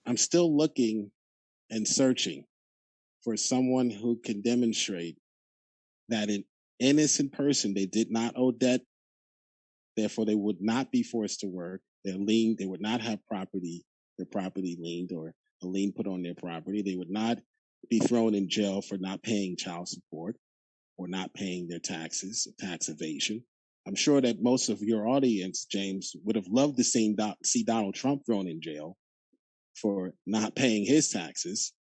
I'm still looking and searching for someone who can demonstrate that an innocent person, they did not owe debt, therefore they would not be forced to work. They would not have their property liened or a lien put on their property. They would not be thrown in jail for not paying child support or not paying their taxes, tax evasion. I'm sure that most of your audience, James, would have loved to see Donald Trump thrown in jail for not paying his taxes.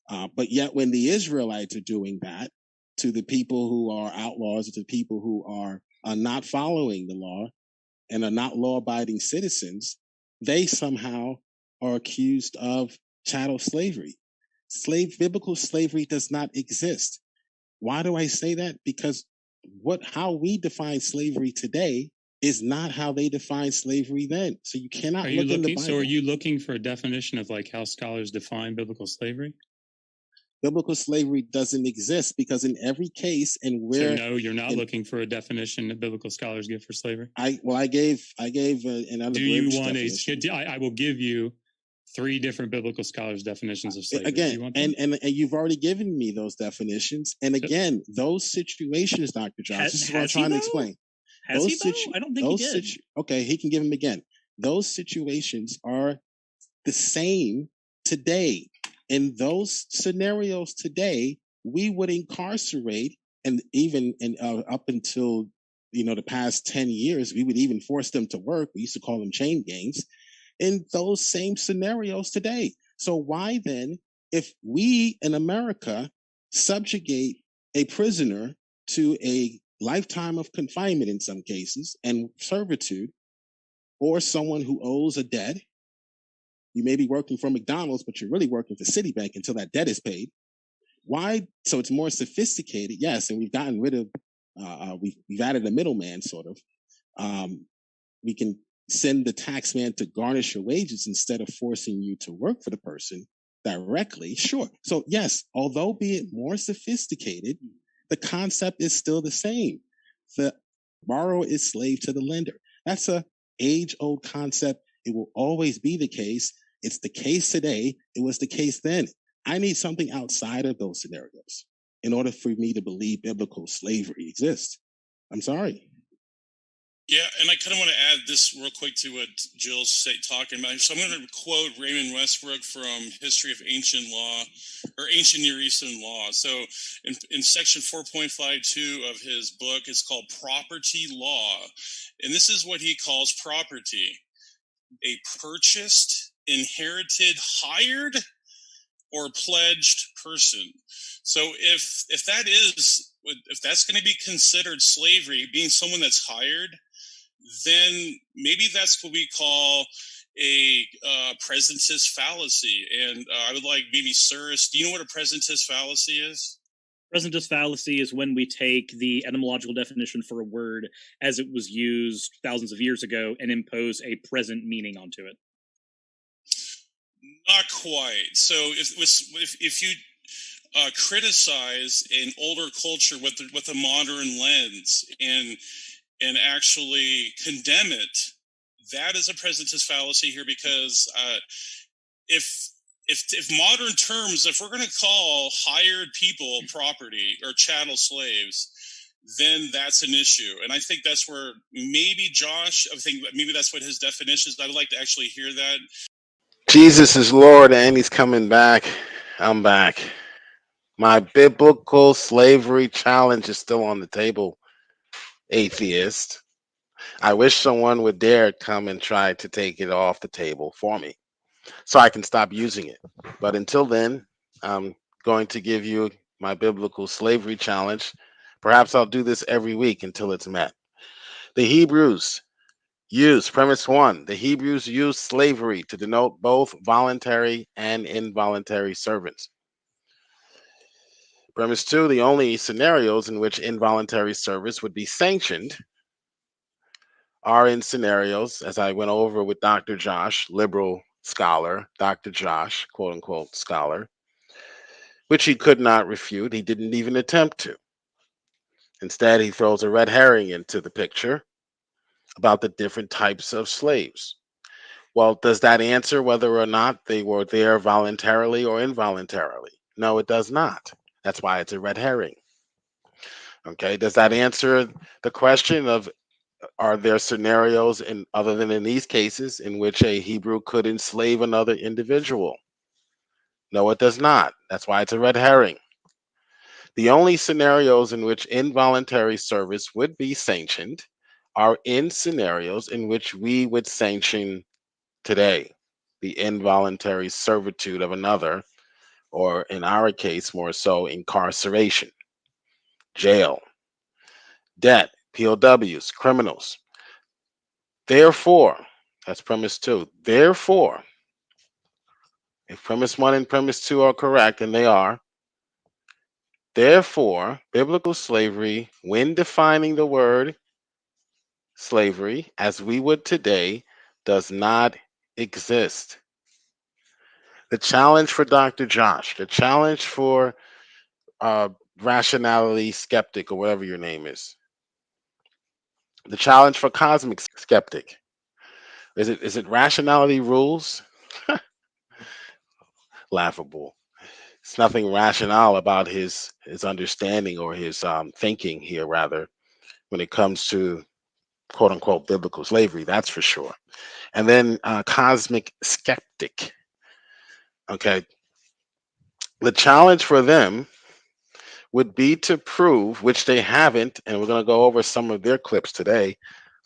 But yet, when the Israelites are doing that to the people who are outlaws, to the people who are not following the law and are not law-abiding citizens, they somehow are accused of chattel slavery. Biblical slavery does not exist. Why do I say that? Because how we define slavery today is not how they defined slavery then. So you cannot look in the Bible. So are you looking for a definition of like how scholars define biblical slavery? Biblical slavery doesn't exist because in every case, and where so no, you're not looking for a definition that biblical scholars give for slavery. I gave another. Do you want I will give you 3 different biblical scholars' definitions of slavery. Again, and you've already given me those definitions. And again, those situations, Dr. Josh, this is what I'm trying to explain. I don't think he did. Okay, he can give them again. Those situations are the same today. In those scenarios today, we would incarcerate, and even up until the past 10 years, we would even force them to work. We used to call them chain gangs. In those same scenarios today. So why then, if we in America subjugate a prisoner to a lifetime of confinement in some cases and servitude, or someone who owes a debt, you may be working for McDonald's, but you're really working for Citibank until that debt is paid. Why? So it's more sophisticated, yes, and we've gotten rid of, we've added a middleman, sort of. We can send the tax man to garnish your wages instead of forcing you to work for the person directly. Sure. So yes, although be it more sophisticated, the concept is still the same. The borrower is slave to the lender. That's a age-old concept. It will always be the case. It's the case today. It was the case then. I need something outside of those scenarios in order for me to believe biblical slavery exists. I'm sorry. Yeah, and I kind of want to add this real quick to what Jill's talking about. So I'm going to quote Raymond Westbrook from History of Ancient Law, or Ancient Near Eastern Law. So in section 4.52 of his book, it's called Property Law. And this is what he calls property: a purchased, inherited, hired, or pledged person. So if that's going to be considered slavery, being someone that's hired, then maybe that's what we call a presentist fallacy. And I would like maybe Cyrus, do you know what a presentist fallacy is? Presentist fallacy is when we take the etymological definition for a word as it was used thousands of years ago and impose a present meaning onto it. Not quite. So if you criticize an older culture with a modern lens and actually condemn it, that is a presentist fallacy here, because if modern terms, if we're going to call hired people property or chattel slaves, then that's an issue. And I think that's where maybe Josh, I think maybe that's what his definition is. I would like to actually hear that. Jesus is Lord and he's coming back. I'm back. My biblical slavery challenge is still on the table, atheist. I wish someone would dare come and try to take it off the table for me so I can stop using it. But until then, I'm going to give you my biblical slavery challenge. Perhaps I'll do this every week until it's met. The Hebrews used, premise 1, the Hebrews used slavery to denote both voluntary and involuntary servants. Premise 2, the only scenarios in which involuntary service would be sanctioned are in scenarios, as I went over with Dr. Josh, liberal scholar, Dr. Josh, quote unquote scholar, which he could not refute. He didn't even attempt to. Instead, he throws a red herring into the picture about the different types of slaves. Well, does that answer whether or not they were there voluntarily or involuntarily? No, it does not. That's why it's a red herring. Okay, does that answer the question of are there scenarios in other than in these cases in which a Hebrew could enslave another individual? No, it does not. That's why it's a red herring. The only scenarios in which involuntary service would be sanctioned are in scenarios in which we would sanction today the involuntary servitude of another, or in our case, more so, incarceration, jail, debt, POWs, criminals. Therefore, that's premise 2. Therefore, if premise 1 and premise 2 are correct, and they are, therefore, biblical slavery, when defining the word slavery as we would today, does not exist. The challenge for Dr. Josh, the challenge for rationality skeptic, or whatever your name is, the challenge for cosmic skeptic, is it rationality rules? Laughable. It's nothing rational about his understanding or his thinking here, rather, when it comes to quote unquote biblical slavery. That's for sure. And then cosmic skeptic. Okay, the challenge for them would be to prove, which they haven't, and we're going to go over some of their clips today.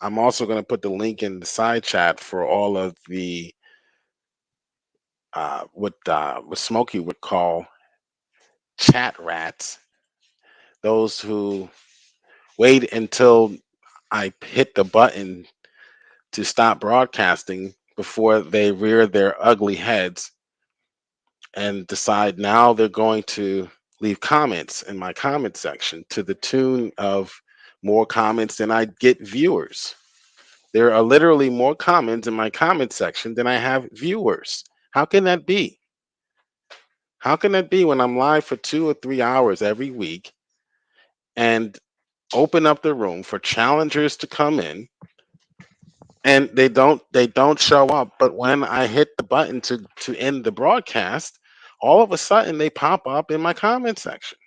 I'm also going to put the link in the side chat for all of the what Smokey would call chat rats, those who wait until I hit the button to stop broadcasting before they rear their ugly heads and decide now they're going to leave comments in my comment section to the tune of more comments than I get viewers. There are literally more comments in my comment section than I have viewers. How can that be? How can that be when I'm live for 2 or 3 hours every week and open up the room for challengers to come in, and they don't show up, but when I hit the button to end the broadcast, all of a sudden they pop up in my comment section.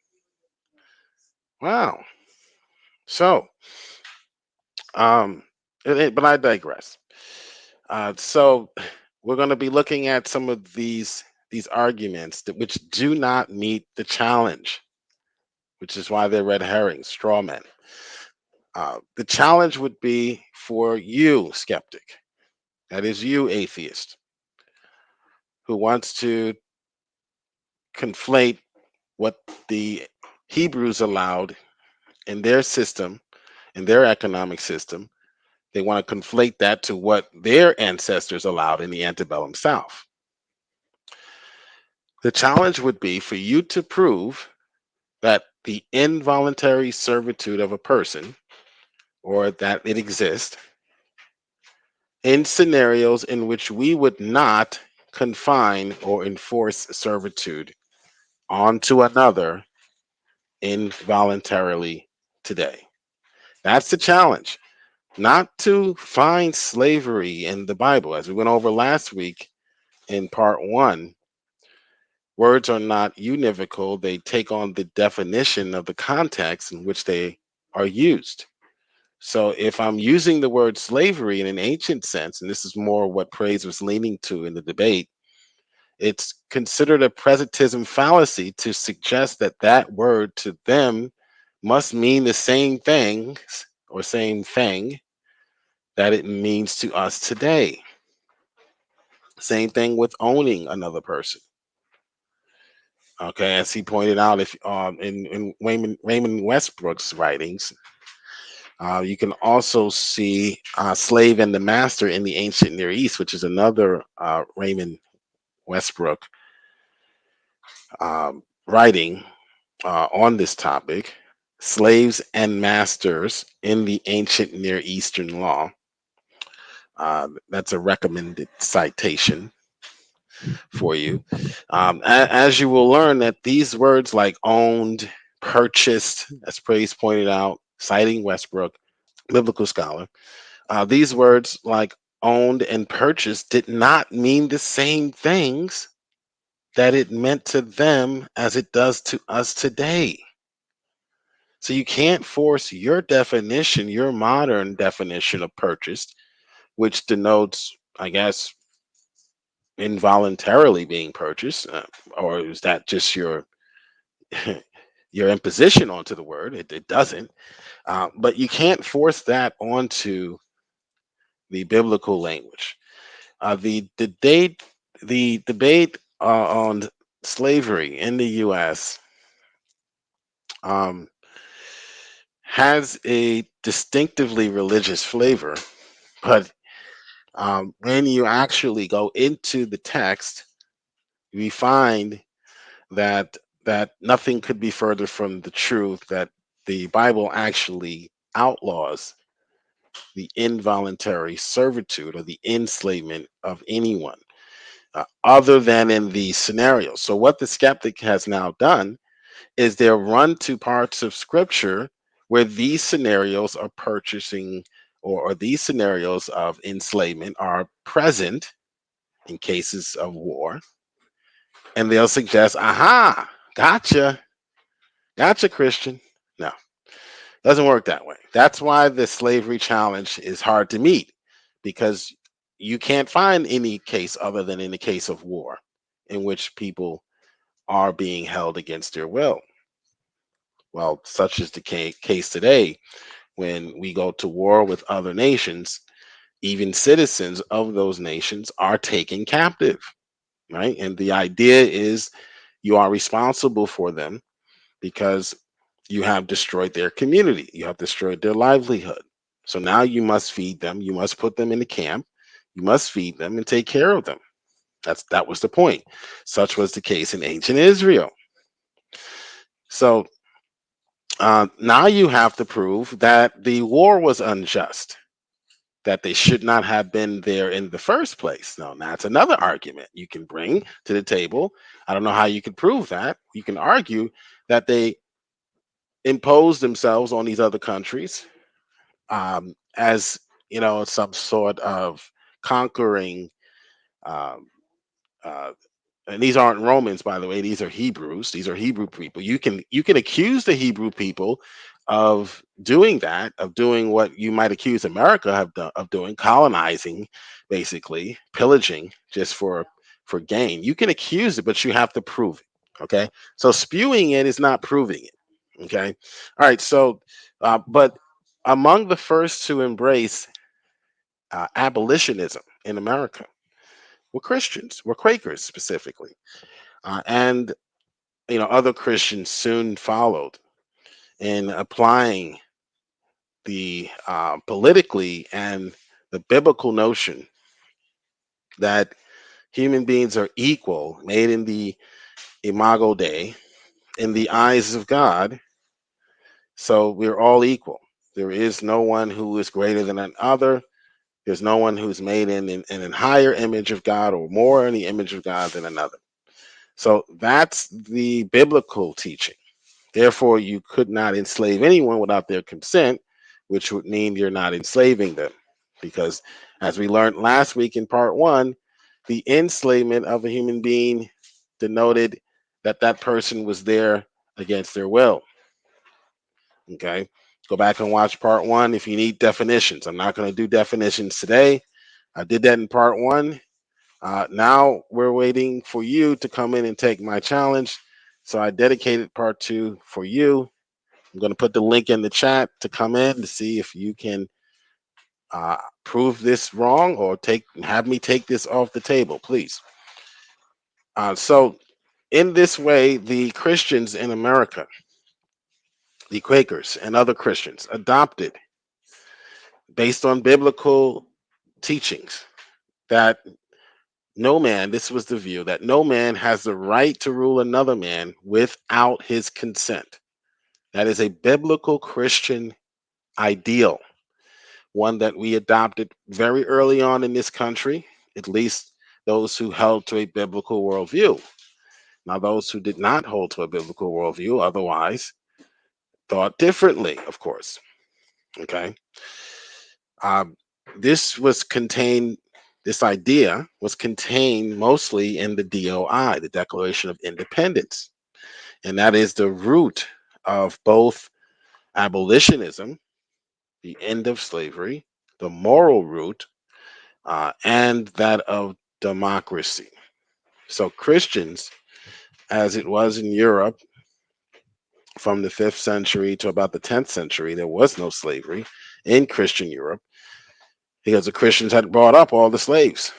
Wow. So but I digress. So we're going to be looking at some of these arguments which do not meet the challenge, which is why they're red herrings, straw men. The challenge would be for you, skeptic, that is you, atheist, who wants to conflate what the Hebrews allowed in their system, in their economic system. They want to conflate that to what their ancestors allowed in the antebellum South. The challenge would be for you to prove that the involuntary servitude of a person, or that it exists, in scenarios in which we would not confine or enforce servitude onto another involuntarily today. That's the challenge. Not to find slavery in the Bible. As we went over last week in part 1, words are not univocal. They take on the definition of the context in which they are used. So if I'm using the word slavery in an ancient sense, and this is more what Praise was leaning to in the debate, it's considered a presentism fallacy to suggest that that word to them must mean the same thing or same thing that it means to us today. Same thing with owning another person. Okay, as he pointed out, if in Raymond Westbrook's writings, you can also see slave and the master in the ancient Near East, which is another Raymond Westbrook writing on this topic. Slaves and masters in the ancient Near Eastern law. That's a recommended citation for you. As you will learn that these words like owned, purchased, as Praise pointed out, citing Westbrook, biblical scholar, these words like owned and purchased did not mean the same things that it meant to them as it does to us today. So you can't force your definition, your modern definition of purchased, which denotes, I guess, involuntarily being purchased, or is that just your your imposition onto the word? It doesn't. But you can't force that onto the biblical language. The debate on slavery in the U.S. Um, has a distinctively religious flavor, but when you actually go into the text, we find that nothing could be further from the truth, that the Bible actually outlaws the involuntary servitude or the enslavement of anyone, other than in these scenarios. So what the skeptic has now done is they'll run to parts of scripture where these scenarios are purchasing, or these scenarios of enslavement are present in cases of war, and they'll suggest, aha, gotcha, Christian. No, doesn't work that way. That's why the slavery challenge is hard to meet, because you can't find any case other than in the case of war in which people are being held against their will. Well, such is the case today when we go to war with other nations. Even citizens of those nations are taken captive, right? And the idea is you are responsible for them because you have destroyed their community, you have destroyed their livelihood. So now you must feed them, you must put them in the camp, you must feed them and take care of them. That was the point. Such was the case in ancient Israel. So now you have to prove that the war was unjust, that they should not have been there in the first place. Now, that's another argument you can bring to the table. I don't know how you can prove that. You can argue that they imposed themselves on these other countries, as some sort of conquering. Um, uh, and these aren't Romans, by the way. These are Hebrews. These are Hebrew people. You can accuse the Hebrew people of doing that, of doing what you might accuse America of doing, colonizing, basically pillaging just for gain. You can accuse it, but you have to prove it. Okay, so spewing it is not proving it. Okay, all right. So, but among the first to embrace abolitionism in America were Christians, were Quakers specifically. And other Christians soon followed in applying the politically and the biblical notion that human beings are equal, made in the imago Dei, in the eyes of God. So we're all equal. There is no one who is greater than another. There's no one who's made in a higher image of God or more in the image of God than another. So that's the biblical teaching. Therefore, you could not enslave anyone without their consent, which would mean you're not enslaving them. Because as we learned last week in part one, the enslavement of a human being denoted that that person was there against their will. Okay. Go back and watch part one if you need definitions. I'm not going to do definitions today. I did that in part one. Now we're waiting for you to come in and take my challenge. So I dedicated part two for you. I'm going to put the link in the chat to come in to see if you can prove this wrong or have me take this off the table, please. So in this way, the Christians in America, the Quakers and other Christians, adopted, based on biblical teachings, that no man, this was the view, that no man has the right to rule another man without his consent. That is a biblical Christian ideal, one that we adopted very early on in this country, at least those who held to a biblical worldview. Now, those who did not hold to a biblical worldview, otherwise, thought differently, of course. Okay. This was contained. This idea was contained mostly in the DOI, the Declaration of Independence, and that is the root of both abolitionism, the end of slavery, the moral root, and that of democracy. So Christians, as it was in Europe from the 5th century to about the 10th century, there was no slavery in Christian Europe because the Christians had brought up all the slaves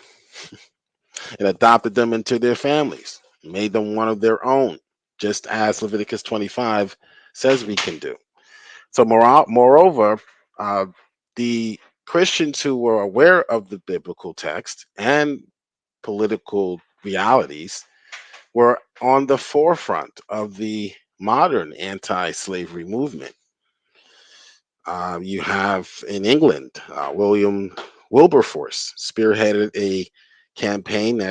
and adopted them into their families, made them one of their own, just as Leviticus 25 says we can do. So, moreover, uh, the Christians who were aware of the biblical text and political realities were on the forefront of the modern anti-slavery movement. You have in England, William Wilberforce spearheaded a campaign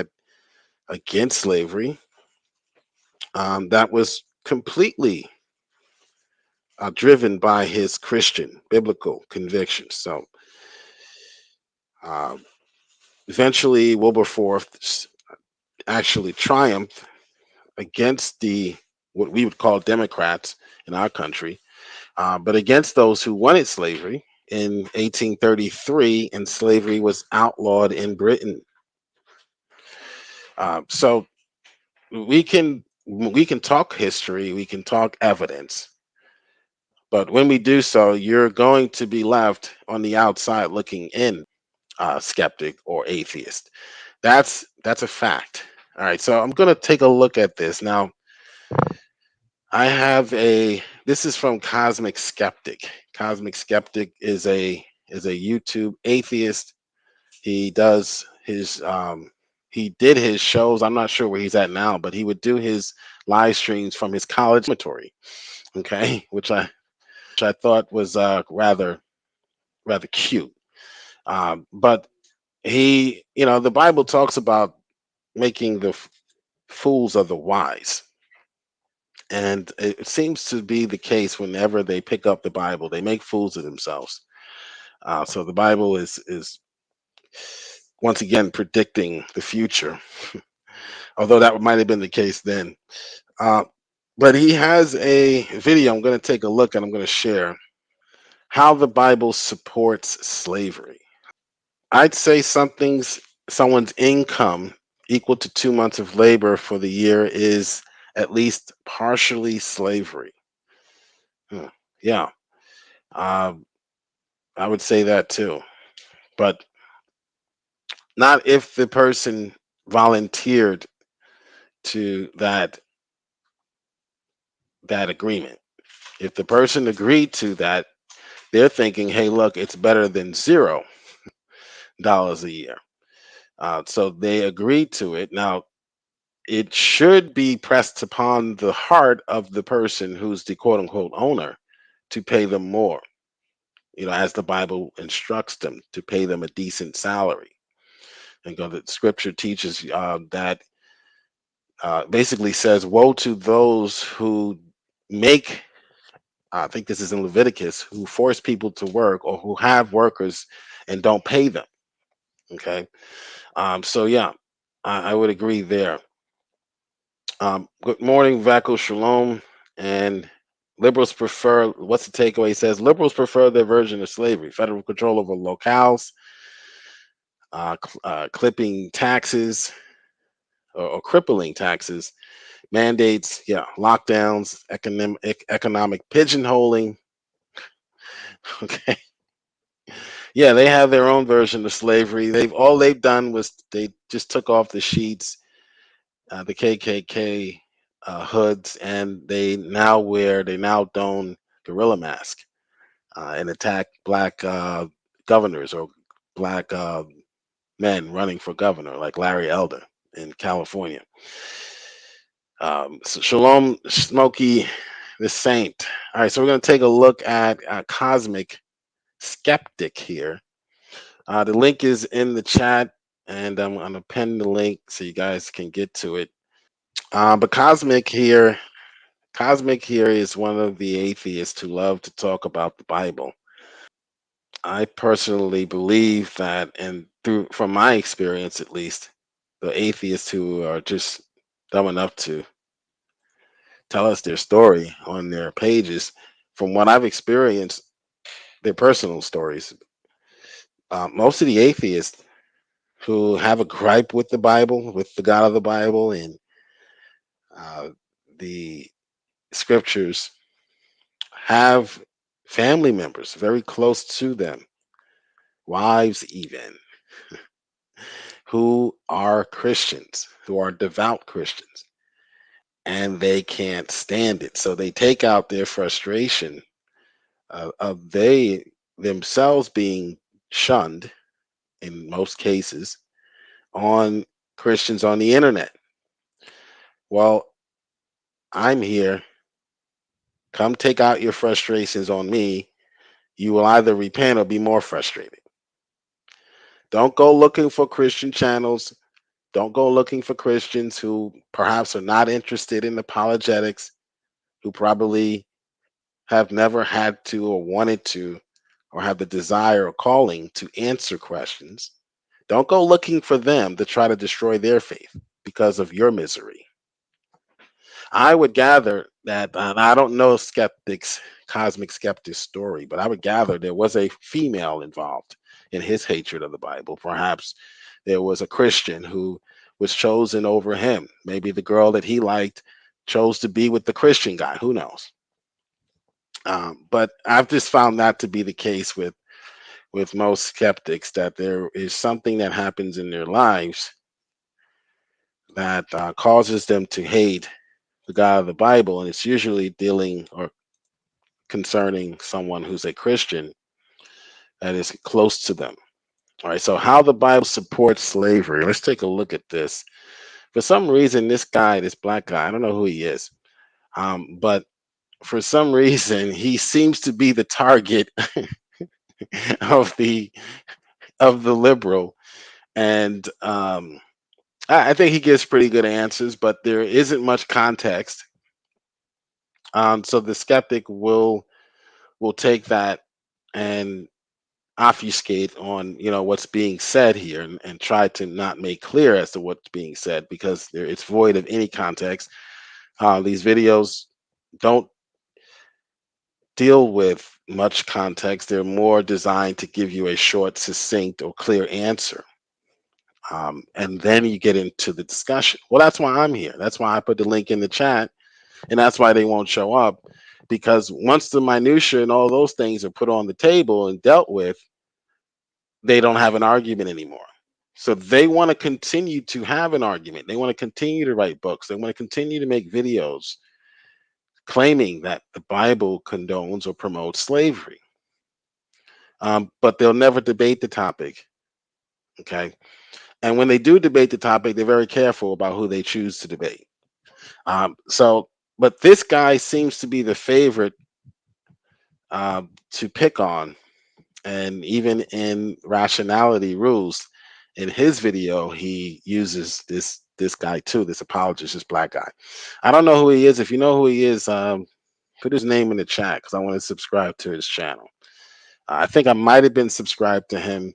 against slavery that was completely driven by his Christian biblical convictions. So uh, eventually, Wilberforce actually triumphed against the what we would call Democrats in our country, but against those who wanted slavery. In 1833, and slavery was outlawed in Britain. So we can talk history, we can talk evidence, but when we do so, you're going to be left on the outside looking in, skeptic or atheist. That's a fact. All right, so I'm going to take a look at this now. I have a. This is from Cosmic Skeptic. Cosmic Skeptic is a YouTube atheist. He does his he did his shows. I'm not sure where he's at now, but he would do his live streams from his college dormitory. Okay, which I thought was rather cute. But the Bible talks about making the fools of the wise. And it seems to be the case whenever they pick up the Bible, they make fools of themselves. So the Bible is once again predicting the future, although that might have been the case then. Uh, but he has a video I'm going to take a look and I'm going to share how the Bible supports slavery. I'd say someone's income equal to 2 months of labor for the year is at least partially slavery. Yeah, uh, I would say that too, but not if the person volunteered to that agreement. If the person agreed to that, they're thinking, "Hey, look, it's better than $0 a year." So they agreed to it. Now, it should be pressed upon the heart of the person who's the quote unquote owner to pay them more, as the Bible instructs them to pay them a decent salary. And the scripture teaches that basically says, woe to those who make, I think this is in Leviticus, who force people to work or who have workers and don't pay them. Okay. So, yeah, I would agree there. Good morning, Vaco Shalom. And liberals prefer, what's the takeaway? He says liberals prefer their version of slavery, federal control over locales, clipping taxes or crippling taxes, mandates, yeah, lockdowns, economic pigeonholing. Okay. Yeah, they have their own version of slavery. They've done was they just took off the sheets, the KKK hoods, and they now don gorilla mask and attack black governors or black men running for governor, like Larry Elder in California. So Shalom, Smokey, the Saint. All right, so we're going to take a look at Cosmic Skeptic here. The link is in the chat, and I'm going to pin the link so you guys can get to it. But Cosmic here is one of the atheists who love to talk about the Bible. I personally believe that, and from my experience at least, the atheists who are just dumb enough to tell us their story on their pages, from what I've experienced, their personal stories, most of the atheists who have a gripe with the Bible, with the God of the Bible, and uh, the scriptures, have family members very close to them, wives even, who are Christians, who are devout Christians, and they can't stand it. So they take out their frustration of they themselves being shunned in most cases on Christians on the internet. Well, I'm here. Come take out your frustrations on me. You will either repent or be more frustrated. Don't go looking for Christian channels. Don't go looking for Christians who perhaps are not interested in apologetics, who probably have never had to or wanted to or have the desire or calling to answer questions. Don't go looking for them to try to destroy their faith because of your misery. I would gather that, and I don't know Cosmic Skeptic's story, but I would gather there was a female involved in his hatred of the Bible. Perhaps there was a Christian who was chosen over him. Maybe the girl that he liked chose to be with the Christian guy. Who knows? But I've just found that to be the case with most skeptics, that there is something that happens in their lives that causes them to hate the God of the Bible, and it's usually dealing or concerning someone who's a Christian that is close to them. All right, so how the Bible supports slavery. Let's take a look at this. For some reason, this guy, this black guy, I don't know who he is, but for some reason, he seems to be the target of the liberal, and I think he gives pretty good answers, but there isn't much context. So the skeptic will take that and obfuscate on what's being said here, and try to not make clear as to what's being said, because it's void of any context. These videos don't deal with much context. They're more designed to give you a short, succinct, or clear answer. And then you get into the discussion. Well, that's why I'm here. That's why I put the link in the chat, and that's why they won't show up, because once the minutia and all those things are put on the table and dealt with, they don't have an argument anymore. So they want to continue to have an argument. They want to continue to write books. They want to continue to make videos claiming that the Bible condones or promotes slavery. But they'll never debate the topic. Okay. And when they do debate the topic, they're very careful about who they choose to debate. But this guy seems to be the favorite to pick on. And even in Rationality Rules, in his video, he uses this guy too, this apologist, this black guy. I don't know who he is. If you know who he is, put his name in the chat, because I want to subscribe to his channel. I think I might have been subscribed to him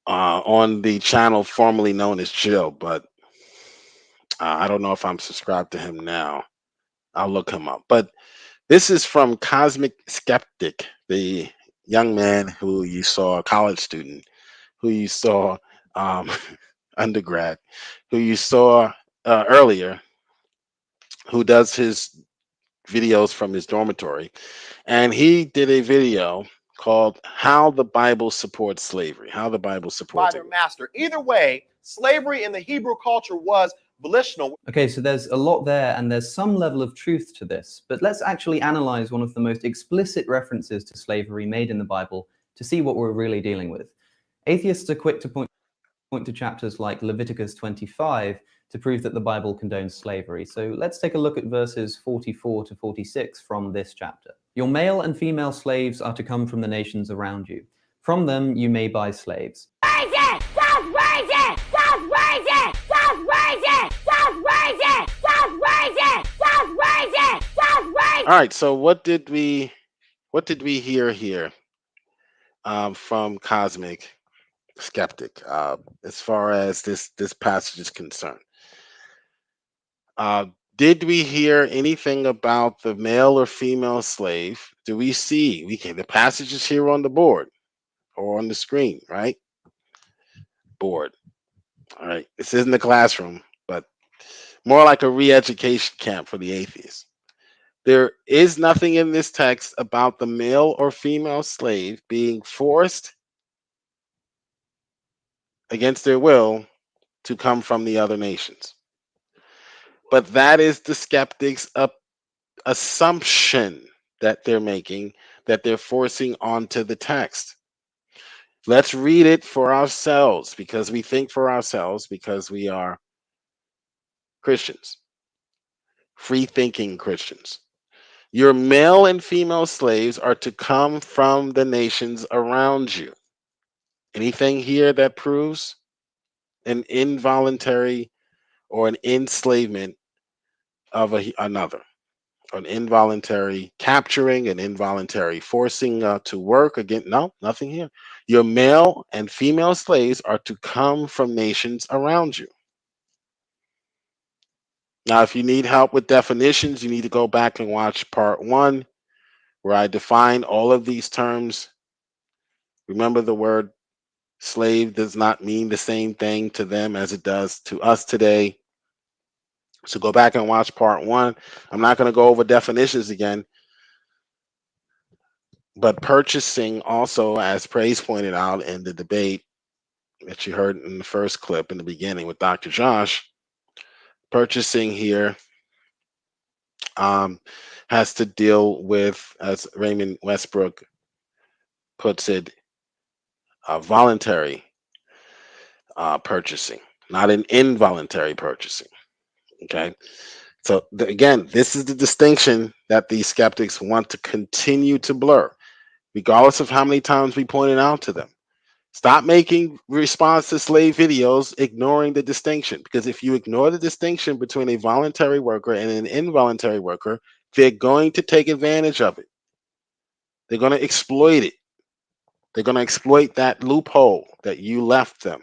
on the channel formerly known as Jill, but I don't know if I'm subscribed to him now. I'll look him up. But this is from Cosmic Skeptic, the young man who you saw, a college student, who you saw undergrad, who you saw earlier, who does his videos from his dormitory. And he did a video called How the Bible Supports Slavery. How the Bible supports by their master. Either way, slavery in the Hebrew culture was volitional. Okay, so there's a lot there, and there's some level of truth to this, but let's actually analyze one of the most explicit references to slavery made in the Bible to see what we're really dealing with. Atheists are quick to point to chapters like Leviticus 25 to prove that the Bible condones slavery. So let's take a look at verses 44 to 46 from this chapter. Your male and female slaves are to come from the nations around you. From them you may buy slaves. Raise it! Just raise it! Just raise it! Just raise it! Just raise it! Just raise it! Just raise it! Just raise it! All right, so what did we hear here? from Cosmic Skeptic as far as this passage is concerned. Did we hear anything about the male or female slave? Do we see? The passage is here on the board or on the screen, right? Board. All right. This isn't the classroom, but more like a re-education camp for the atheists. There is nothing in this text about the male or female slave being forced against their will to come from the other nations. But that is the skeptics' assumption that they're making, that they're forcing onto the text. Let's read it for ourselves, because we think for ourselves, because we are Christians, free-thinking Christians. Your male and female slaves are to come from the nations around you. Anything here that proves an involuntary or an enslavement of another, an involuntary capturing, an involuntary forcing to work again? No, nothing here. Your male and female slaves are to come from nations around you. Now, if you need help with definitions, you need to go back and watch part 1, where I define all of these terms. Remember, the word slave does not mean the same thing to them as it does to us today. So go back and watch part 1. I'm not going to go over definitions again. But purchasing also, as Praise pointed out in the debate that you heard in the first clip in the beginning with Dr. Josh, purchasing here has to deal with, as Raymond Westbrook puts it, voluntary purchasing, not an involuntary purchasing. Okay. So again, this is the distinction that these skeptics want to continue to blur, regardless of how many times we point it out to them. Stop making response to slave videos ignoring the distinction, because if you ignore the distinction between a voluntary worker and an involuntary worker, they're going to take advantage of it. They're going to exploit it. They're going to exploit that loophole that you left them.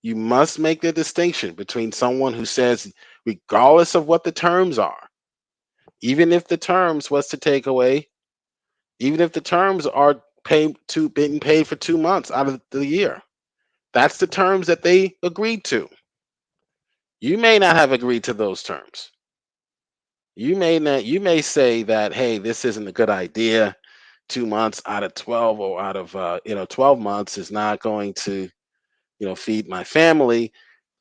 You must make the distinction between someone who says, regardless of what the terms are, even if the terms was to take away, even if the terms are being paid for 2 months out of the year, that's the terms that they agreed to. You may not have agreed to those terms. You may say that, hey, this isn't a good idea. 2 months out of 12 or out of 12 months is not going to feed my family.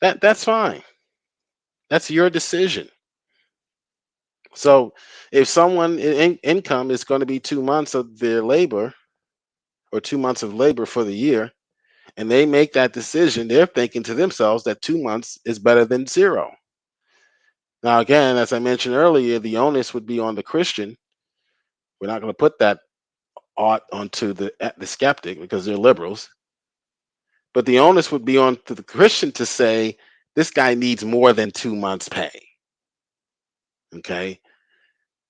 That's fine. That's your decision. So if someone income is going to be 2 months of their labor, or 2 months of labor for the year, and they make that decision, they're thinking to themselves that 2 months is better than 0. Now, again, as I mentioned earlier, the onus would be on the Christian. We're not going to put that ought onto the skeptic, because they're liberals. But the onus would be on to the Christian to say, this guy needs more than 2 months' pay. Okay?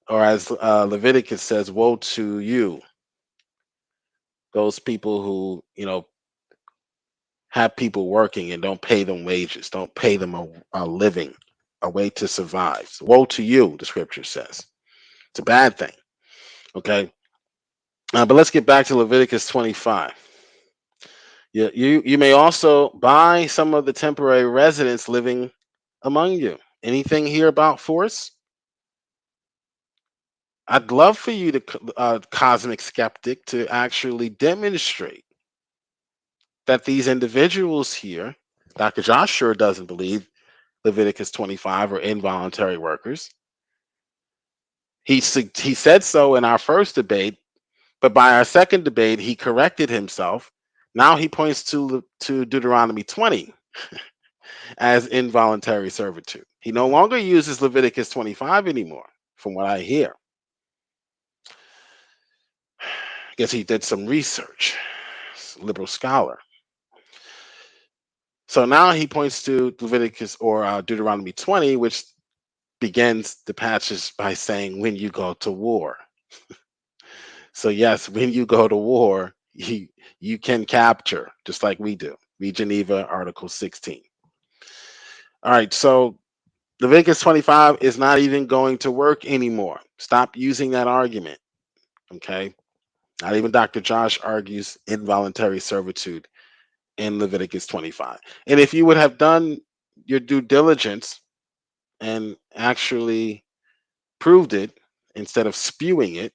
Or as Leviticus says, woe to you, those people who, have people working and don't pay them wages, don't pay them a living, a way to survive. So, woe to you, the scripture says. It's a bad thing. Okay? But let's get back to Leviticus 25. You may also buy some of the temporary residents living among you. Anything here about force? I'd love for you to, cosmic skeptic, to actually demonstrate that these individuals here, Dr. Josh sure doesn't believe Leviticus 25 are involuntary workers. He said so in our first debate, but by our second debate, he corrected himself. Now he points to Deuteronomy 20 as involuntary servitude. He no longer uses Leviticus 25 anymore, from what I hear. I guess he did some research, liberal scholar. So now he points to Leviticus or Deuteronomy 20, which begins the passage by saying, when you go to war. So yes, when you go to war, you can capture, just like we do. Read Geneva, Article 16. All right, so Leviticus 25 is not even going to work anymore. Stop using that argument. Okay. Not even Dr. Josh argues involuntary servitude in Leviticus 25. And if you would have done your due diligence and actually proved it instead of spewing it,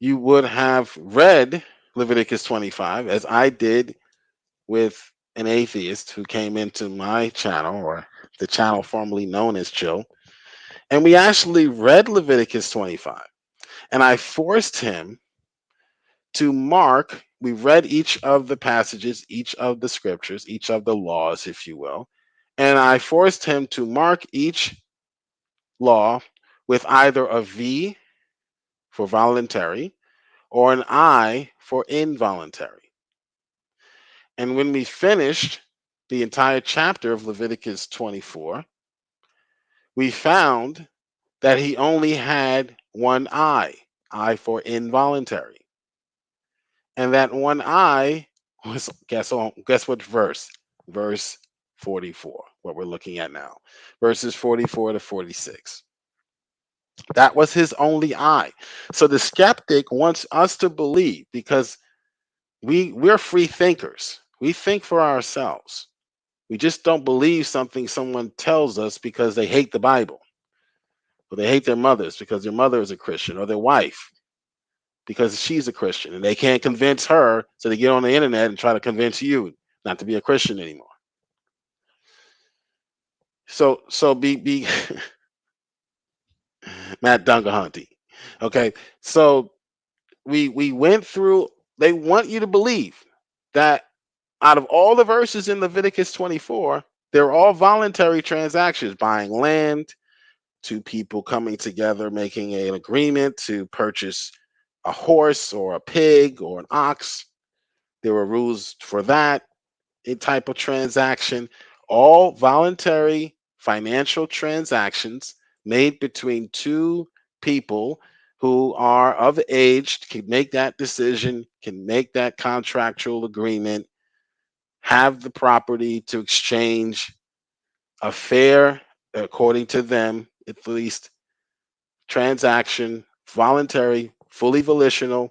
you would have read Leviticus 25 as I did with an atheist who came into my channel, or the channel formerly known as Chill. And we actually read Leviticus 25. And I forced him to mark, we read each of the passages, each of the scriptures, each of the laws, if you will. And I forced him to mark each law with either a V for voluntary or an I for involuntary. And when we finished the entire chapter of Leviticus 24, we found that he only had one I for involuntary. And that one I was, guess what verse? Verse 44, what we're looking at now. Verses 44 to 46. That was his only I. So the skeptic wants us to believe, because we're free thinkers. We think for ourselves. We just don't believe something someone tells us because they hate the Bible, or they hate their mothers because their mother is a Christian, or their wife because she's a Christian, and they can't convince her, so they get on the internet and try to convince you not to be a Christian anymore. So be Matt Dungahunty. Okay, so we went through. They want you to believe that out of all the verses in Leviticus 24, they're all voluntary transactions: buying land, two people coming together, making an agreement to purchase a horse or a pig or an ox. There were rules for that type of transaction. All voluntary financial transactions made between two people who are of age, can make that decision, can make that contractual agreement, have the property to exchange, a fair, according to them at least, transaction, voluntary, fully volitional.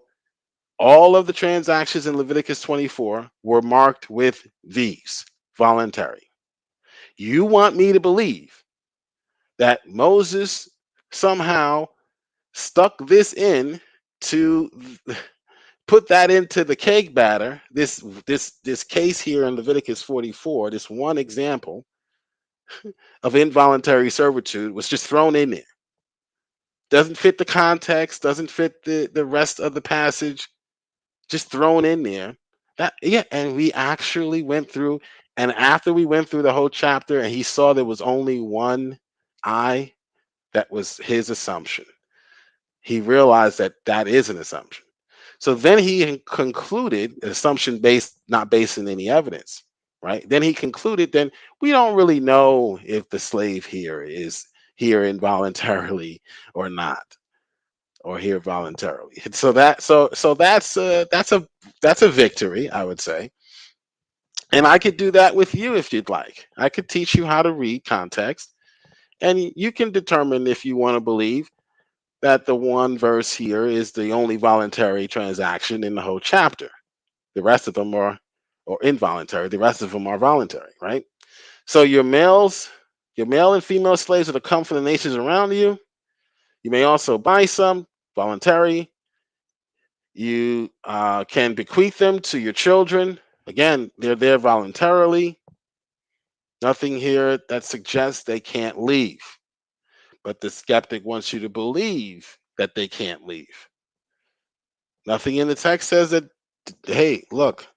All of the transactions in Leviticus 24 were marked with these: voluntary. You want me to believe that Moses somehow stuck this in to put that into the cake batter, this case here in Leviticus 44, this one example of involuntary servitude was just thrown in there. Doesn't fit the context, doesn't fit the rest of the passage, just thrown in there. And we actually went through, and after we went through the whole chapter and he saw there was only one I, that was his assumption. He realized that that is an assumption. So then he concluded, an assumption not based on any evidence, right? Then he concluded, then we don't really know if the slave here is here involuntarily or not, or here voluntarily. So that's a victory, I would say. And I could do that with you if you'd like. I could teach you how to read context, and you can determine if you want to believe that the one verse here is the only voluntary transaction in the whole chapter. The rest of them are or involuntary. The rest of them are voluntary, right? So your male and female slaves are to come from the nations around you. You may also buy some voluntary. You can bequeath them to your children. Again, they're there voluntarily. Nothing here that suggests they can't leave. But the skeptic wants you to believe that they can't leave. Nothing in the text says that, hey, look,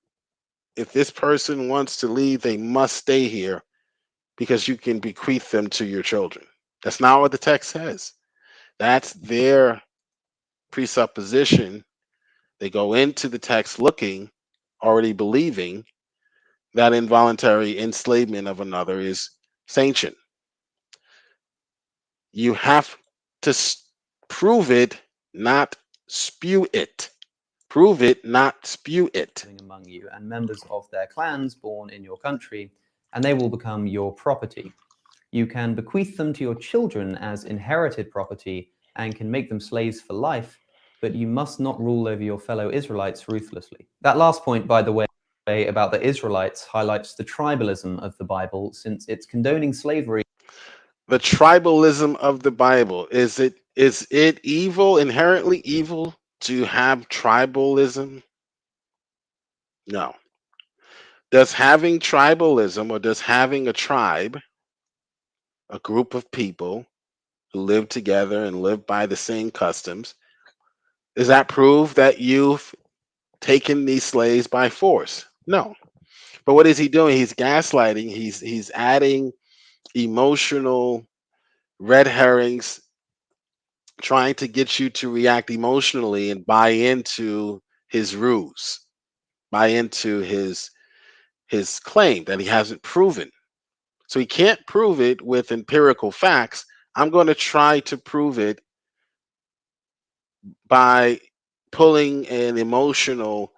if this person wants to leave, they must stay here because you can bequeath them to your children. That's not what the text says. That's their presupposition. They go into the text already believing that involuntary enslavement of another is sanctioned. You have to prove it, not spew it. Prove it, not spew it. Among you and members of their clans born in your country, and they will become your property. You can bequeath them to your children as inherited property and can make them slaves for life, but you must not rule over your fellow Israelites ruthlessly. That last point, by the way, about the Israelites highlights the tribalism of the Bible, since it's condoning slavery. The tribalism of the Bible, is it evil, inherently evil to have tribalism? No. Does having tribalism, or does having a tribe, a group of people who live together and live by the same customs, does that prove that you've taken these slaves by force? No. But what is he doing? He's gaslighting. He's adding emotional red herrings, trying to get you to react emotionally and buy into his ruse, buy into his claim that he hasn't proven. So he can't prove it with empirical facts. I'm going to try to prove it by pulling an emotional,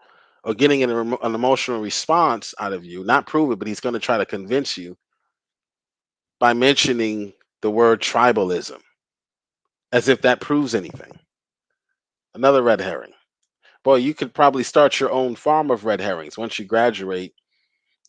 or getting an emotional response out of you. Not prove it, but he's going to try to convince you by mentioning the word tribalism, as if that proves anything. Another red herring. Boy, you could probably start your own farm of red herrings once you graduate,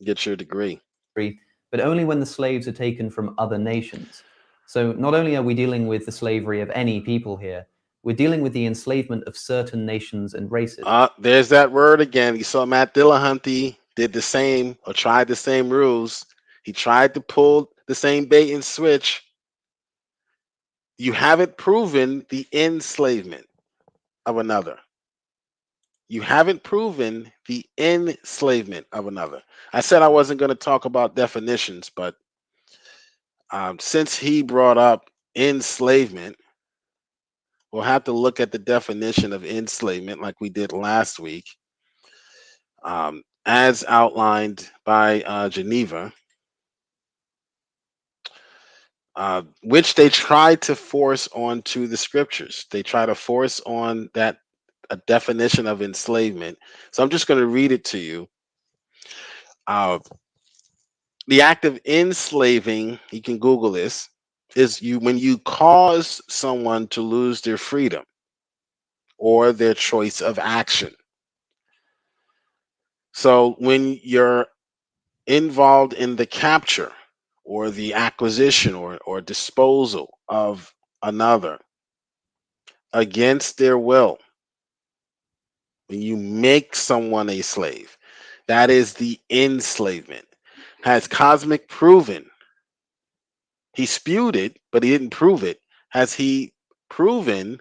get your degree. But only when the slaves are taken from other nations. So not only are we dealing with the slavery of any people here, we're dealing with the enslavement of certain nations and races. There's that word again. You saw Matt Dillahunty did the same, or tried the same rules. He tried to pull the same bait and switch. You haven't proven the enslavement of another. You haven't proven the enslavement of another. I said I wasn't going to talk about definitions, but since he brought up enslavement, we'll have to look at the definition of enslavement like we did last week, as outlined by Geneva, which they try to force onto the scriptures. They try to force on that a definition of enslavement. So I'm just going to read it to you. The act of enslaving, you can Google this, is when you cause someone to lose their freedom or their choice of action. So when you're involved in the capture or the acquisition or disposal of another against their will, when you make someone a slave, that is the enslavement. Has Cosmic proven? He spewed it, but he didn't prove it. Has he proven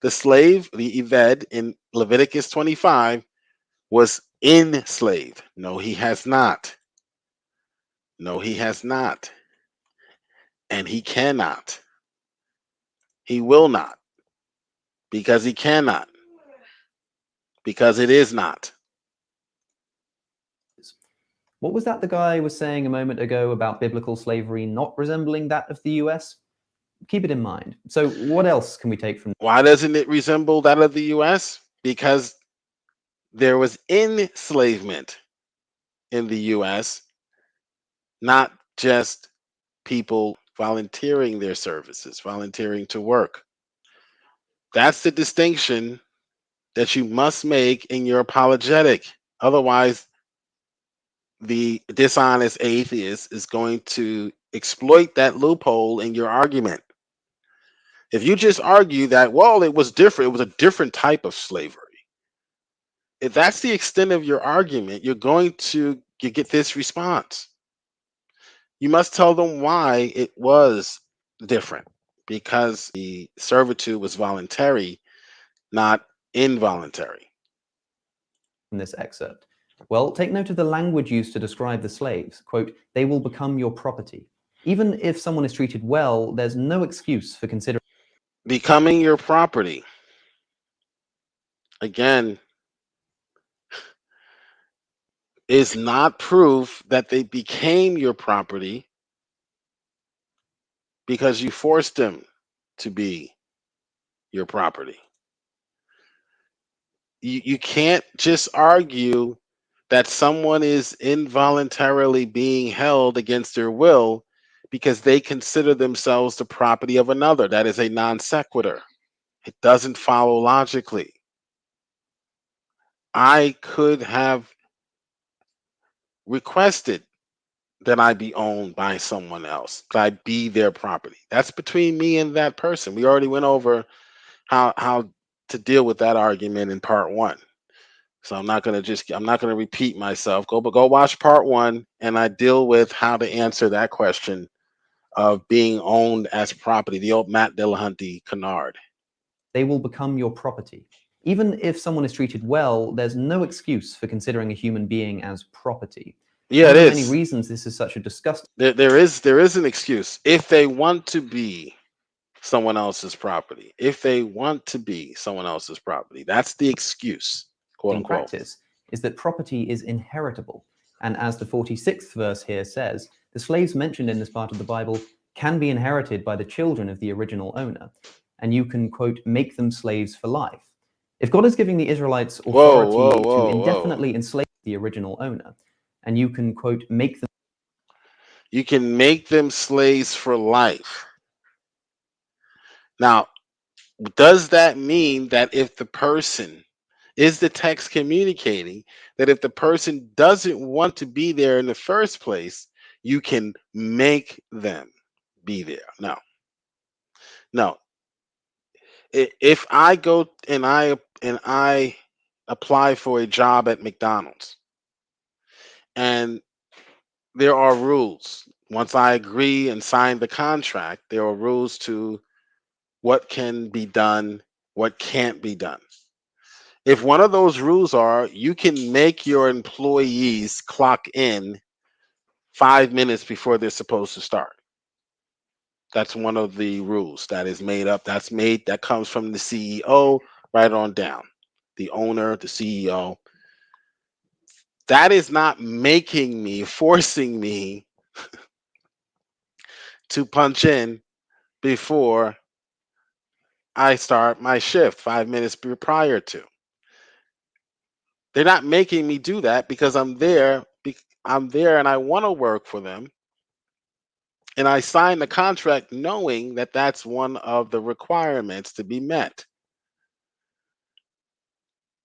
the slave, the Eved in Leviticus 25, was enslaved? No, he has not. No, he has not. And he cannot. He will not. Because he cannot. Because it is not. What was that the guy was saying a moment ago about biblical slavery not resembling that of the US? Keep it in mind. So what else can we take from? Why doesn't it resemble that of the US? Because there was enslavement in the US, not just people volunteering their services, volunteering to work. That's the distinction that you must make in your apologetic. Otherwise, the dishonest atheist is going to exploit that loophole in your argument. If you just argue that, well, it was different, it was a different type of slavery. If that's the extent of your argument, you're going to get this response. You must tell them why it was different, because the servitude was voluntary, not involuntary. In this excerpt? Well, take note of the language used to describe the slaves. Quote, they will become your property. Even if someone is treated well, there's no excuse for considering Becoming your property. Again, is not proof that they became your property because you forced them to be your property. You can't just argue that someone is involuntarily being held against their will because they consider themselves the property of another. That is a non sequitur. It doesn't follow logically. I could have requested that I be owned by someone else, that I be their property. That's between me and that person. We already went over how to deal with that argument in part one. So I'm not gonna repeat myself. Go watch part one, and I deal with how to answer that question of being owned as property. The old Matt Dillahunty canard. They will become your property. Even if someone is treated well, there's no excuse for considering a human being as property. Yeah, One it of the many is. reasons this is such a disgusting There is an excuse if they want to be someone else's property. If they want to be someone else's property, that's the excuse, quote unquote. practice is that property is inheritable. And as the 46th verse here says, the slaves mentioned in this part of the Bible can be inherited by the children of the original owner. And you can, quote, make them slaves for life. If God is giving the Israelites authority to indefinitely enslave the original owner, and you can, quote, make them. You can make them slaves for life. Now, does that mean that if the person is the text communicating that if the person doesn't want to be there in the first place, you can make them be there? No. No. If I go and I apply for a job at McDonald's and there are rules. Once I agree and sign the contract, there are rules to what can be done, what can't be done. If one of those rules are you can make your employees clock in 5 minutes before they're supposed to start. That's one of the rules that is made up. That comes from the CEO right on down. The owner, the CEO. That is not forcing me to punch in before I start my shift 5 minutes prior to. They're not making me do that because I'm there. I'm there and I want to work for them. And I signed the contract knowing that that's one of the requirements to be met.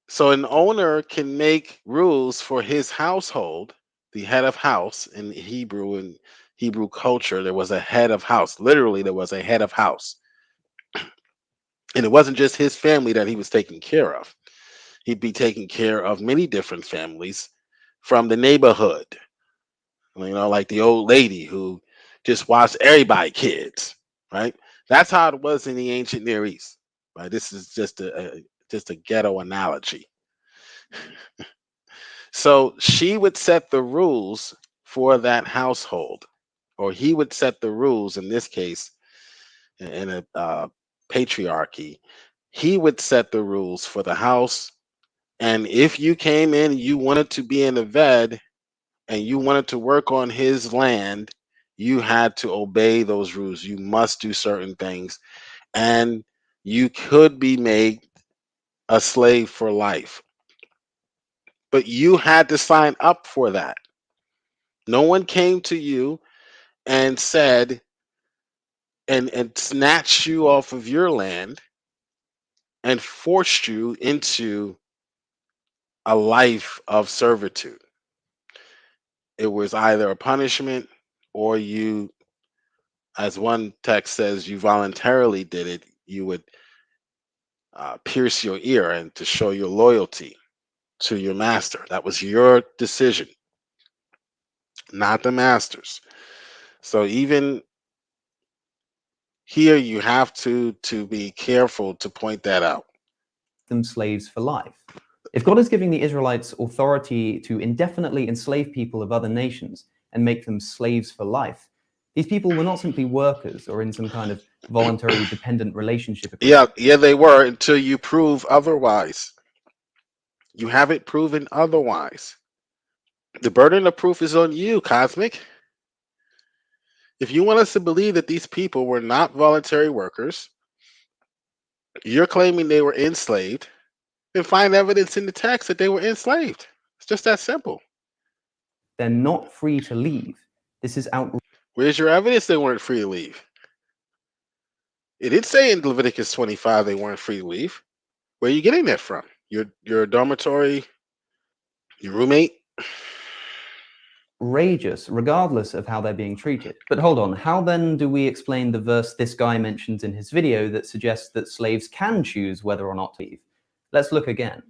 So an owner can make rules for his household, the head of house in Hebrew culture. There was a head of house. Literally, there was a head of house. And it wasn't just his family that he was taking care of. He'd be taking care of many different families from the neighborhood. Like the old lady who just watched everybody kids, right? That's how it was in the ancient Near East. Right? This is just a ghetto analogy. So she would set the rules for that household, or he would set the rules in this case in a patriarchy. He would set the rules for the house. And if you came in and you wanted to be in a ved and you wanted to work on his land, you had to obey those rules. You must do certain things. And you could be made a slave for life. But you had to sign up for that. No one came to you and said, and snatched you off of your land and forced you into a life of servitude. It was either a punishment or you, as one text says, you voluntarily did it. You would pierce your ear and to show your loyalty to your master. That was your decision, not the master's. So even here, you have to be careful to point that out. Them slaves for life. If God is giving the Israelites authority to indefinitely enslave people of other nations and make them slaves for life, these people were not simply workers or in some kind of voluntary dependent relationship agreement. Yeah, they were until you prove otherwise. You haven't proven otherwise. The burden of proof is on you, Cosmic. If you want us to believe that these people were not voluntary workers, you're claiming they were enslaved. then find evidence in the text that they were enslaved. It's just that simple. They're not free to leave. This is outrageous. Where's your evidence they weren't free to leave? It did say in Leviticus 25 they weren't free to leave. Where are you getting that from? Your dormitory, your roommate? Regardless of how they're being treated. But hold on, how then do we explain the verse this guy mentions in his video that suggests that slaves can choose whether or not to leave? Let's look again.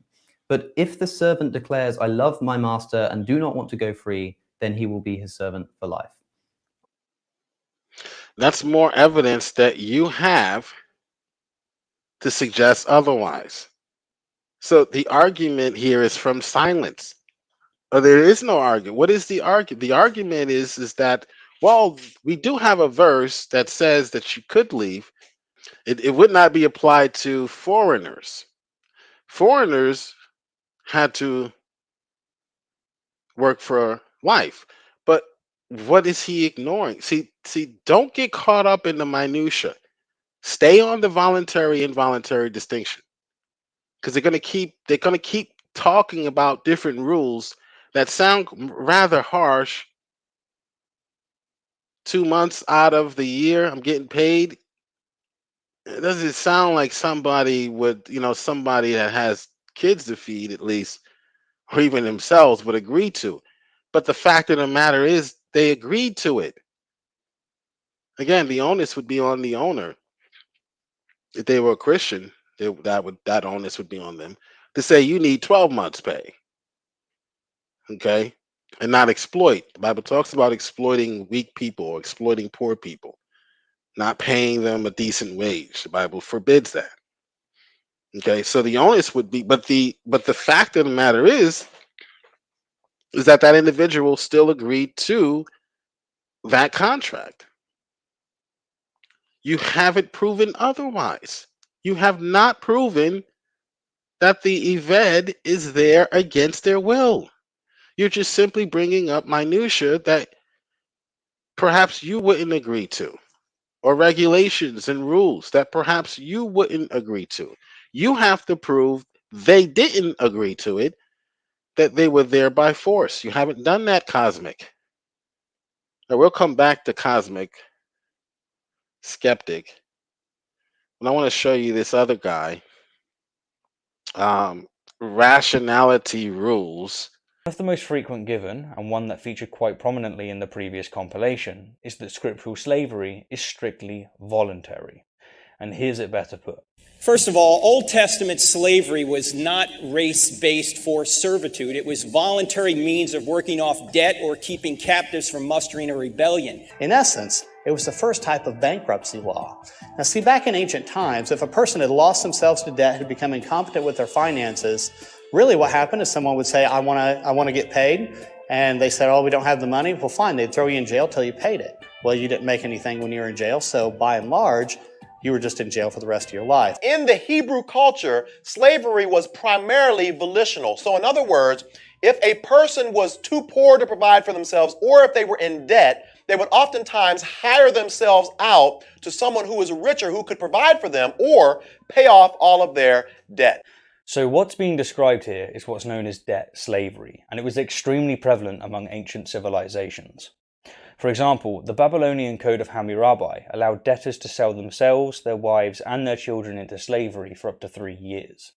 But if the servant declares, I love my master and do not want to go free, then he will be his servant for life. That's more evidence that you have to suggest otherwise. So the argument here is from silence. There is no argument. What is the argument? The argument is that, well, we do have a verse that says that you could leave. It would not be applied to foreigners. Foreigners had to work for life. But what is he ignoring? See, don't get caught up in the minutia. Stay on the voluntary involuntary distinction. Because they're gonna keep talking about different rules that sound rather harsh. 2 months out of the year, I'm getting paid. It doesn't sound like somebody would, somebody that has kids to feed at least, or even themselves would agree to. But the fact of the matter is they agreed to it. Again, the onus would be on the owner. If they were a Christian, that onus would be on them to say you need 12 months pay. Okay? And not exploit. The Bible talks about exploiting weak people or exploiting poor people, not paying them a decent wage. The Bible forbids that. Okay, so the onus would be, but the fact of the matter is that individual still agreed to that contract. You haven't proven otherwise. You have not proven that the Eved is there against their will. You're just simply bringing up minutia that perhaps you wouldn't agree to, or regulations and rules that perhaps you wouldn't agree to. You have to prove they didn't agree to it, that they were there by force. You haven't done that, Cosmic. Now we'll come back to Cosmic Skeptic. And I want to show you this other guy. Rationality rules. One of the most frequent given, and one that featured quite prominently in the previous compilation, is that scriptural slavery is strictly voluntary. And here's it better put. First of all, Old Testament slavery was not race-based forced servitude. It was voluntary means of working off debt or keeping captives from mustering a rebellion. In essence, it was the first type of bankruptcy law. Now see, back in ancient times, if a person had lost themselves to debt, had become incompetent with their finances, really what happened is someone would say, I want to get paid. And they said, oh, we don't have the money. Well, fine. They'd throw you in jail till you paid it. Well, you didn't make anything when you were in jail. So by and large, you were just in jail for the rest of your life. In the Hebrew culture, slavery was primarily volitional. So in other words, if a person was too poor to provide for themselves, or if they were in debt, they would oftentimes hire themselves out to someone who was richer who could provide for them or pay off all of their debt. So what's being described here is what's known as debt slavery, and it was extremely prevalent among ancient civilizations. For example, the Babylonian Code of Hammurabi allowed debtors to sell themselves, their wives, and their children into slavery for up to 3 years.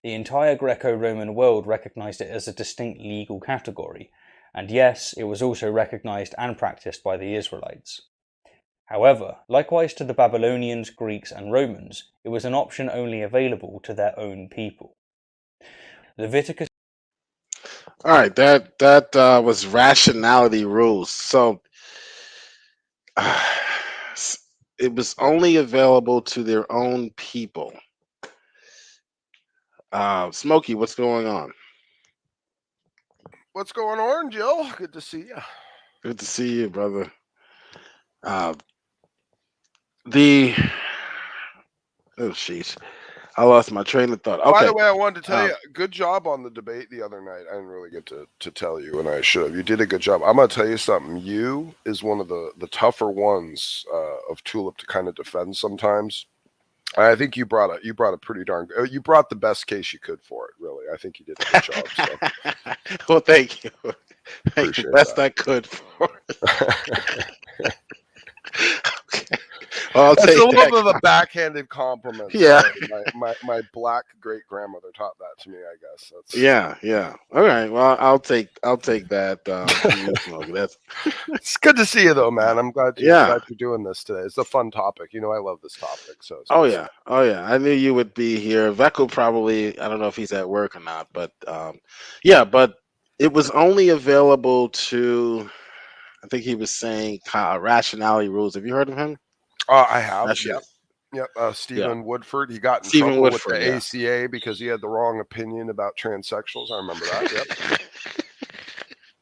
The entire Greco-Roman world recognized it as a distinct legal category, and yes, it was also recognized and practiced by the Israelites. However, likewise to the Babylonians, Greeks, and Romans, it was an option only available to their own people. Leviticus. All right, that was rationality rules. So it was only available to their own people. Smokey, what's going on? What's going on, Jill? Good to see you. Good to see you, brother. Oh, jeez. I lost my train of thought. Okay. By the way, I wanted to tell you, good job on the debate the other night. I didn't really get to tell you, and I should have. You did a good job. I'm going to tell you something. You is one of the tougher ones of Tulip to kind of defend sometimes. I think you brought a pretty darn good. You brought the best case you could for it. Really, I think you did a good job. So. Well, thank you. Appreciate Best that. I could for it. Okay. Well, I'll That's take a little that. bit of a backhanded compliment. Yeah. Sorry. My black great grandmother taught that to me. I guess. That's... Yeah. All right. Well, I'll take that. That's It's good to see you, though, man. I'm glad Yeah. you're doing this today. It's a fun topic. You know, I love this topic. So. It's Oh good yeah. Oh yeah. I knew you would be here. Veckel probably. I don't know if he's at work or not, but yeah. But it was only available to. I think he was saying rationality rules. Have you heard of him? I have. Ration- Yep. Stephen Woodford. He got in Stephen trouble Woodford, with the yeah. ACA because he had the wrong opinion about transsexuals. I remember that.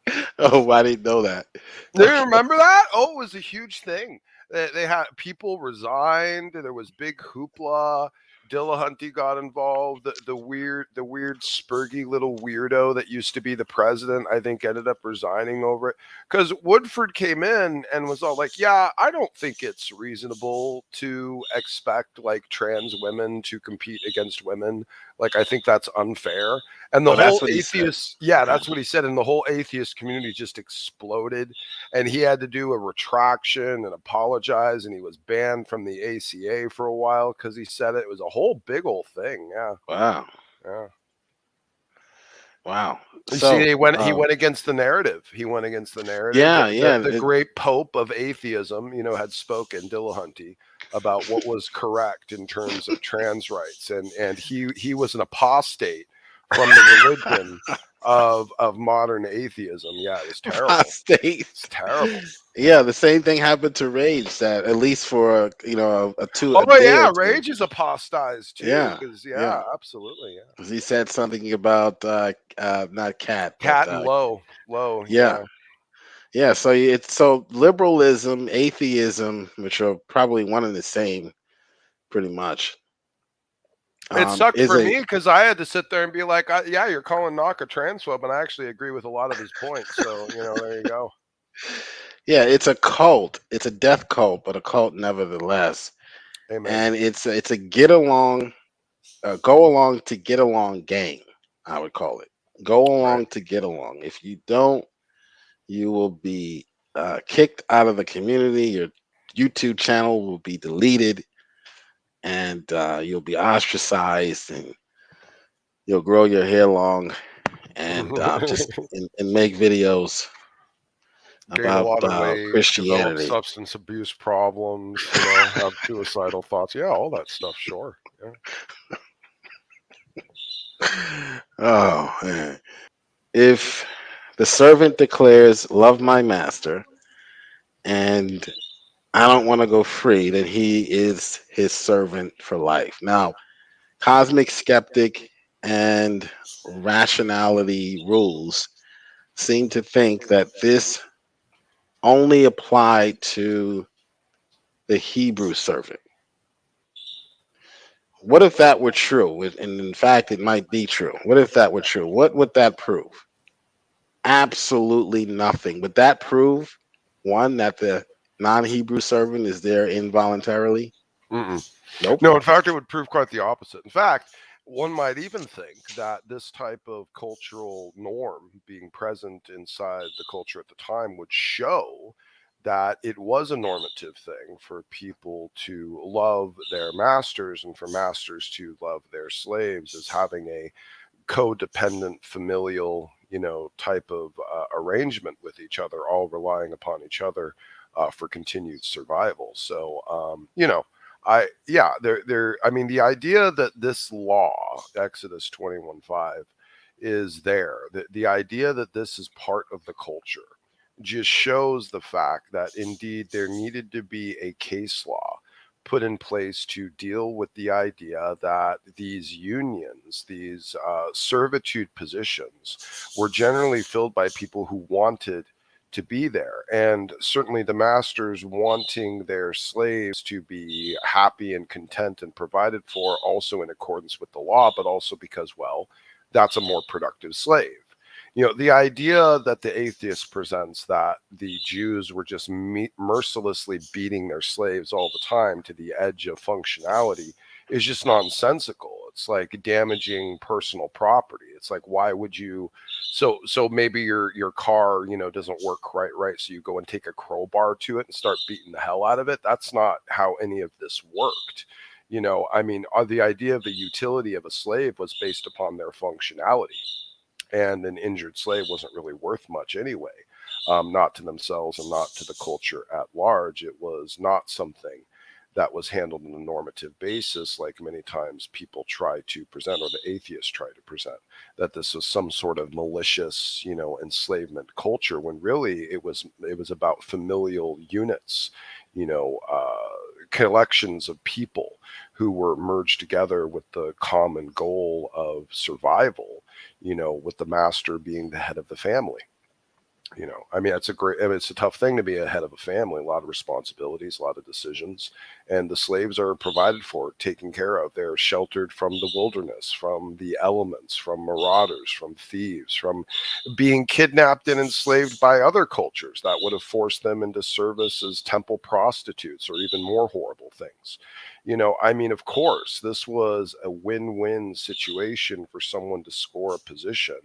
Yep. Oh, I didn't know that. Do you remember that? Oh, it was a huge thing. They had people resigned. There was big hoopla. Dillahunty got involved. The weird spurgy little weirdo that used to be the president, I think, ended up resigning over it. Because Woodford came in and was all like, yeah, I don't think it's reasonable to expect like trans women to compete against women. Like, I think that's unfair. And the whole atheist, that's what he said. And the whole atheist community just exploded. And he had to do a retraction and apologize. And he was banned from the ACA for a while because he said it. It was a whole big old thing. Yeah. Wow. Yeah. Wow. You So, see, he went against the narrative. He went against the narrative. Yeah. The great pope of atheism, had spoken, Dillahunty, about what was correct in terms of trans rights. And he was an apostate from the religion of modern atheism. Yeah, it was terrible. Apostate. It's terrible. Yeah, the same thing happened to Rage. That at least for a day Oh or two. Rage is apostatized too. Yeah, Yeah, absolutely. Yeah, because he said something about not cat, cat but, and low. Yeah. So liberalism, atheism, which are probably one and the same, pretty much. It sucked for me because I had to sit there and be like, yeah, you're calling Knock a transphobe, and I actually agree with a lot of his points. So, there you go. Yeah, it's a cult. It's a death cult, but a cult nevertheless. Amen. And it's a get along, go along to get along gang, I would call it. Go along to get along. If you don't, you will be kicked out of the community. Your YouTube channel will be deleted, and you'll be ostracized, and you'll grow your hair long, and and make videos gain a lot of weight, Christianity, develop substance abuse problems, have suicidal thoughts. Yeah, all that stuff. Sure. Yeah. Oh man. If the servant declares, "Love my master," and I don't want to go free, then he is his servant for life. Now, cosmic skeptic and rationality rules seem to think that this only applied to the Hebrew servant. What if that were true? And in fact, it might be true. What if that were true? What would that prove? Absolutely nothing. Would that prove, one, that the non-Hebrew servant is there involuntarily? Nope. No, in fact, it would prove quite the opposite. In fact, one might even think that this type of cultural norm being present inside the culture at the time would show that it was a normative thing for people to love their masters and for masters to love their slaves as having a codependent familial type of arrangement with each other, all relying upon each other for continued survival. So the idea that this law, Exodus 21:5, is there, the idea that this is part of the culture just shows the fact that indeed there needed to be a case law put in place to deal with the idea that these unions, these servitude positions, were generally filled by people who wanted to be there. And certainly the masters wanting their slaves to be happy and content and provided for, also in accordance with the law, but also because, well, that's a more productive slave. The idea that the atheist presents that the Jews were just mercilessly beating their slaves all the time to the edge of functionality is just nonsensical. It's like damaging personal property. It's like, why would you? So maybe your car, doesn't work right. So you go and take a crowbar to it and start beating the hell out of it. That's not how any of this worked. The idea of the utility of a slave was based upon their functionality, and an injured slave wasn't really worth much anyway. Not to themselves and not to the culture at large. It was not something that was handled on a normative basis, like many times people try to present, or the atheists try to present, that this was some sort of malicious, enslavement culture, when really it was about familial units, collections of people who were merged together with the common goal of survival, with the master being the head of the family. It's a tough thing to be a head of a family, a lot of responsibilities, a lot of decisions, and the slaves are provided for, taken care of. They're sheltered from the wilderness, from the elements, from marauders, from thieves, from being kidnapped and enslaved by other cultures that would have forced them into service as temple prostitutes or even more horrible things. Of course, this was a win-win situation for someone to score a position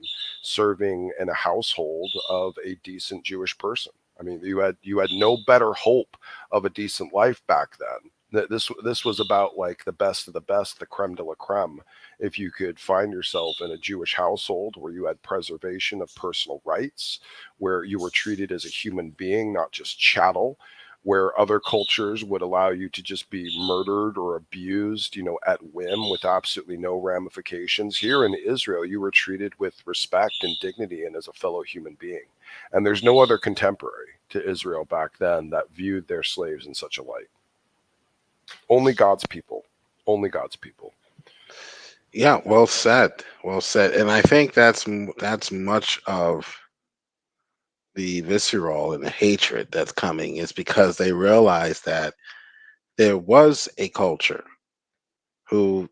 serving in a household of a decent Jewish person. You had no better hope of a decent life back then. This was about like the best of the best, the creme de la creme. If you could find yourself in a Jewish household where you had preservation of personal rights, where you were treated as a human being, not just chattel, where other cultures would allow you to just be murdered or abused, at whim with absolutely no ramifications. Here in Israel, you were treated with respect and dignity and as a fellow human being. And there's no other contemporary to Israel back then that viewed their slaves in such a light. Only God's people. Only God's people. Yeah, well said. Well said. And I think that's much of the visceral and the hatred that's coming, is because they realize that there was a culture who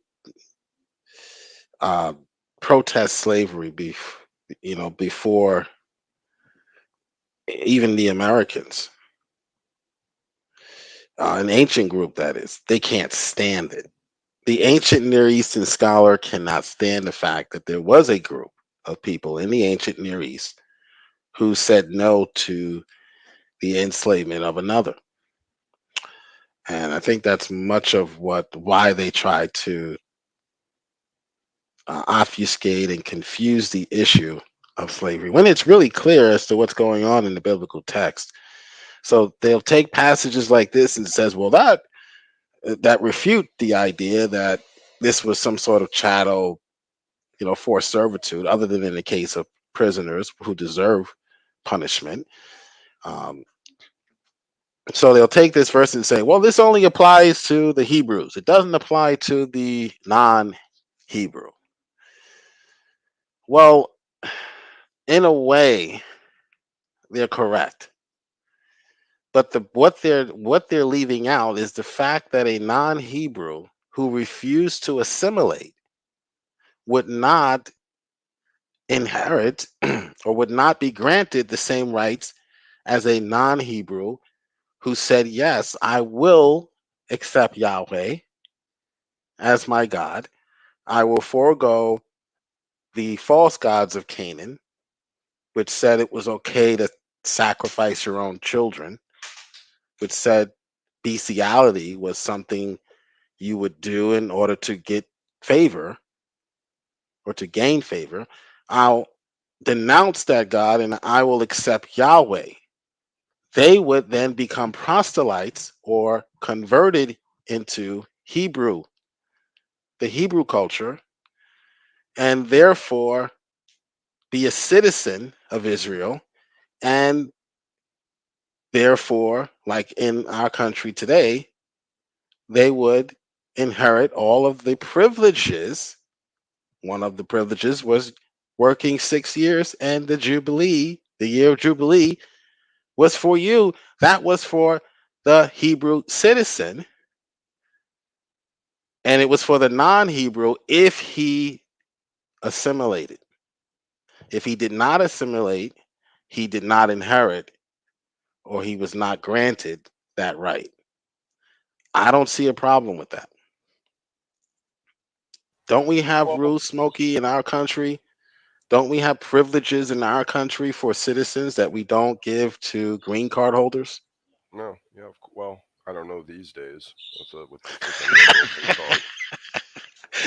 protest slavery before even the Americans. An ancient group, that is. They can't stand it. The ancient Near Eastern scholar cannot stand the fact that there was a group of people in the ancient Near East who said no to the enslavement of another. And I think that's much of why they try to obfuscate and confuse the issue of slavery, when it's really clear as to what's going on in the biblical text. So they'll take passages like this and says, well, that refute the idea that this was some sort of chattel, forced servitude, other than in the case of prisoners who deserve punishment. So they'll take this verse and say, well, this only applies to the Hebrews. It doesn't apply to the non-Hebrew. Well, in a way, they're correct. But what they're leaving out is the fact that a non-Hebrew who refused to assimilate would not inherit or would not be granted the same rights as a non-Hebrew who said, yes, I will accept Yahweh as my God. I will forego the false gods of Canaan, which said it was okay to sacrifice your own children, which said bestiality was something you would do in order to get favor or to gain favor. I'll denounce that God and I will accept Yahweh. They would then become proselytes or converted into the Hebrew culture, and therefore be a citizen of Israel, and therefore, like in our country today, they would inherit all of the privileges. One of the privileges was working 6 years, and the Jubilee, the year of Jubilee, was for you. That was for the Hebrew citizen, and it was for the non-Hebrew if he assimilated. If he did not assimilate, he did not inherit, or he was not granted that right. I don't see a problem with that. Don't we have Well, rules, Smokey, in our country? Don't we have privileges in our country for citizens that we don't give to green card holders? no, yeah, well, I don't know these days with the freaking liberals in charge.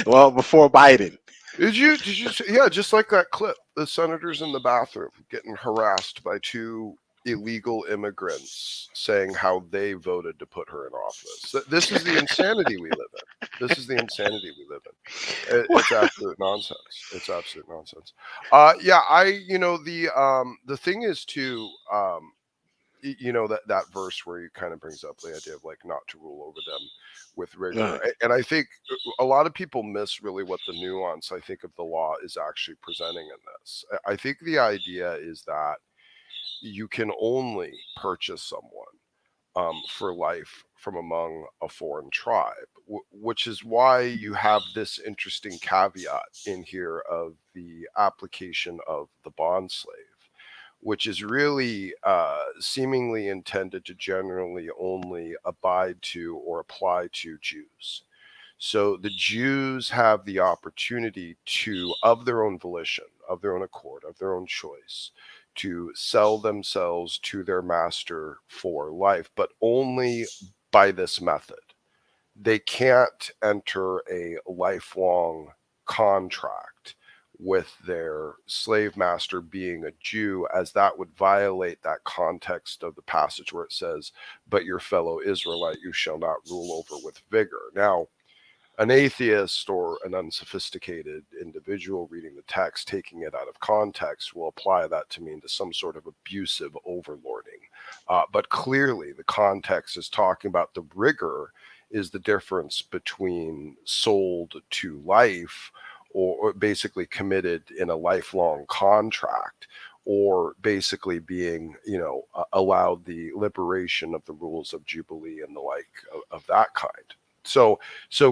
Well, before Biden. Did you see, yeah, just like that clip, the senators in the bathroom getting harassed by two illegal immigrants saying how they voted to put her in office. This is the insanity we live in. This is the insanity we live in. It's absolute nonsense. It's absolute nonsense. Yeah, the thing is too, that verse where he kind of brings up the idea of like not to rule over them with rigor. Right. And I think a lot of people miss really what the nuance I think of the law is actually presenting in this. I think the idea is that you can only purchase someone for life from among a foreign tribe, which is why you have this interesting caveat in here of the application of the bond slave, which is really seemingly intended to generally only abide to or apply to Jews. So the Jews have the opportunity to, of their own volition, of their own accord, of their own choice, to sell themselves to their master for life, but only by this method. They can't enter a lifelong contract with their slave master being a Jew, as that would violate that context of the passage where it says, but your fellow Israelite you shall not rule over with vigor. Now, an atheist or an unsophisticated individual reading the text, taking it out of context, will apply that to mean to some sort of abusive overlording. But clearly, the context is talking about the rigor is the difference between sold to life or basically committed in a lifelong contract, or basically being, allowed the liberation of the rules of Jubilee and the like of that kind. So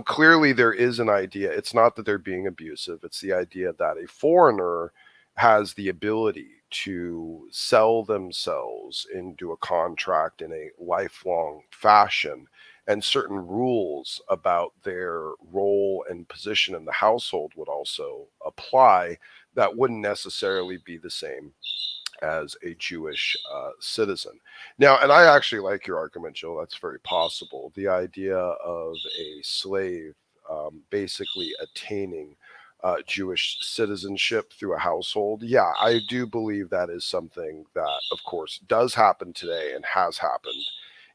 clearly there is an idea. It's not that they're being abusive. It's the idea that a foreigner has the ability to sell themselves into a contract in a lifelong fashion, and certain rules about their role and position in the household would also apply that wouldn't necessarily be the same as a Jewish citizen. Now, and I actually like your argument, Joe. That's very possible. The idea of a slave basically attaining Jewish citizenship through a household. Yeah, I do believe that is something that, of course, does happen today and has happened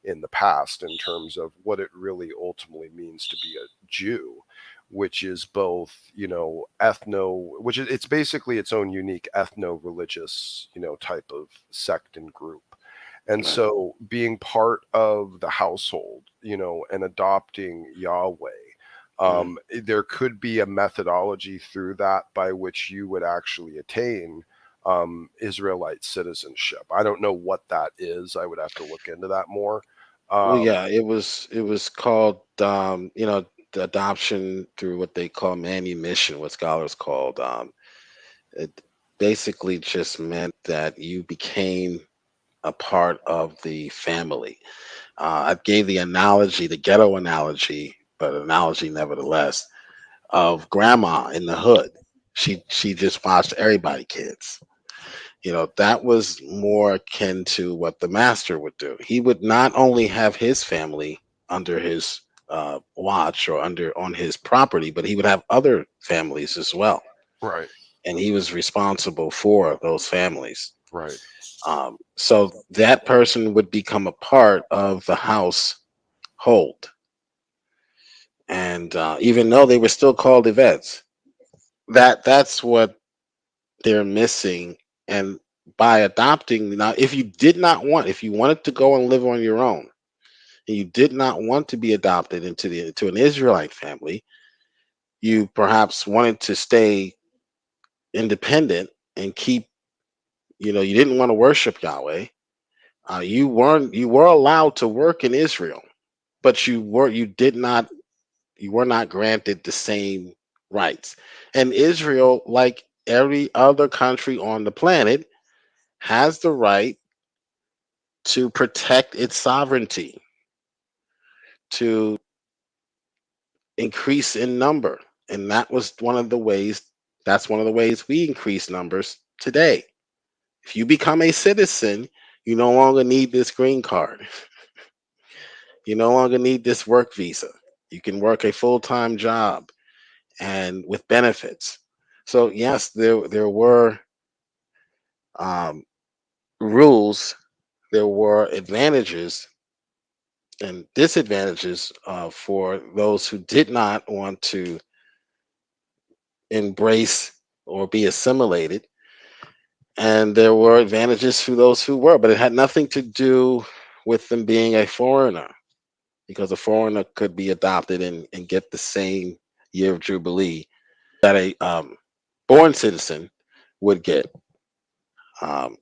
in the past in terms of what it really ultimately means to be a Jew, which is both, it's basically its own unique ethno-religious, type of sect and group. And so being part of the household, and adopting Yahweh, there could be a methodology through that by which you would actually attain Israelite citizenship. I don't know what that is. I would have to look into that more. Well, yeah, it was called the adoption through what they call manumission, what scholars called. It basically just meant that you became a part of the family. I gave the analogy, the ghetto analogy, but analogy nevertheless, of grandma in the hood. She just watched everybody kids. That was more akin to what the master would do. He would not only have his family under his watch or on his property, but he would have other families as well. Right. And he was responsible for those families. Right. So that person would become a part of the household. And even though they were still called evets, that's what they're missing. And by adopting, now, if you wanted to go and live on your own, and you did not want to be adopted into an Israelite family, you perhaps wanted to stay independent and keep, you didn't want to worship Yahweh. You were allowed to work in Israel, but you were not granted the same rights. And Israel, like every other country on the planet, has the right to protect its sovereignty, to increase in number And that was one of the ways, that's one of the ways we increase numbers today. If you become a citizen, you no longer need this green card. You no longer need this work visa. You can work a full-time job and with benefits. So yes, there were rules, there were advantages and disadvantages for those who did not want to embrace or be assimilated, and there were advantages for those who were, but it had nothing to do with them being a foreigner, because a foreigner could be adopted and get the same year of jubilee that a born citizen would get. Um,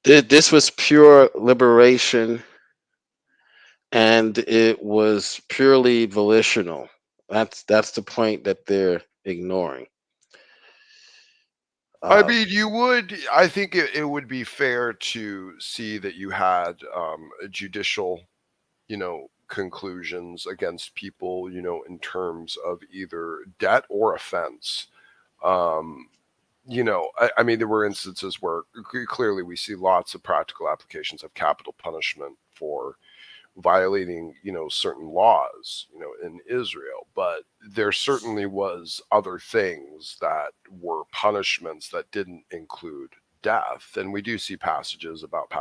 this was pure liberation, and it was purely volitional. That's the point that they're ignoring. I mean, I think it would be fair to see that you had judicial, conclusions against people, in terms of either debt or offense. I mean, there were instances where clearly we see lots of practical applications of capital punishment for violating, certain laws, in Israel. But there certainly was other things that were punishments that didn't include death. And we do see passages about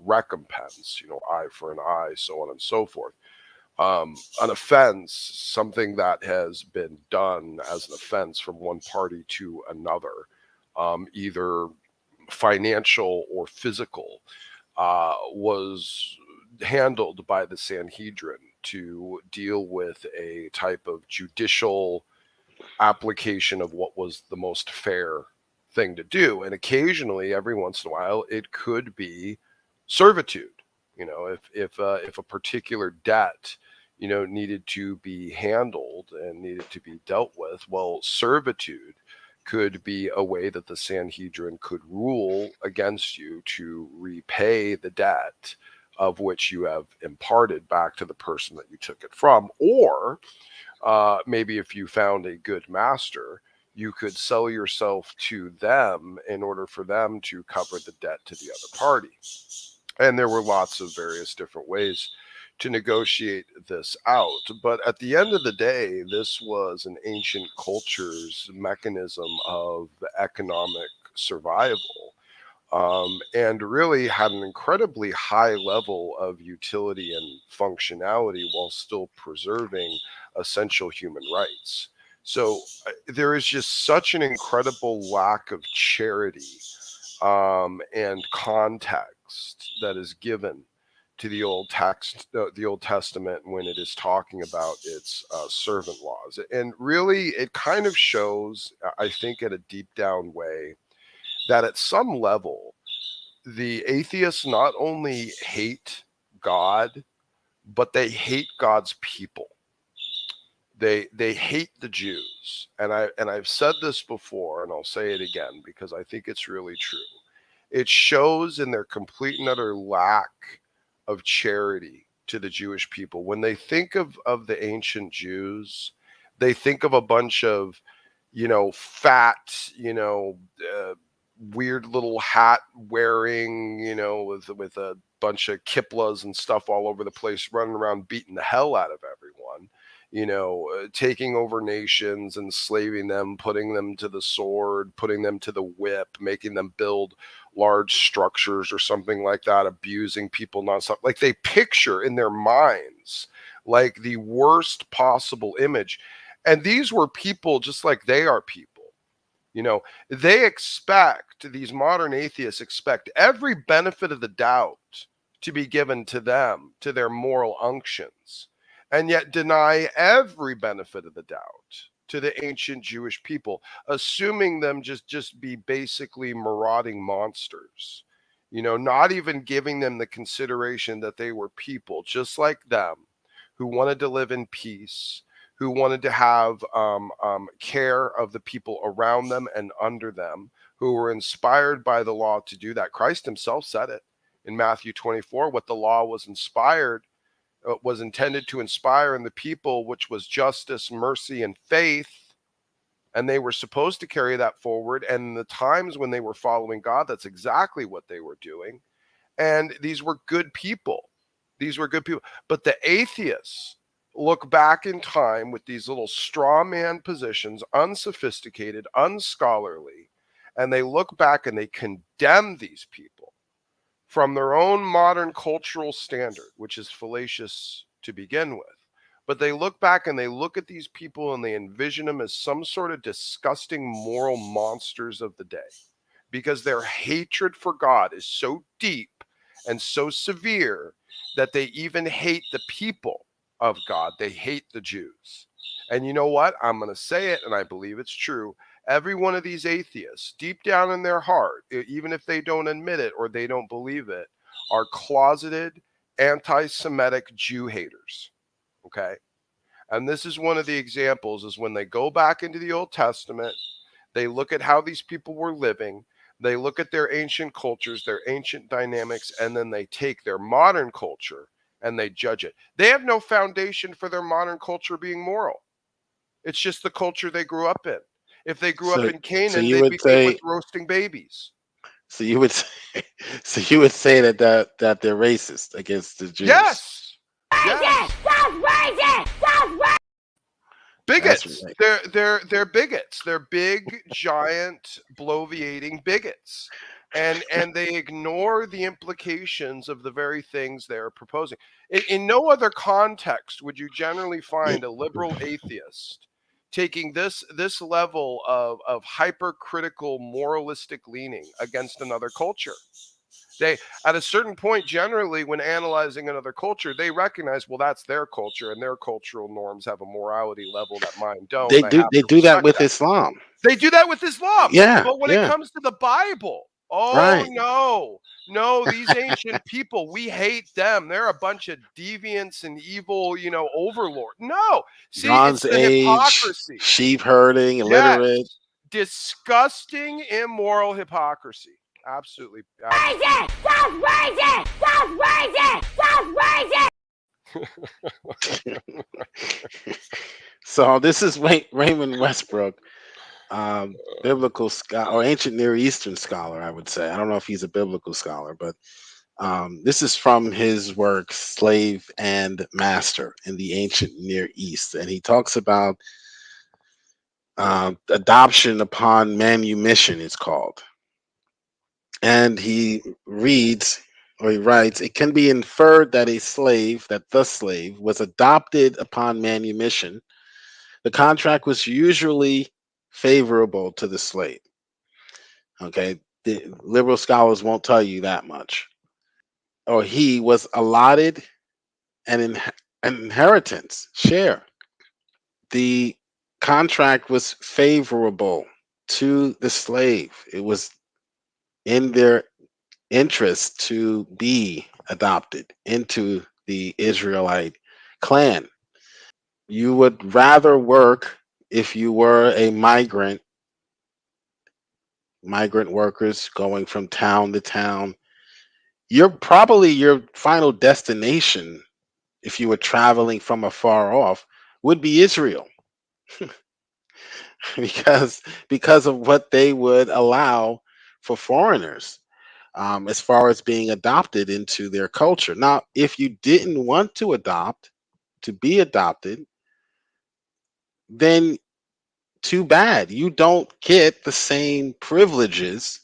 recompense, eye for an eye, so on and so forth. An offense, something that has been done as an offense from one party to another, either financial or physical, was handled by the Sanhedrin to deal with a type of judicial application of what was the most fair thing to do. And occasionally, every once in a while, it could be servitude. If a particular debt, needed to be handled and needed to be dealt with, well, servitude could be a way that the Sanhedrin could rule against you to repay the debt of which you have imparted back to the person that you took it from. Or maybe if you found a good master, you could sell yourself to them in order for them to cover the debt to the other party. And there were lots of various different ways to negotiate this out. But at the end of the day, this was an ancient culture's mechanism of economic survival, and really had an incredibly high level of utility and functionality while still preserving essential human rights. So there is just such an incredible lack of charity and context that is given to the Old Testament when it is talking about its servant laws. And really, it kind of shows, I think, at a deep down way, that at some level, the atheists not only hate God, but they hate God's people. They hate the Jews. And I've said this before, and I'll say it again because I think it's really true. It shows in their complete and utter lack of charity to the Jewish people. When they think of the ancient Jews, they think of a bunch of, fat, weird little hat wearing, with a bunch of kippahs and stuff all over the place, running around beating the hell out of everyone, taking over nations, enslaving them, putting them to the sword, putting them to the whip, making them build large structures or something like that, abusing people nonstop. Like, they picture in their minds like the worst possible image. And these were people just like they are people. They expect, these modern atheists expect every benefit of the doubt to be given to them, to their moral unctions, and yet deny every benefit of the doubt to the ancient Jewish people, assuming them just be basically marauding monsters, not even giving them the consideration that they were people just like them, who wanted to live in peace, who wanted to have care of the people around them and under them, who were inspired by the law to do that. Christ himself said it in Matthew 24, what the law was inspired, was intended to inspire in the people, which was justice, mercy, and faith. And they were supposed to carry that forward. And in the times when they were following God, that's exactly what they were doing. And these were good people. These were good people. But the atheists look back in time with these little straw man positions, unsophisticated, unscholarly, and they look back and they condemn these people from their own modern cultural standard, which is fallacious to begin with. But they look back and they look at these people and they envision them as some sort of disgusting moral monsters of the day, because their hatred for God is so deep and so severe that they even hate the people of God. They hate the Jews. And you know what? I'm going to say it, and I believe it's true. Every one of these atheists, deep down in their heart, even if they don't admit it or they don't believe it, are closeted anti-Semitic Jew haters. Okay? And this is one of the examples, is when they go back into the Old Testament, they look at how these people were living, they look at their ancient cultures, their ancient dynamics, and then they take their modern culture and they judge it. They have no foundation for their modern culture being moral. It's just the culture they grew up in. If they grew up in Canaan, they'd be good with roasting babies. So you would say that they're racist against the Jews. Yes. Yes. Bigots. They're bigots. They're big, giant, bloviating bigots. And they ignore the implications of the very things they're proposing. In no other context would you generally find a liberal atheist taking this level of hypercritical moralistic leaning against another culture. They, at a certain point, generally, when analyzing another culture, they recognize, well, that's their culture, and their cultural norms have a morality level that mine don't. They do that with Islam. They do that with Islam. Yeah. But when it comes to the Bible, right. No, these ancient people, we hate them. They're a bunch of deviants and evil, overlord. No. See, Bronze it's the Age, hypocrisy. Sheep herding, illiterate. Yes. Disgusting, immoral hypocrisy. Absolutely. So this is Raymond Westbrook, biblical scholar or ancient Near Eastern scholar, I would say. I don't know if he's a biblical scholar, but this is from his work Slave and Master in the Ancient Near East. And he talks about adoption upon manumission, it's called. And he writes, it can be inferred that the slave was adopted upon manumission. The contract was usually favorable to the slave. Okay, the liberal scholars won't tell you that much. Or he was allotted an inheritance share. The contract was favorable to the slave. It was in their interest to be adopted into the Israelite clan. You would rather work if you were a migrant workers going from town to town. You're probably your final destination, if you were traveling from afar off, would be Israel. because of what they would allow for foreigners, as far as being adopted into their culture. Now, if you didn't want to be adopted, then too bad. You don't get the same privileges.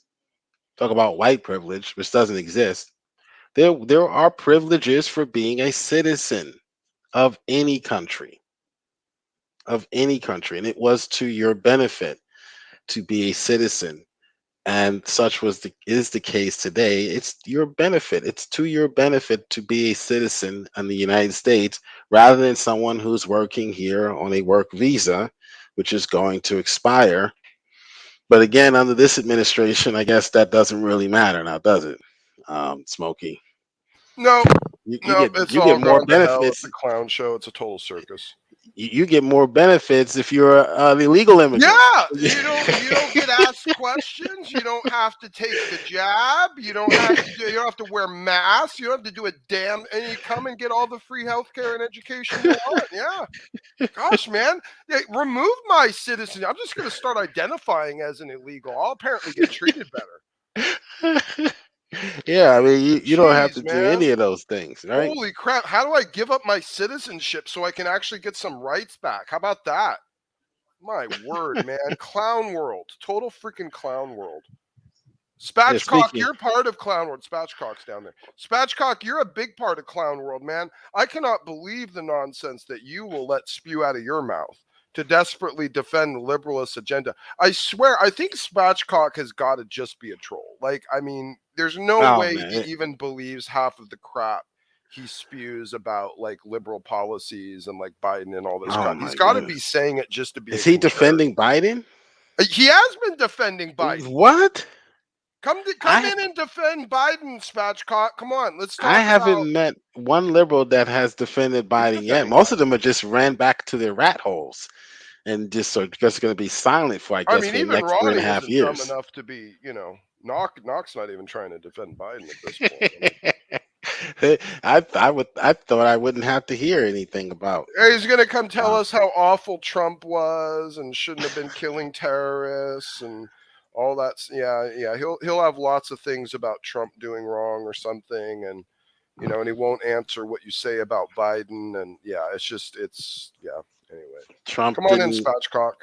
Talk about white privilege, which doesn't exist. There are privileges for being a citizen of any country. And it was to your benefit to be a citizen. And such is the case today. It's your benefit. It's to your benefit to be a citizen in the United States rather than someone who's working here on a work visa, which is going to expire. But again, under this administration, I guess that doesn't really matter now, does it, Smokey? No, you it's all get more going to hell. benefits. It's a clown show. It's a total circus. you get more benefits if you're an illegal immigrant. Yeah, you don't get asked questions. You don't have to take the jab. You don't have to wear masks. You don't have to do a damn, and you come and get all the free healthcare and education you want. Yeah, gosh, man, remove my citizenship. I'm just going to start identifying as an illegal. I'll apparently get treated better. Yeah, I mean, you don't have to Jeez, do man. any of those things, right? Holy crap! How do I give up my citizenship so I can actually get some rights back? How about that? My word, man. Clown world. Total freaking clown world. Spatchcock, you're part of clown world. Spatchcock's down there. Spatchcock, you're a big part of clown world, man. I cannot believe the nonsense that you will let spew out of your mouth to desperately defend the liberalist agenda. I swear, I think Spatchcock has got to just be a troll. Like, I mean, there's no way he even believes half of the crap he spews about like liberal policies and like Biden and all this crap. He's got to be saying it just to be. Is he defending Biden? He has been defending Biden. What? Come in and defend Biden, Spatchcock. Come on, let's talk. I haven't met one liberal that has defended Biden yet. Most of them are just ran back to their rat holes and just are just going to be silent for I guess for the next 3.5 years. Dumb enough to be, Knock's not even trying to defend Biden at this point. I thought I wouldn't have to hear anything about. He's going to come tell us how awful Trump was and shouldn't have been killing terrorists and all that. Yeah. He'll have lots of things about Trump doing wrong or something, and and he won't answer what you say about Biden. And anyway. Trump, come on in, Spatchcock.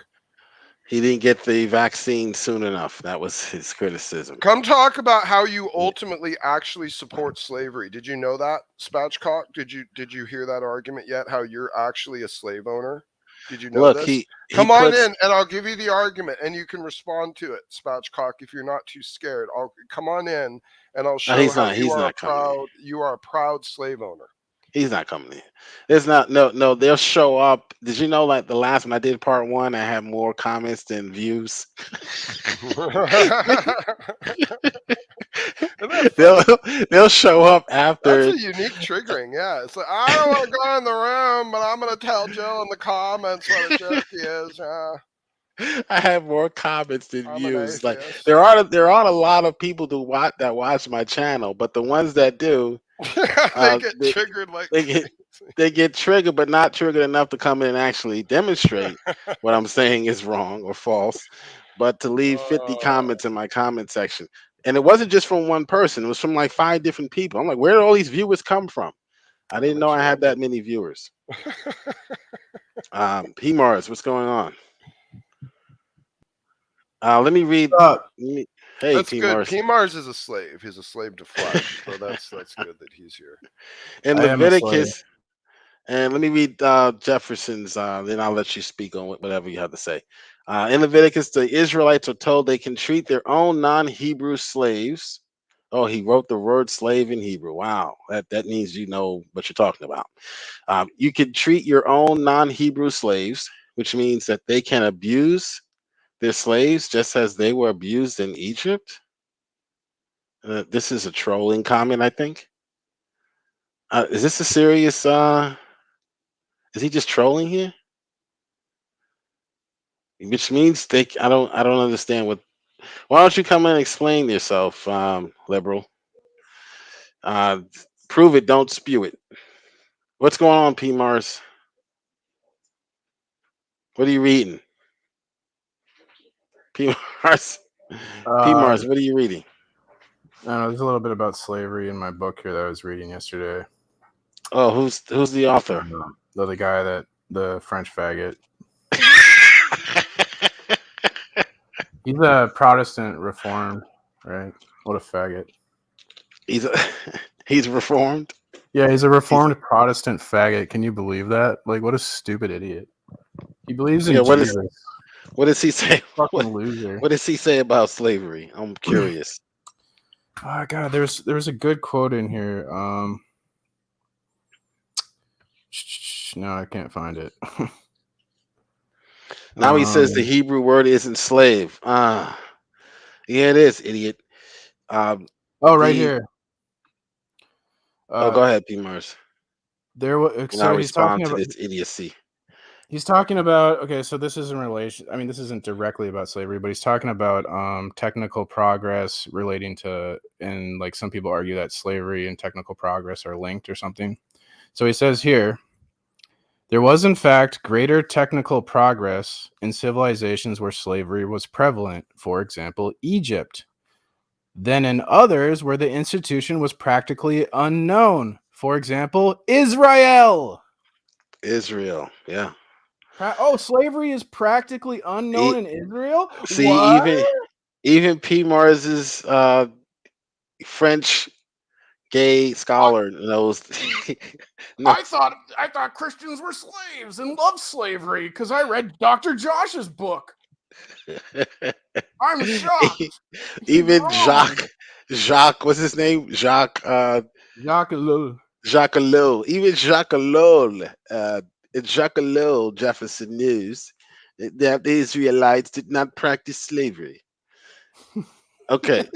He didn't get the vaccine soon enough. That was his criticism. Come talk about how you ultimately actually support slavery. Did you know that, Spatchcock? Did you hear that argument yet? How you're actually a slave owner? Did you know this? Come on in, and I'll give you the argument, and you can respond to it, Spatchcock, if you're not too scared. Come on in, and I'll show you are a proud slave owner. He's not coming in. There's not no. They'll show up. Did you know, like the last one I did, part 1, I had more comments than views. they'll show up after. That's a unique triggering. Yeah, it's like, I don't want to go in the room, but I'm going to tell Jill in the comments what a jerk he is. I have more comments than views. Like there aren't a lot of people that watch my channel, but the ones that do. They get triggered they get triggered, but not triggered enough to come in and actually demonstrate what I'm saying is wrong or false, but to leave 50 comments in my comment section. And it wasn't just from one person; it was from like 5 different people. I'm like, where did all these viewers come from? I didn't know I had that many viewers. P. Mars, what's going on? Let me read. Hey, that's good. P. Mars is a slave. He's a slave to flesh, so that's good that he's here. In Leviticus, and let me read Jefferson's. Then I'll let you speak on whatever you have to say. In Leviticus, the Israelites are told they can treat their own non-Hebrew slaves. Oh, he wrote the word slave in Hebrew. Wow, that means you know what you're talking about. You can treat your own non-Hebrew slaves, which means that they can abuse their slaves just as they were abused in Egypt. This is a trolling comment, I think. Is this a serious? Is he just trolling here? Which means I don't understand what. Why don't you come in and explain yourself, liberal? Prove it, don't spew it. What's going on, P. Mars? What are you reading? P. Mars, what are you reading? There's a little bit about slavery in my book here that I was reading yesterday. Oh, who's the author? The guy the French faggot. He's a Protestant reformed, right? What a faggot. He's reformed? Yeah, he's a reformed Protestant faggot. Can you believe that? Like, what a stupid idiot. He believes in Jesus. What does he say? Fucking loser. What does he say about slavery? I'm curious. Oh God, there's a good quote in here. No, I can't find it. Now he says the Hebrew word isn't slave. Yeah, it is, idiot. Right here. Go ahead, P. Mars. So I'll respond to this idiocy. He's talking about, okay, so this is in relation, I mean, this isn't directly about slavery, but he's talking about technical progress relating to, and like some people argue that slavery and technical progress are linked or something. So he says here, there was in fact greater technical progress in civilizations where slavery was prevalent, for example, Egypt, than in others where the institution was practically unknown, for example, Israel. Israel, yeah. Slavery is practically unknown in Israel? See, What? even P. Mars's French gay scholar knows. No. I thought Christians were slaves and loved slavery because I read Dr. Josh's book. I'm shocked. Even wrong. Jacques, what's his name? Jacques Ellul. Jacques Ellul. Even Jacques Ellul, in Jacques Ellul Jefferson News, that the Israelites did not practice slavery. Okay.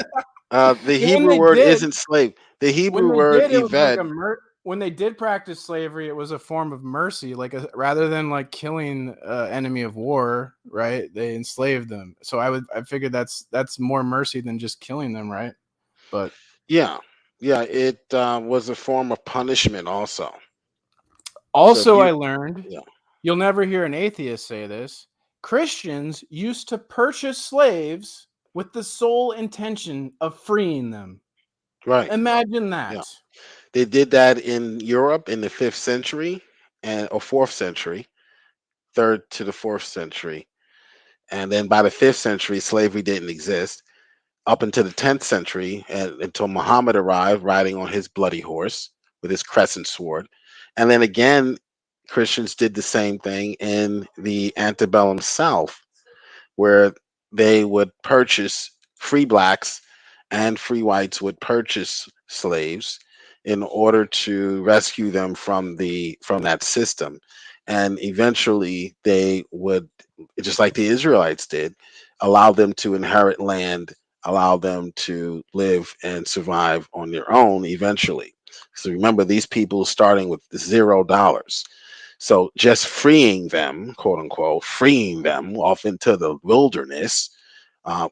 The Hebrew word isn't slave. The Hebrew word eved. When they did practice slavery, it was a form of mercy, rather than like killing enemy of war, right? They enslaved them. So I figured that's more mercy than just killing them, right? But yeah, it was a form of punishment also. Also, I learned, you'll never hear an atheist say this, Christians used to purchase slaves with the sole intention of freeing them. Right. Imagine that. Yeah. They did that in Europe in the 5th century or 4th century, 3rd to the 4th century. And then by the 5th century, slavery didn't exist up until the 10th century, and until Muhammad arrived riding on his bloody horse with his crescent sword. And then again, Christians did the same thing in the antebellum South, where they would purchase free blacks and free whites would purchase slaves in order to rescue them from that system. And eventually they would, just like the Israelites did, allow them to inherit land, allow them to live and survive on their own eventually. So remember, these people starting with $0. So just freeing them, quote unquote, freeing them off into the wilderness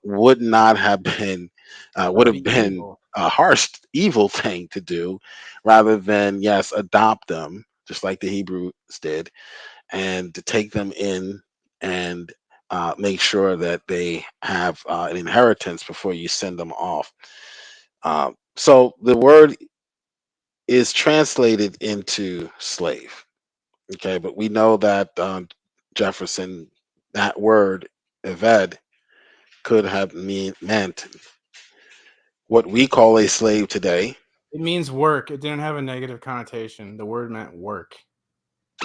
would not have been, would have been evil. A harsh, evil thing to do, rather than, yes, adopt them, just like the Hebrews did, and to take them in and make sure that they have an inheritance before you send them off. So the word is translated into slave. Okay, but we know that Jefferson, that word eved, could have meant what we call a slave today. It means work. It didn't have a negative connotation. The word meant work.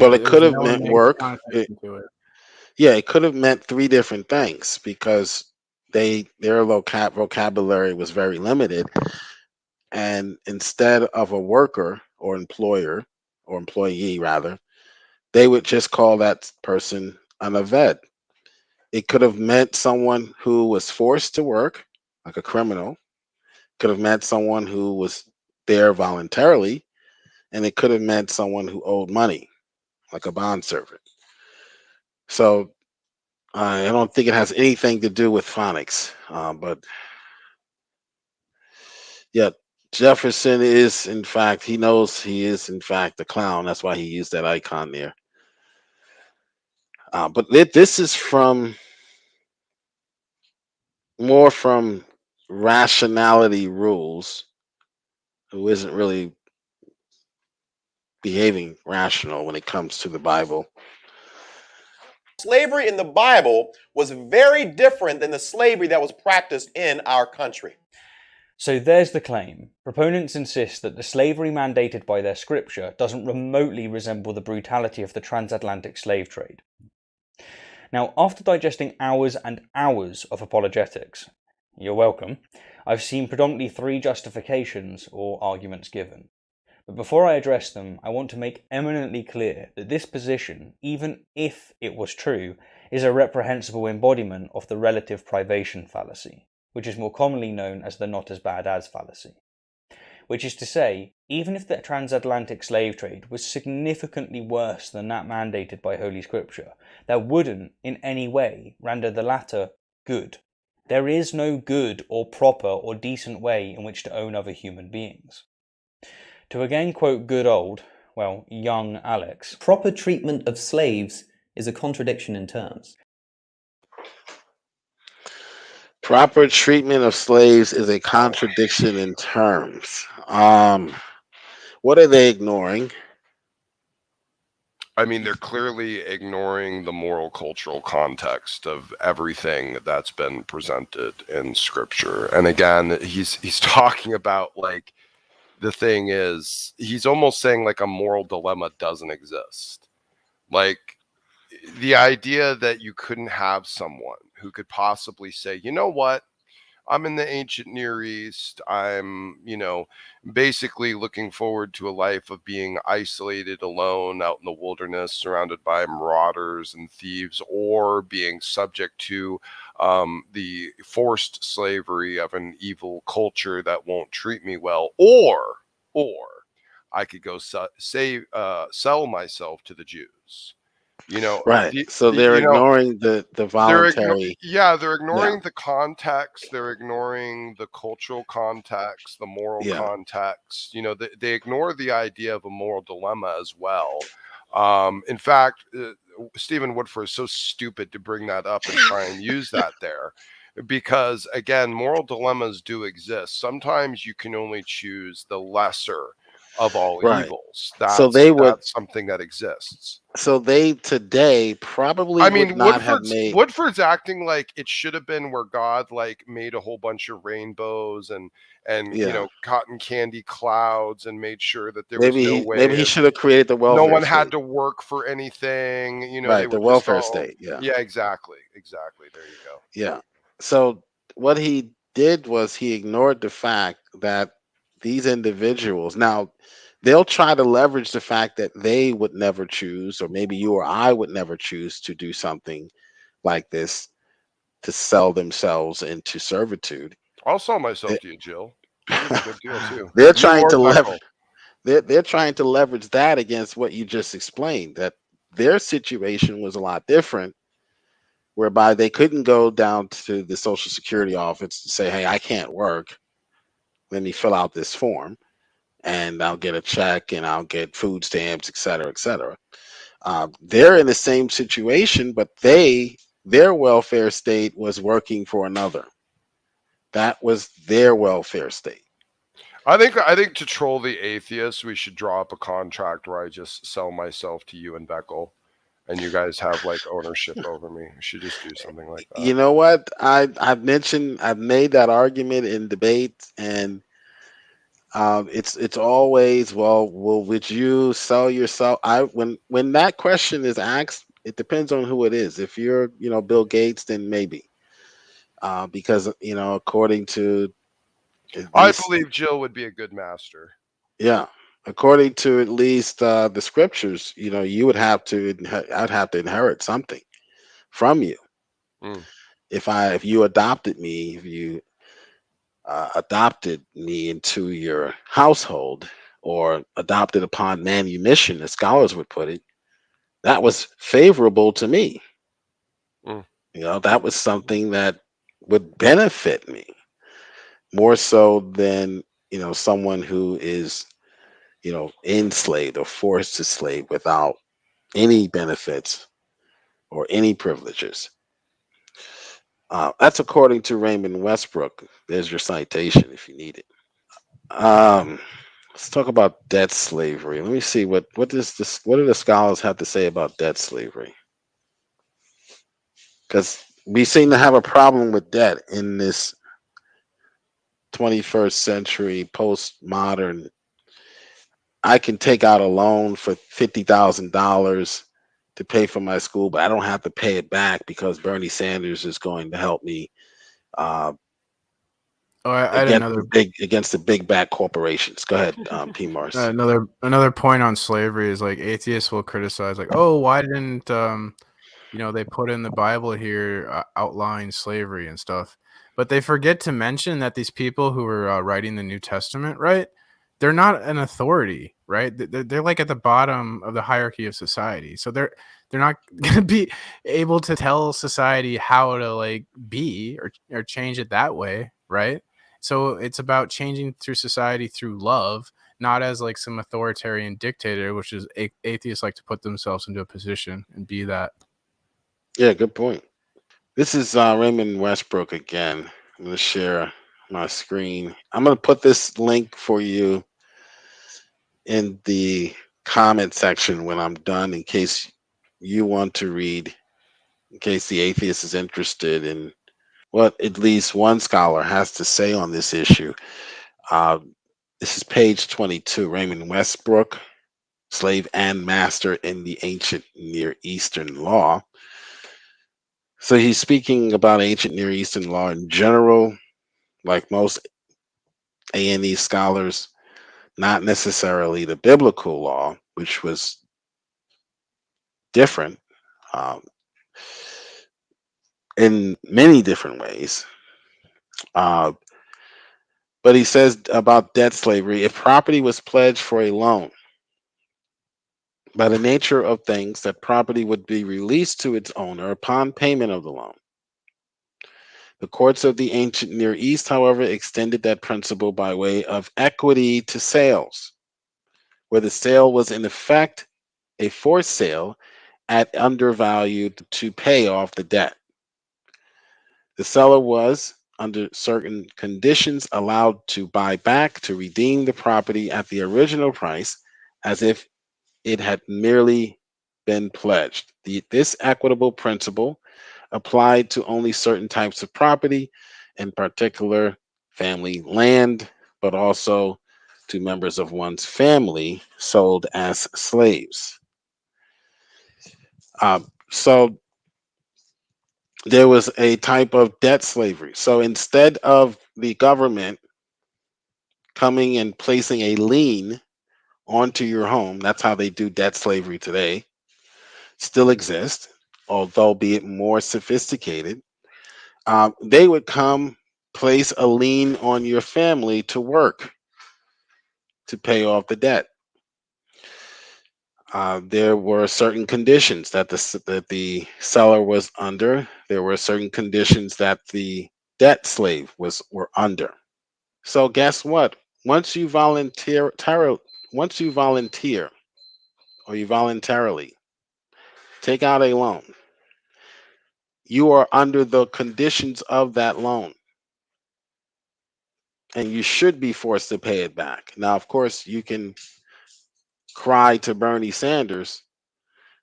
Well, it could have meant work. Yeah, it could have meant 3 different things, because their vocabulary was very limited, and instead of a worker or employer or employee rather, they would just call that person an aved. It could have meant someone who was forced to work, like a criminal. Could have meant someone who was there voluntarily, and it could have meant someone who owed money, like a bondservant. So I don't think it has anything to do with phonics, but yeah, Jefferson is, in fact, he knows he is, in fact, a clown. That's why he used that icon there. But this is more from rationality rules, who isn't really behaving rational when it comes to the Bible. Slavery in the Bible was very different than the slavery that was practiced in our country. So there's the claim. Proponents insist that the slavery mandated by their scripture doesn't remotely resemble the brutality of the transatlantic slave trade. Now, after digesting hours and hours of apologetics, you're welcome, I've seen predominantly 3 justifications or arguments given. But before I address them, I want to make eminently clear that this position, even if it was true, is a reprehensible embodiment of the relative privation fallacy, which is more commonly known as the not as bad as fallacy. which is to say, even if the transatlantic slave trade was significantly worse than that mandated by Holy Scripture, that wouldn't in any way render the latter good. There is no good or proper or decent way in which to own other human beings. To again quote good old, well, young Alex, proper treatment of slaves is a contradiction in terms. Proper treatment of slaves is a contradiction in terms. What are they ignoring? I mean, they're clearly ignoring the moral cultural context of everything that's been presented in Scripture. And again, he's talking about, like, the thing is, he's almost saying like a moral dilemma doesn't exist. Like, the idea that you couldn't have someone who could possibly say, you know what, I'm in the ancient Near East. I'm, basically looking forward to a life of being isolated, alone, out in the wilderness, surrounded by marauders and thieves, or being subject to the forced slavery of an evil culture that won't treat me well, or I could go sell myself to the Jews. Right. So they're ignoring the voluntary. They're ignoring the context. They're ignoring the cultural context, the moral context. They ignore the idea of a moral dilemma as well. In fact, Stephen Woodford is so stupid to bring that up and try and use that there. Because, again, moral dilemmas do exist. Sometimes you can only choose the lesser of all evils. That's something that exists. So they today probably would not have made. Woodford's acting like it should have been where God made a whole bunch of rainbows and cotton candy clouds and made sure that there was no way. Maybe he should have created the welfare. No one had to work for anything. Right, the welfare state. Yeah. Yeah, exactly. There you go. Yeah. So what he did was he ignored the fact that these individuals now. They'll try to leverage the fact that they would never choose, or maybe you or I would never choose to do something like this, to sell themselves into servitude. I'll sell myself to you, Jill. That's a good deal too. They're trying to leverage. They're trying to leverage that against what you just explained. That their situation was a lot different, whereby they couldn't go down to the Social Security office and say, "Hey, I can't work. Let me fill out this form. And I'll get a check and I'll get food stamps, et cetera, et cetera." They're in the same situation, but their welfare state was working for another. That was their welfare state. I think to troll the atheists, we should draw up a contract where I just sell myself to you and Beckel, and you guys have ownership over me. We should just do something like that. You know what? I've made that argument in debate, and it's always, would you sell yourself? When that question is asked, it depends on who it is. If you're Bill Gates, then maybe, because according to I believe Jill would be a good master. Yeah, according to at least the scriptures, you would have to. I'd have to inherit something from you. If you adopted me, if you adopted me into your household, or adopted upon manumission, as scholars would put it, that was favorable to me. That was something that would benefit me more so than someone who is enslaved or forced to slave without any benefits or any privileges. That's according to Raymond Westbrook. There's your citation if you need it. Let's talk about debt slavery. Let me see what do the scholars have to say about debt slavery? Because we seem to have a problem with debt in this 21st century postmodern. I can take out a loan for $50,000 to pay for my school, but I don't have to pay it back because Bernie Sanders is going to help me against the big bad corporations. Go ahead, P. Mars. Another point on slavery is atheists will criticize why didn't they put in the Bible here outline slavery and stuff, but they forget to mention that these people who were writing the New Testament, right? they're not an authority, right? They're like at the bottom of the hierarchy of society. So they're not going to be able to tell society how to like be or change it that way, right? So it's about changing through society through love, not as like some authoritarian dictator, which is atheists like to put themselves into a position and be that. Yeah, good point. This is Raymond Westbrook again. I'm going to share my screen. I'm going to put this link for you in the comment section when I'm done, in case you want to read, in case the atheist is interested in what at least one scholar has to say on this issue. This is page 22, Raymond Westbrook, Slave and Master in the Ancient Near Eastern Law. So he's speaking about ancient Near Eastern law in general, like most A&E scholars, not necessarily the biblical law, which was different in many different ways. But he says about debt slavery, if property was pledged for a loan, by the nature of things, that property would be released to its owner upon payment of the loan. The courts of the ancient Near East, however, extended that principle by way of equity to sales, where the sale was in effect a forced sale at undervalued to pay off the debt. The seller was, under certain conditions, allowed to buy back to redeem the property at the original price as if it had merely been pledged. This equitable principle applied to only certain types of property, in particular family land, but also to members of one's family sold as slaves. So there was a type of debt slavery. So instead of the government coming and placing a lien onto your home, that's how they do debt slavery today, still exists, although be it more sophisticated. They would come place a lien on your family to work to pay off the debt. There were certain conditions that the seller was under. There were certain conditions that the debt slave were under. So guess what? Once you volunteer or you voluntarily take out a loan, you are under the conditions of that loan, and you should be forced to pay it back. Now, of course, you can cry to Bernie Sanders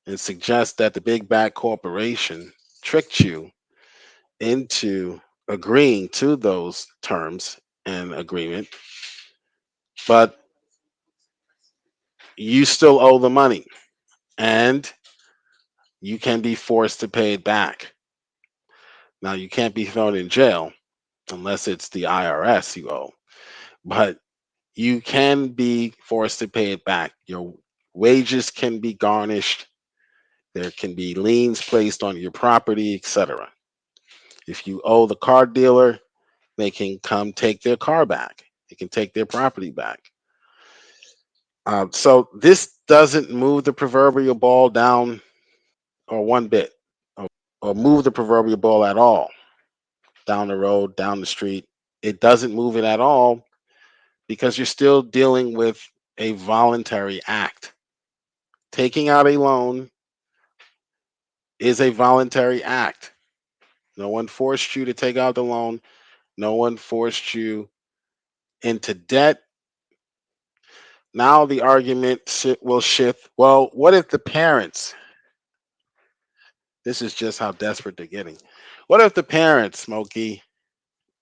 and suggest that the big bad corporation tricked you into agreeing to those terms and agreement, but you still owe the money and you can be forced to pay it back. Now, you can't be thrown in jail unless it's the IRS you owe, but you can be forced to pay it back. Your wages can be garnished. There can be liens placed on your property, etc. If you owe the car dealer, they can come take their car back. They can take their property back. So this doesn't move the proverbial ball down or one bit, or move the proverbial ball at all down the road, down the street. It doesn't move it at all because you're still dealing with a voluntary act. Taking out a loan is a voluntary act. No one forced you to take out the loan. No one forced you into debt. Now the argument will shift. Well, what if the parents, this is just how desperate they're getting. What if the parents, Smokey,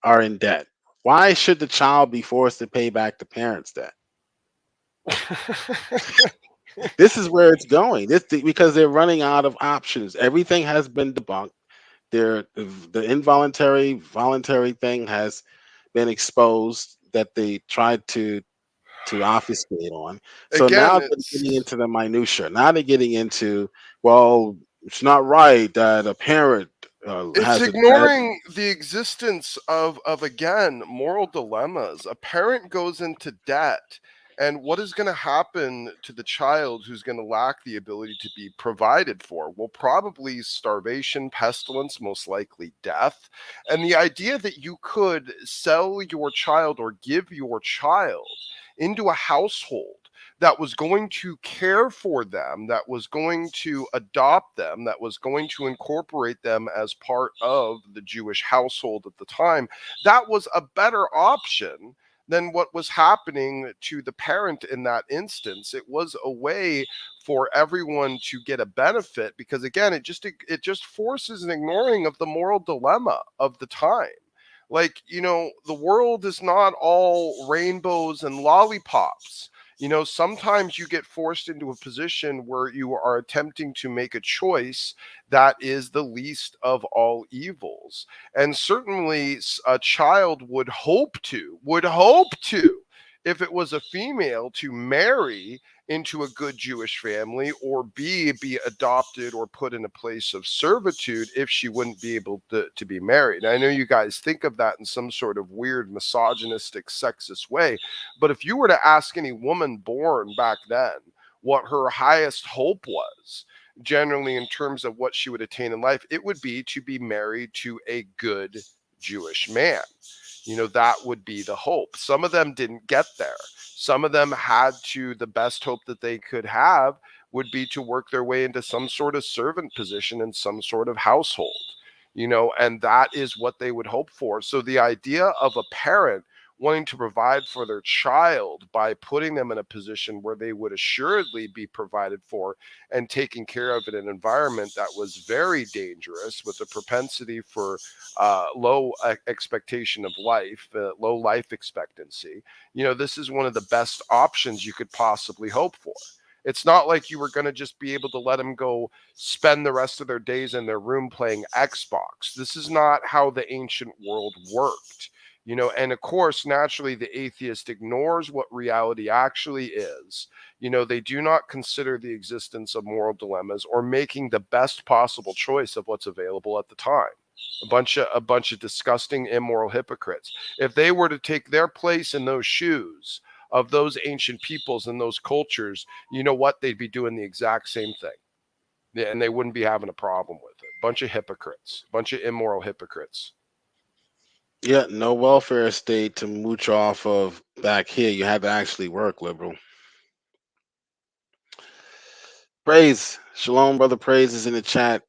are in debt? Why should the child be forced to pay back the parents' debt? This is where it's going. Because they're running out of options. Everything has been debunked. The involuntary, voluntary thing has been exposed that they tried to obfuscate on. So Again, now they're getting into the minutia. Now they're getting into, well, it's not right that a parent it's has ignoring the existence of again moral dilemmas. A parent goes into debt And what is going to happen to the child who's going to lack the ability to be provided for? Well, probably starvation, pestilence, most likely death. And the idea that you could sell your child or give your child into a household that was going to care for them, that was going to adopt them, that was going to incorporate them as part of the Jewish household at the time, that was a better option than what was happening to the parent in that instance. It was a way for everyone to get a benefit, because again, it just forces an ignoring of the moral dilemma of the time. Like, the world is not all rainbows and lollipops. Sometimes you get forced into a position where you are attempting to make a choice that is the least of all evils. And certainly a child would hope to, if it was a female, to marry into a good Jewish family, or be adopted or put in a place of servitude if she wouldn't be able to be married. And I know you guys think of that in some sort of weird misogynistic, sexist way, but if you were to ask any woman born back then what her highest hope was, generally in terms of what she would attain in life, it would be to be married to a good Jewish man. That would be the hope. Some of them didn't get there. Some of them had to, the best hope that they could have would be to work their way into some sort of servant position in some sort of household, and that is what they would hope for. So the idea of a parent wanting to provide for their child by putting them in a position where they would assuredly be provided for and taken care of in an environment that was very dangerous, with a propensity for low expectation of life, low life expectancy. This is one of the best options you could possibly hope for. It's not like you were going to just be able to let them go spend the rest of their days in their room playing Xbox. This is not how the ancient world worked. And of course, naturally, the atheist ignores what reality actually is. They do not consider the existence of moral dilemmas or making the best possible choice of what's available at the time. A bunch of disgusting, immoral hypocrites. If they were to take their place in those shoes of those ancient peoples and those cultures, you know what? They'd be doing the exact same thing. Yeah, and they wouldn't be having a problem with it. Bunch of hypocrites, bunch of immoral hypocrites. Yeah, no welfare state to mooch off of back here. You had to actually work, liberal. Praise. Shalom, brother. Praise is in the chat.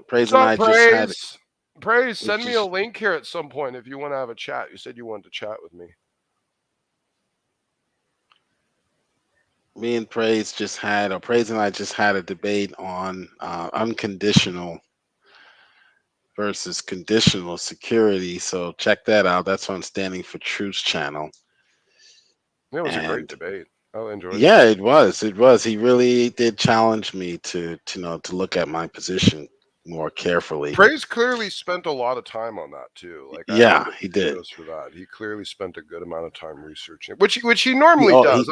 Praise and I just had it. Praise, send me a link here at some point if you want to have a chat. You said you wanted to chat with me. Me and Praise Praise and I just had a debate on unconditional versus conditional security. So check that out. That's on Standing for Truth's channel. It was a great debate. I enjoyed it. Yeah, it was. It was. He really did challenge me to look at my position more carefully. Praise clearly spent a lot of time on that too. Like, yeah, he did. For that, he clearly spent a good amount of time researching, which he normally does.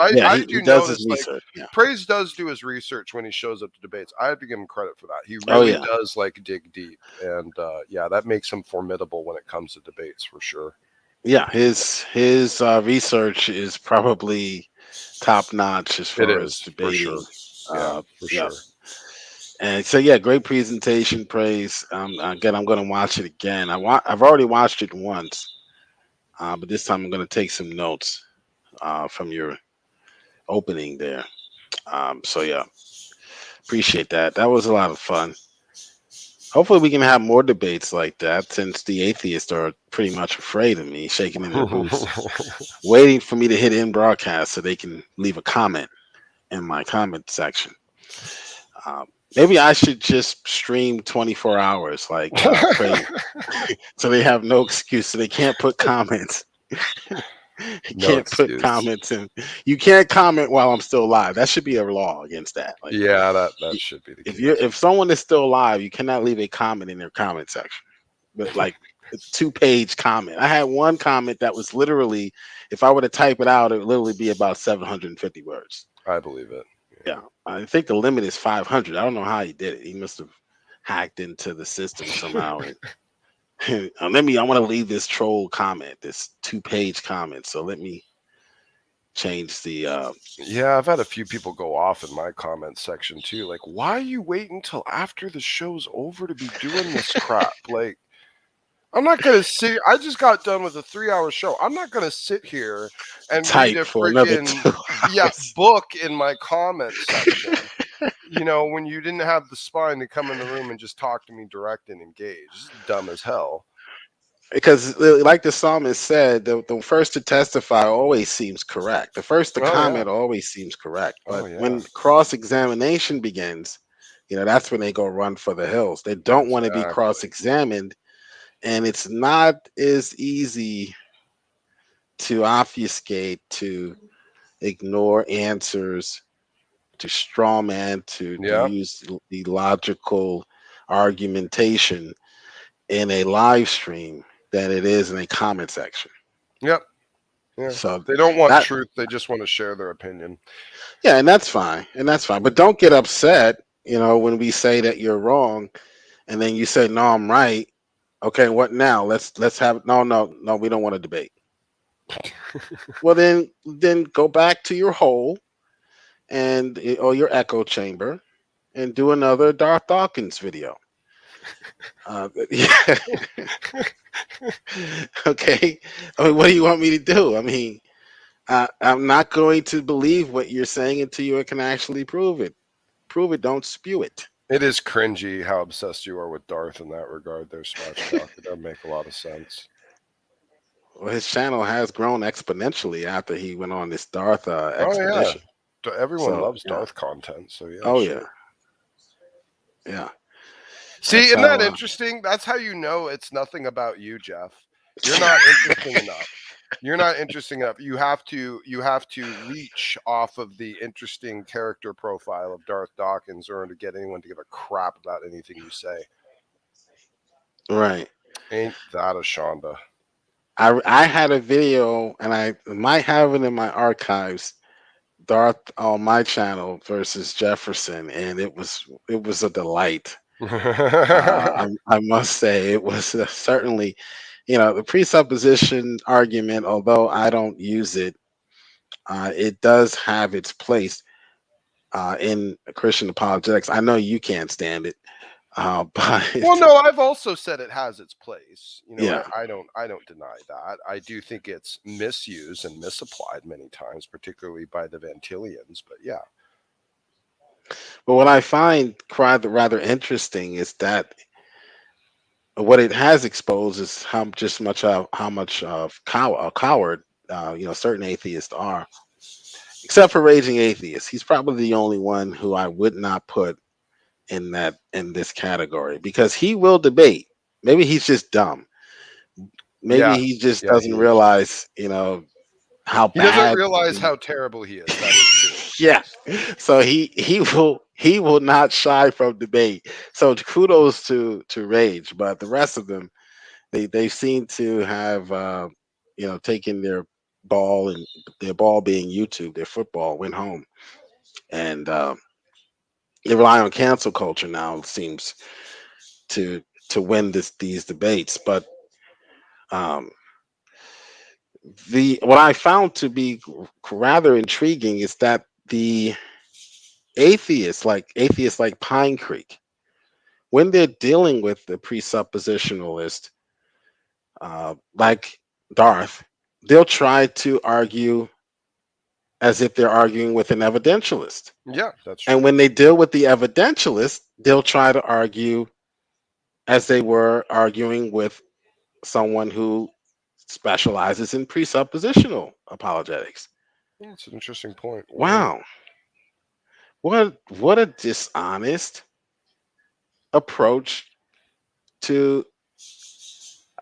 He does his research. Praise does do his research when he shows up to debates. I have to give him credit for that. He really does dig deep, and that makes him formidable when it comes to debates for sure. Yeah, his research is probably top notch as far as debating. For sure. For sure. And so, great presentation, Praise. Again, I'm going to watch it again. I've already watched it once, but this time I'm going to take some notes from your opening there. Appreciate that. That was a lot of fun. Hopefully we can have more debates like that, since the atheists are pretty much afraid of me, shaking in their boots, waiting for me to hit in broadcast so they can leave a comment in my comment section. Maybe I should just stream 24 hours, like Praise, so they have no excuse. So they can't put comments. Put comments in. You can't comment while I'm still live. That should be a law against that. Like, that should be the case. If someone is still live, you cannot leave a comment in their comment section. But like a 2-page comment. I had one comment that was literally, if I were to type it out, it would literally be about 750 words. I believe it. Yeah, I think the limit is 500. I don't know how he did it. He must have hacked into the system somehow. And I want to leave this troll comment, this 2-page comment. So let me change the. Yeah, I've had a few people go off in my comment section too. Like, why you wait until after the show's over to be doing this crap? Like, I'm not gonna sit. I just got done with a 3-hour show. I'm not gonna sit here and read Type a for another freaking 2 hours. book in my comment section. You know, when you didn't have the spine to come in the room and just talk to me direct and engage. This is dumb as hell. Because, like the psalmist said, the first to testify always seems correct. The first to Oh, yeah. comment always seems correct. But Oh, yeah. when cross-examination begins, that's when they go run for the hills. They don't want to be Exactly. cross-examined, and it's not as easy to obfuscate, to ignore answers, to strawman, to Yeah. use the logical argumentation in a live stream than it is in a comment section. Yep. Yeah. So They don't want that, truth. They just want to share their opinion. yeah, and that's fine. But don't get upset, when we say that you're wrong, and then you say, no, I'm right. Okay, what now? Let's have no, we don't want to debate. Well, then go back to your hole or your echo chamber and do another Darth Dawkins video. Yeah. Okay. I mean, what do you want me to do? I mean, I'm not going to believe what you're saying until you can actually prove it. Prove it, don't spew it. It is cringy how obsessed you are with Darth in that regard there, Spatchcock. It doesn't make a lot of sense. Well, his channel has grown exponentially after he went on this Darth expedition. Oh, yeah. Everyone loves Darth content, so yeah. Oh, sure. yeah. See, isn't that interesting? That's how you know it's nothing about you, Jeff. You're not interesting enough. You're not interesting enough. You have to reach off of the interesting character profile of Darth Dawkins in order to get anyone to give a crap about anything you say. Right. Ain't that a Shonda? I had a video, and I might have it in my archives, Darth on my channel versus Jefferson, and it was a delight. I must say, it was certainly, the presupposition argument, although I don't use it, it does have its place in Christian apologetics. I know you can't stand it, but well, no, I've also said it has its place. Yeah. I don't deny that. I do think it's misused and misapplied many times, particularly by the Vantillians. But yeah. But what I find rather interesting is that what it has exposed is how much of a coward certain atheists are. Except for Raging Atheist, he's probably the only one who I would not put in this category, because he will debate. Maybe he's just dumb. Maybe he just doesn't realize, how bad. He doesn't realize how terrible he is. That is true. Yeah. So he will not shy from debate. So kudos to Rage, but the rest of them, they seem to have taken their ball, and their ball being YouTube, their football, went home, and they rely on cancel culture now. It seems to win these debates, but what I found to be rather intriguing is that the atheists like Pine Creek, when they're dealing with the presuppositionalist, like Darth, they'll try to argue as if they're arguing with an evidentialist. Yeah, that's true. And when they deal with the evidentialist, they'll try to argue as they were arguing with someone who specializes in presuppositional apologetics. Yeah, it's an interesting point. Wow. What a dishonest approach to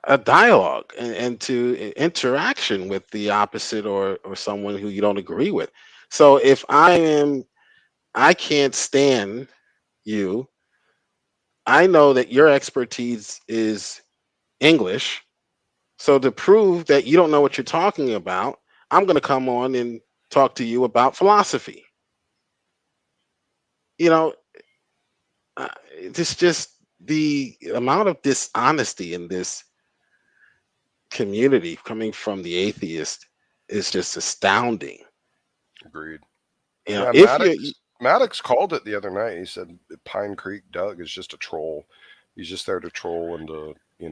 a dialogue and to interaction with the opposite, or someone who you don't agree with. So if I can't stand you, I know that your expertise is English. So to prove that you don't know what you're talking about, I'm going to come on and talk to you about philosophy. It's just the amount of dishonesty in this community coming from the atheist is just astounding. Agreed. You know, Yeah, if Maddox called it the other night. He said Pine Creek Doug is just a troll. He's just there to troll and to, he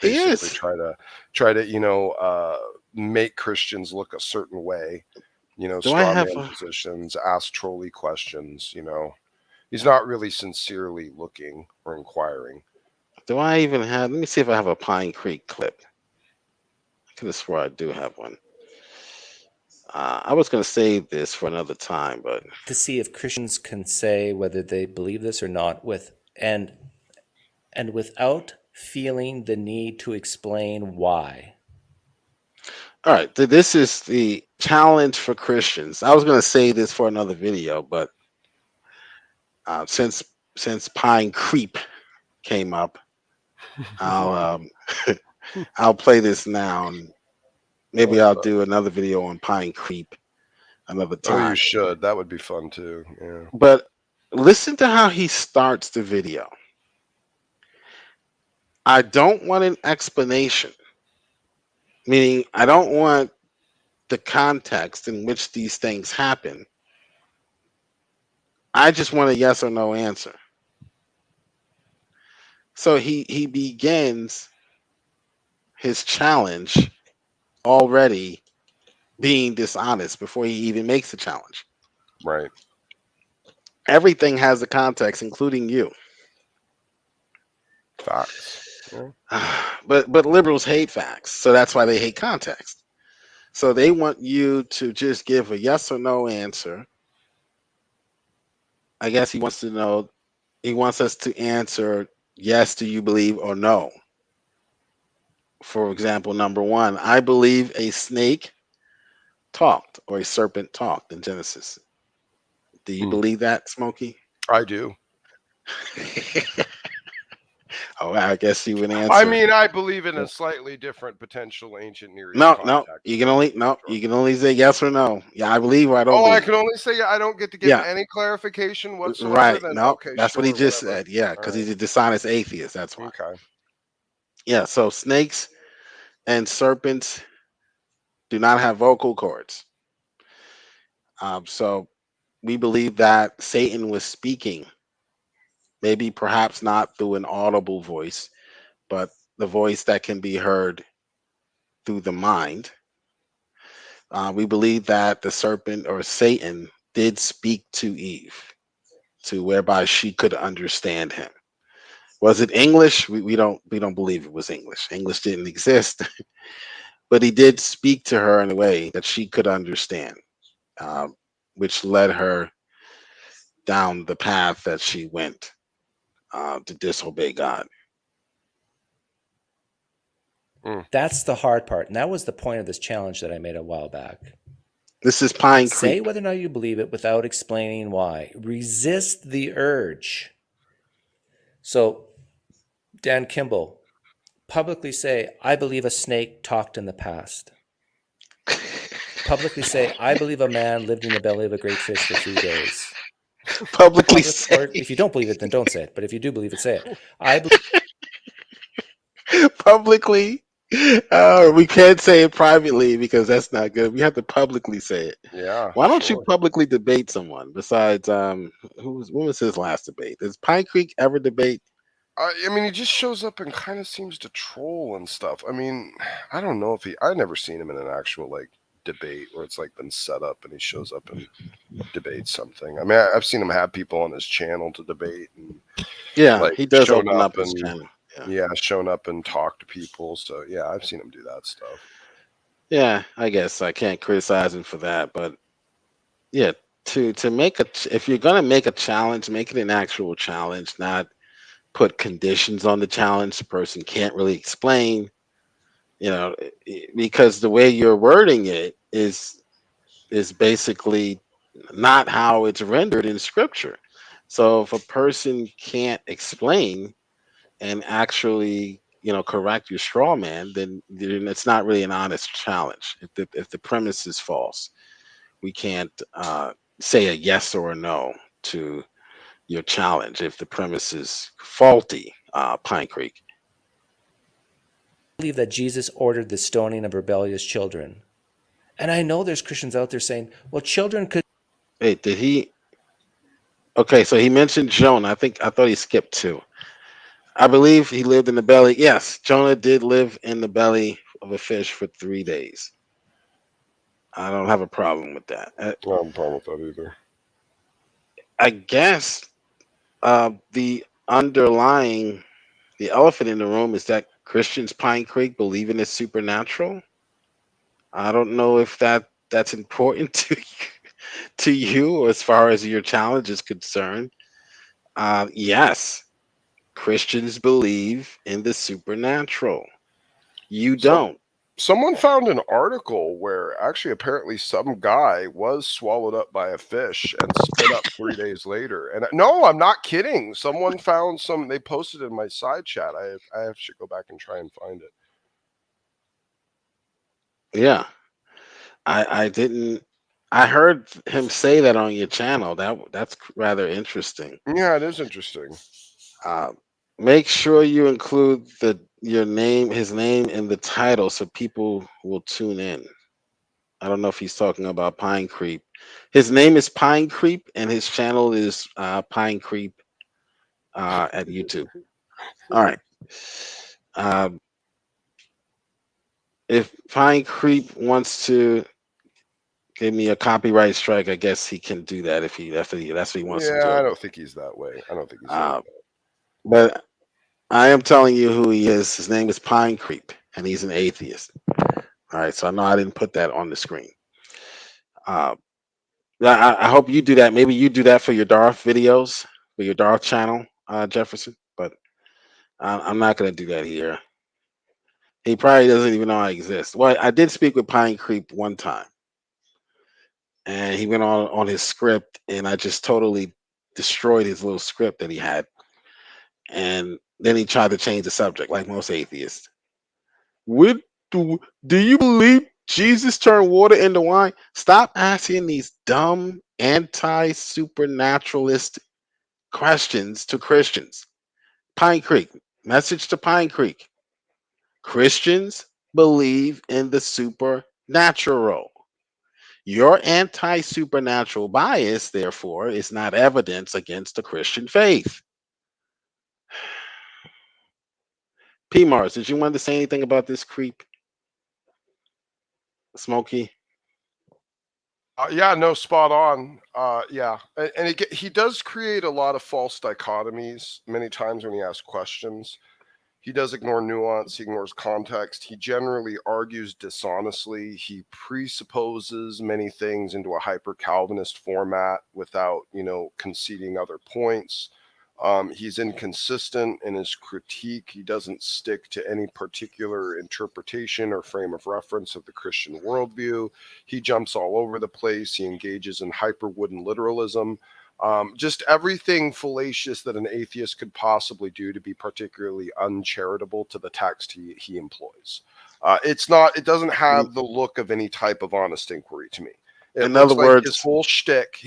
basically is. try to make Christians look a certain way. Do I Straw have man a, positions, ask trolly questions. He's not really sincerely looking or inquiring. do I even have? Let me see if I have a Pine Creek clip. I could have swore I do have one. I was going to save this for another time, but To see if Christians can say whether they believe this or not and without feeling the need to explain why. all right. This is the challenge for Christians. I was going to save this for another video, but since Pine Creep came up, I'll I'll play this now. And maybe I'll do another video on Pine Creep another Oh, you time. should. That would be fun too. Yeah. But listen to how he starts the video. I don't want an explanation, meaning I don't want the context in which these things happen. I just want a yes or no answer. So he begins his challenge already being dishonest before he even makes the challenge. Right. Everything has a context, including you. Facts. Yeah. But liberals hate facts, so that's why they hate context. So they want you to just give a yes or no answer. I guess he wants us to answer yes, do you believe, or no. For example, number one, I believe a snake talked or a serpent talked in Genesis. Do you believe that, Smokey? I do. Oh, I guess you would answer. I mean, I believe in a slightly different potential ancient Near East context. You can only say yes or no. Yeah, I believe or I don't Oh, believe. I can only say I don't get to give any clarification whatsoever. Right. Then, No, okay, that's sure, what he just whatever. said. Yeah, because he's a dishonest atheist. That's why. Okay. Yeah, so snakes and serpents do not have vocal cords. So we believe that Satan was speaking, maybe perhaps not through an audible voice, but the voice that can be heard through the mind. We believe that the serpent or Satan did speak to Eve, to whereby she could understand him. Was it English? We don't believe it was English. English didn't exist, but he did speak to her in a way that she could understand, which led her down the path that she went to disobey God. That's the hard part. And that was the point of this challenge that I made a while back. This is Pine Creek. Say whether or not you believe it without explaining why. Resist the urge. So, Dan Kimball, publicly say, I believe a snake talked in the past. Publicly say, I believe a man lived in the belly of a great fish for 3 days. Publicly say. Or if you don't believe it, then don't say it. But if you do believe it, say it. Publicly. We can't say it privately because that's not good. We have to publicly say it. Yeah. Why don't you publicly debate someone besides when was his last debate? Does Pine Creek ever debate? I mean, he just shows up and kind of seems to troll and stuff. I mean, I don't know if I've never seen him in an actual debate where it's been set up and he shows up and debates something. I mean, I've seen him have people on his channel to debate and he does open up his channel. Yeah, shown up and talk to people. So yeah, I've seen him do that stuff. Yeah, I guess I can't criticize him for that, but yeah, to make if you're gonna make a challenge, make it an actual challenge, not put conditions on the challenge the person can't really explain. Because the way you're wording it is basically not how it's rendered in Scripture. So if a person can't explain and actually correct your straw man, then it's not really an honest challenge. If the premise is false, we can't say a yes or a no to your challenge if the premise is faulty. Pine Creek. I believe that Jesus ordered the stoning of rebellious children And I know there's Christians out there saying, well, children could. Wait, did he? Okay, so he mentioned Jonah. I thought he skipped 2. I believe he lived in the belly. Yes, Jonah did live in the belly of a fish for 3 days. I don't have a problem with that. I don't have a problem with that either. I guess the elephant in the room is that Christians Pine Creek believe in the supernatural. I don't know if that's important to you, or as far as your challenge is concerned. Yes, Christians believe in the supernatural. You don't. Someone found an article where actually apparently some guy was swallowed up by a fish and spit up 3 days later. And no, I'm not kidding. Someone found some. They posted in my side chat. I should go back and try and find it. Yeah, I didn't. I heard him say that on your channel. That's rather interesting. Yeah, it is interesting. Make sure you include his name in the title, so people will tune in. I don't know if he's talking about Pine Creep. His name is Pine Creep, and his channel is Pine Creep at YouTube. All right. If Pine Creep wants to give me a copyright strike, I guess he can do that if that's what he wants to do. Yeah, I don't think he's that way. I don't think he's that way. But I am telling you who he is. His name is Pine Creep, and he's an atheist. All right, so I know I didn't put that on the screen. I hope you do that. Maybe you do that for your Darth videos, for your Darth channel, Jefferson. But I'm not going to do that here. He probably doesn't even know I exist. Well, I did speak with Pine Creep one time, and he went on his script, and I just totally destroyed his little script that he had. And then he tried to change the subject, like most atheists. Do you believe Jesus turned water into wine? Stop asking these dumb anti-supernaturalist questions to Christians. Pine Creek, message to Pine Creek. Christians believe in the supernatural. Your anti-supernatural bias, therefore, is not evidence against the Christian faith. P. Mars, did you want to say anything about this creep? Smokey? Yeah, no, spot on. Yeah, and he does create a lot of false dichotomies many times when he asks questions. He does ignore nuance. He ignores context. He generally argues dishonestly. He presupposes many things into a hyper-Calvinist format without, conceding other points. He's inconsistent in his critique. He doesn't stick to any particular interpretation or frame of reference of the Christian worldview. He jumps all over the place. He engages in hyper-wooden literalism. Just everything fallacious that an atheist could possibly do to be particularly uncharitable to the text he employs. It doesn't have the look of any type of honest inquiry to me. In other words, his whole shtick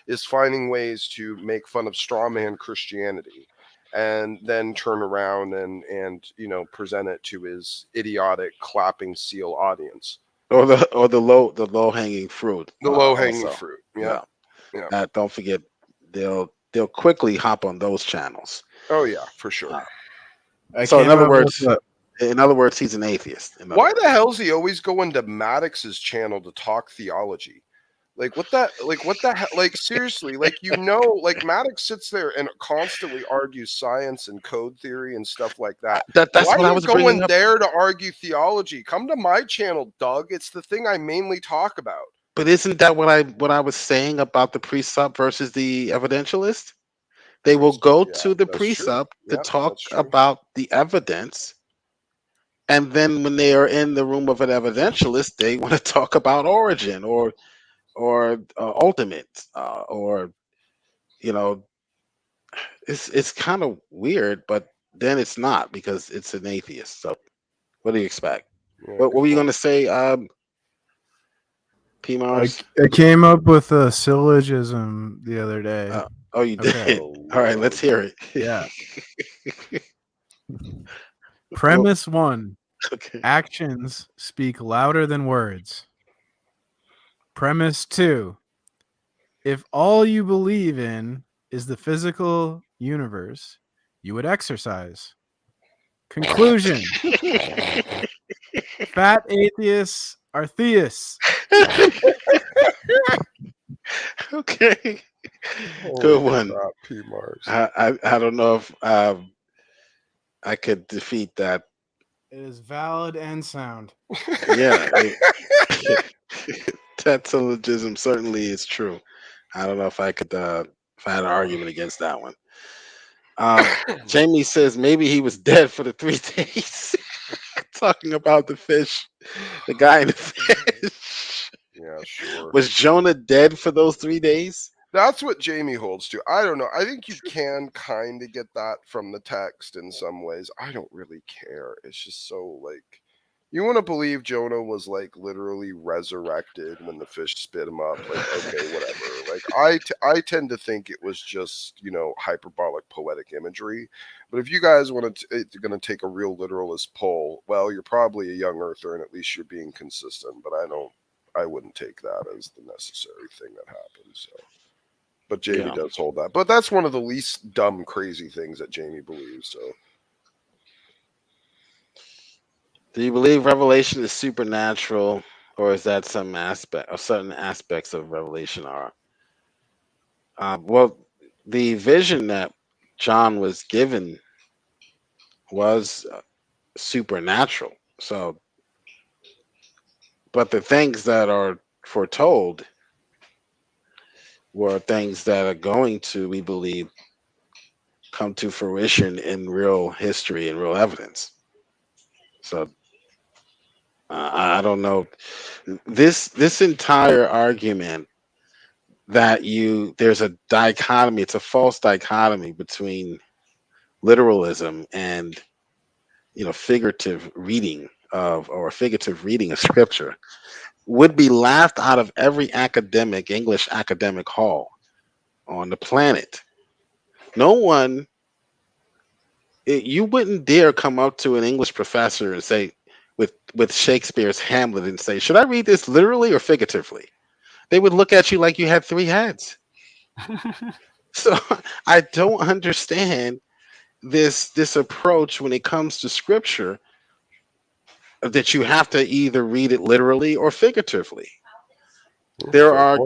is finding ways to make fun of straw man Christianity, and then turn around and present it to his idiotic clapping seal audience, or the low hanging fruit. The low hanging fruit. Yeah. Don't forget, they'll quickly hop on those channels. Oh yeah, for sure. So in other words, he's an atheist. Why the hell is he always going to Maddox's channel to talk theology? What the hell? Seriously, Maddox sits there and constantly argues science and code theory and stuff like that. That's Why what are I you was going bringing up there to argue theology? Come to my channel, Doug. It's the thing I mainly talk about. But isn't that what I was saying about the precept versus the evidentialist? They will go to the precept to talk about the evidence. And then when they are in the room of an evidentialist, they want to talk about origin or ultimate it's kind of weird, but then it's not because it's an atheist. So what do you expect? What were you going to say, P. Mars? I came up with a syllogism the other day. Oh, you did? Okay. All right, let's hear it. Yeah. Premise 1. Okay. Actions speak louder than words. Premise 2. If all you believe in is the physical universe, you would exercise. Conclusion. Fat atheists are theists. Okay. Holy Good one. crap, P. Mars. I don't know if I could defeat that. It is valid and sound. Yeah. That syllogism certainly is true. I don't know if I could if I had an argument against that one. Jamie says maybe he was dead for the 3 days. Talking about the fish, the guy in the fish. Yeah, sure. Was Jonah dead for those 3 days? That's what Jamie holds to. I don't know. I think you can kind of get that from the text in some ways. I don't really care. It's just so like, you want to believe Jonah was like literally resurrected when the fish spit him up. Like, okay, whatever. Like, I tend to think it was just, you know, hyperbolic poetic imagery. But if you guys want to going to take a real literalist poll, well, you're probably a young earther and at least you're being consistent. But I wouldn't take that as the necessary thing that happened. So. But Jamie does hold that. But that's one of the least dumb, crazy things that Jamie believes. So, do you believe Revelation is supernatural, or is that some aspect or certain aspects of Revelation are? Well, the vision that John was given was supernatural. So, but the things that are foretold were things that are going to, we believe, come to fruition in real history and real evidence. So I don't know. This entire argument that there's a dichotomy, it's a false dichotomy between literalism and figurative reading of scripture would be laughed out of every English academic hall on the planet. No one, you wouldn't dare come up to an English professor and say, with Shakespeare's Hamlet, and say, should I read this literally or figuratively? They would look at you like you had 3 heads. So I don't understand this approach when it comes to scripture, that you have to either read it literally or figuratively. There are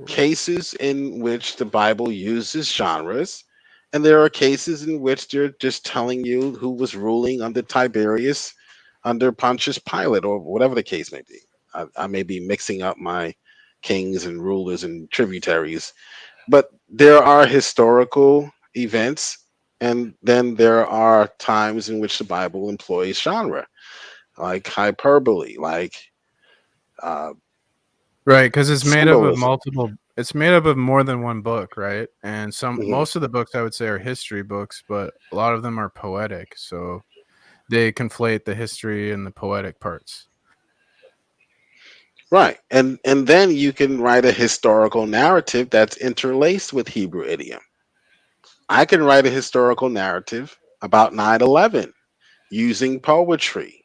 cases in which the Bible uses genres, and there are cases in which they're just telling you who was ruling under Tiberius, under Pontius Pilate, or whatever the case may be. I may be mixing up my kings and rulers and tributaries, but there are historical events, and then there are times in which the Bible employs genre, like hyperbole, like right, because it's made up of symbolism. multiple. It's made up of more than one book, right? And most of the books I would say are history books, but a lot of them are poetic. So they conflate the history and the poetic parts. Right. And then you can write a historical narrative that's interlaced with Hebrew idiom. I can write a historical narrative about 9/11 using poetry,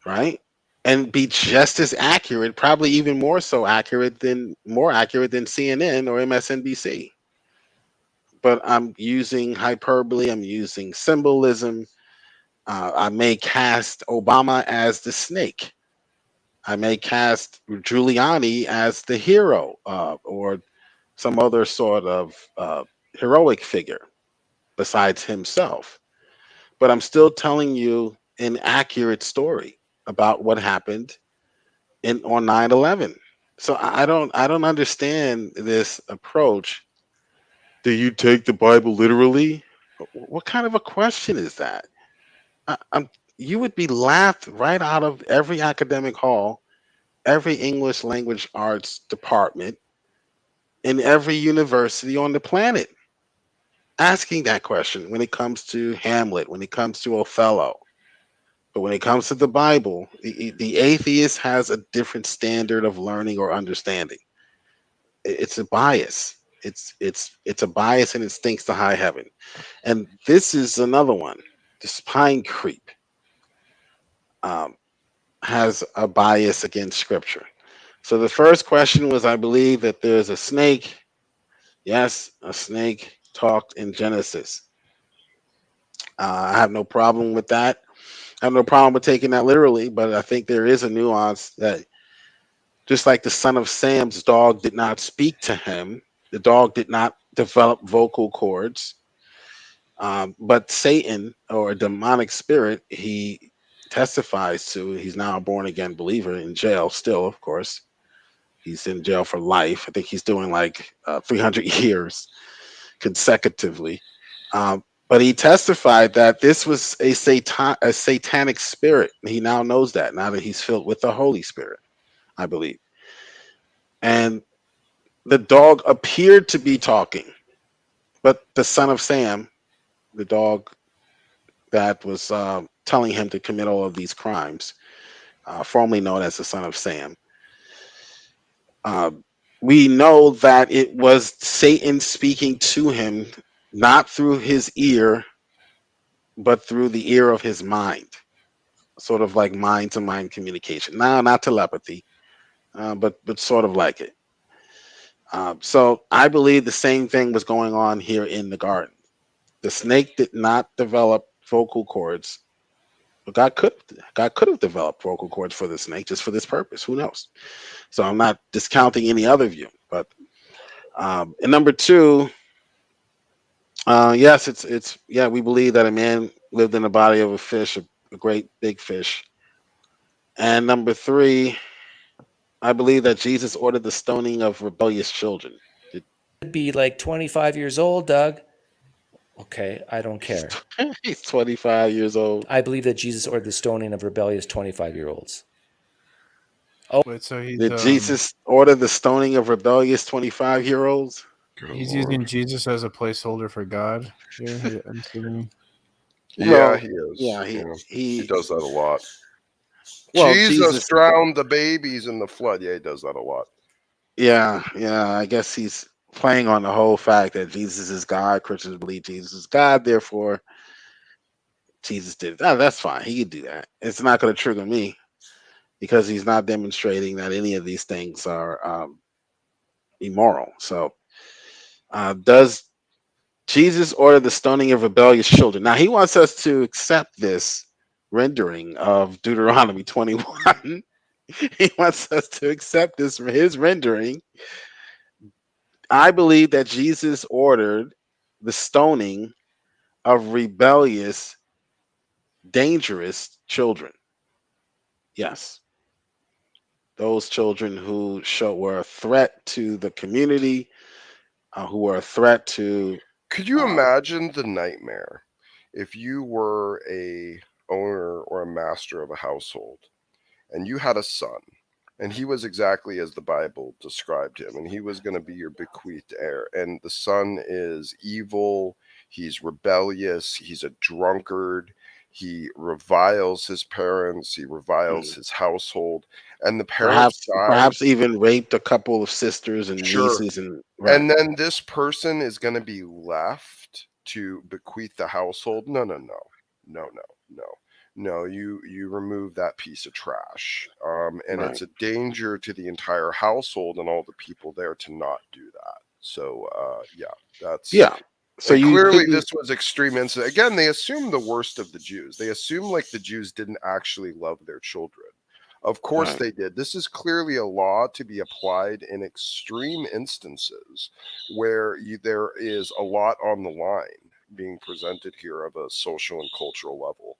right? And be just as accurate, probably even more accurate than CNN or MSNBC. But I'm using hyperbole, I'm using symbolism. I may cast Obama as the snake. I may cast Giuliani as the hero, or some other sort of heroic figure besides himself. But I'm still telling you an accurate story about what happened on 9/11. So I don't understand this approach. Do you take the Bible literally? What kind of a question is that? You would be laughed right out of every academic hall, every English language arts department, in every university on the planet, asking that question when it comes to Hamlet, when it comes to Othello. But when it comes to the Bible, the atheist has a different standard of learning or understanding. It's a bias. It's a bias, and it stinks to high heaven. And this is another one. The spine creep has a bias against scripture. So the first question was, I believe that there's a snake. Yes, a snake talked in Genesis. I have no problem with that. I have no problem with taking that literally, but I think there is a nuance that just like the son of Sam's dog did not speak to him, the dog did not develop vocal cords. But Satan or a demonic spirit, he testifies to, he's now a born again believer in jail still, of course. He's in jail for life. I think he's doing like 300 years consecutively. But he testified that this was a satanic spirit. He now knows that, now that he's filled with the Holy Spirit, I believe. And the dog appeared to be talking, but the son of Sam, the dog that was telling him to commit all of these crimes, formerly known as the son of Sam, we know that it was Satan speaking to him, not through his ear, but through the ear of his mind, sort of like mind to mind communication. Now, not telepathy, but sort of like it. So I believe the same thing was going on here in the garden. The snake did not develop vocal cords. But God could have developed vocal cords for the snake just for this purpose. Who knows? So I'm not discounting any other view. But and number two, yes, it's yeah, we believe that a man lived in the body of a fish, a great big fish. And number three, I believe that Jesus ordered the stoning of rebellious children. Be like 25 years old, Doug. Okay, I don't care. He's 25 years old. I believe that Jesus ordered the stoning of rebellious 25-year-olds. Oh, wait, so did Jesus order the stoning of rebellious 25-year-olds? He's using Jesus as a placeholder for God here. I'm assuming. Yeah, he is. Yeah, he does that a lot. Well, Jesus drowned the babies in the flood. Yeah, he does that a lot. Yeah. I guess he's playing on the whole fact that Jesus is God. Christians believe Jesus is God. Therefore, Jesus did. Oh, that's fine. He could do that. It's not going to trigger me because he's not demonstrating that any of these things are immoral. So, does Jesus order the stoning of rebellious children? Now, he wants us to accept this rendering of Deuteronomy 21. He wants us to accept this, his rendering. I believe that Jesus ordered the stoning of rebellious, dangerous children. Yes. Those children who were a threat to the community, who were a threat to. Could you imagine the nightmare if you were a owner or a master of a household and you had a son and he was exactly as the Bible described him and he was going to be your bequeathed heir, and the son is evil, he's rebellious, he's a drunkard, he reviles his parents, he reviles his household, and the parents perhaps even raped a couple of sisters and nieces, and and then this person is going to be left to bequeath the household. No, you remove that piece of trash, and it's a danger to the entire household and all the people there to not do that. So so clearly this was extreme incident. Again, they assume the worst of the Jews. They assume like the Jews didn't actually love their children. Of course they did. This is clearly a law to be applied in extreme instances where there is a lot on the line being presented here of a social and cultural level.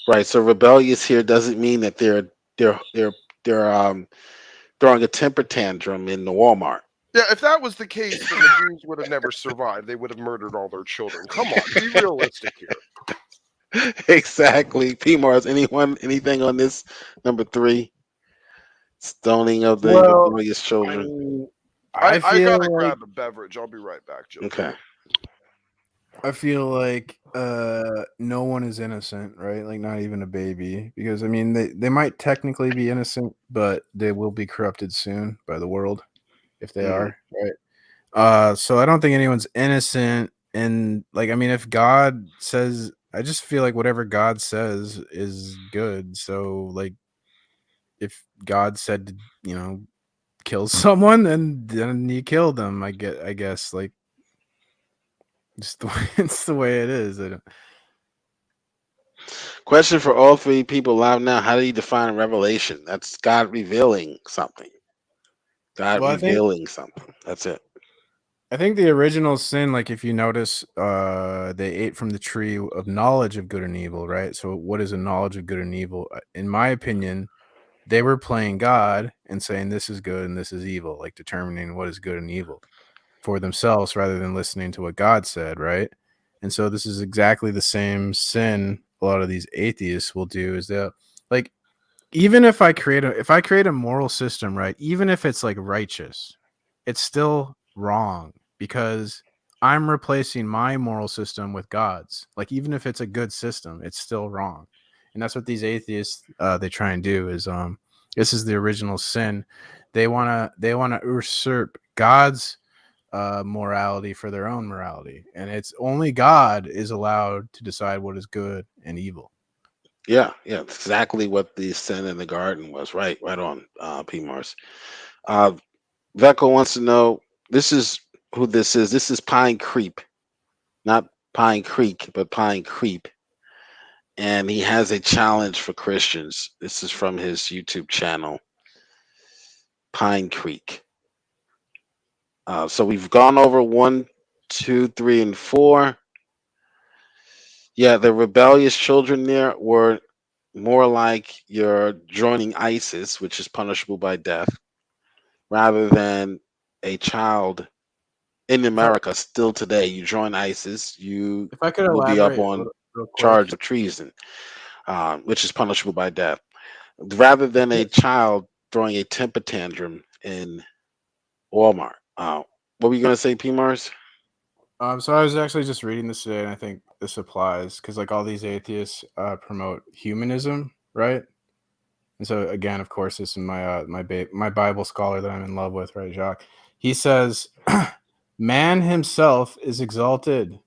Right. So rebellious here doesn't mean that they're throwing a temper tantrum in the Walmart. Yeah, if that was the case, then the Jews would have never survived. They would have murdered all their children. Come on, be realistic here. Exactly. P-Mars, anything on this number 3? Stoning of the rebellious children. I gotta grab a beverage. I'll be right back, Joe. Okay. I feel like no one is innocent, right? Like not even a baby, because I mean they might technically be innocent, but they will be corrupted soon by the world if they are, right? So I don't think anyone's innocent, and like I mean if God says, I just feel like whatever God says is good. So like if God said to, kill someone, then you kill them. I guess like just the way it's the way it is. Question for all three people live now: how do you define revelation? That's God revealing something. God Well, revealing something. That's it. I think the original sin, like if you notice, they ate from the tree of knowledge of good and evil, right? So what is a knowledge of good and evil? In my opinion, they were playing God and saying this is good and this is evil, like determining what is good and evil for themselves rather than listening to what God said, right? And so this is exactly the same sin a lot of these atheists will do, is that like even if I create a moral system, right, even if it's like righteous, it's still wrong because I'm replacing my moral system with God's. Like even if it's a good system, it's still wrong. And that's what these atheists they try and do is this is the original sin. They want to usurp God's morality for their own morality, and it's only God is allowed to decide what is good and evil. Yeah, exactly what the sin in the garden was. Right on, P. Mars. Vecco wants to know, this is who this is. This is Pine Creep, not Pine Creek, but Pine Creep. And he has a challenge for Christians. This is from his YouTube channel, Pine Creek. So we've gone over 1, 2, 3, and 4. Yeah, the rebellious children there were more like you're joining ISIS, which is punishable by death, rather than a child in America still today. You join ISIS, you If I could will be up elaborate on real quick. charge of treason, which is punishable by death, rather than a child throwing a temper tantrum in Walmart. What were you going to say, P. Mars? So I was actually just reading this today, and I think this applies because like all these atheists promote humanism, right? And so again, of course, this is my Bible scholar that I'm in love with, right, Jacques? He says, "Man himself is exalted,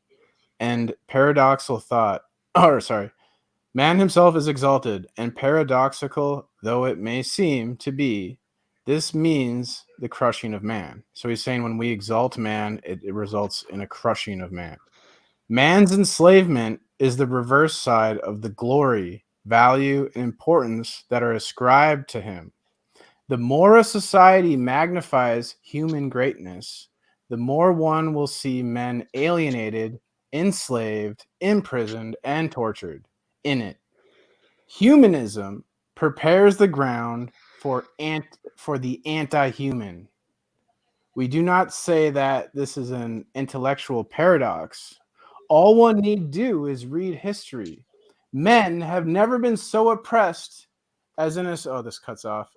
and paradoxical thought." Or sorry, man himself is exalted, and paradoxical though it may seem to be, this means the crushing of man. So he's saying when we exalt man, it results in a crushing of man. Man's enslavement is the reverse side of the glory, value, and importance that are ascribed to him. The more a society magnifies human greatness, the more one will see men alienated, enslaved, imprisoned, and tortured in it. Humanism prepares the ground for the anti-human. We do not say that this is an intellectual paradox. All one need do is read history. Men have never been so oppressed as in us. Oh, this cuts off.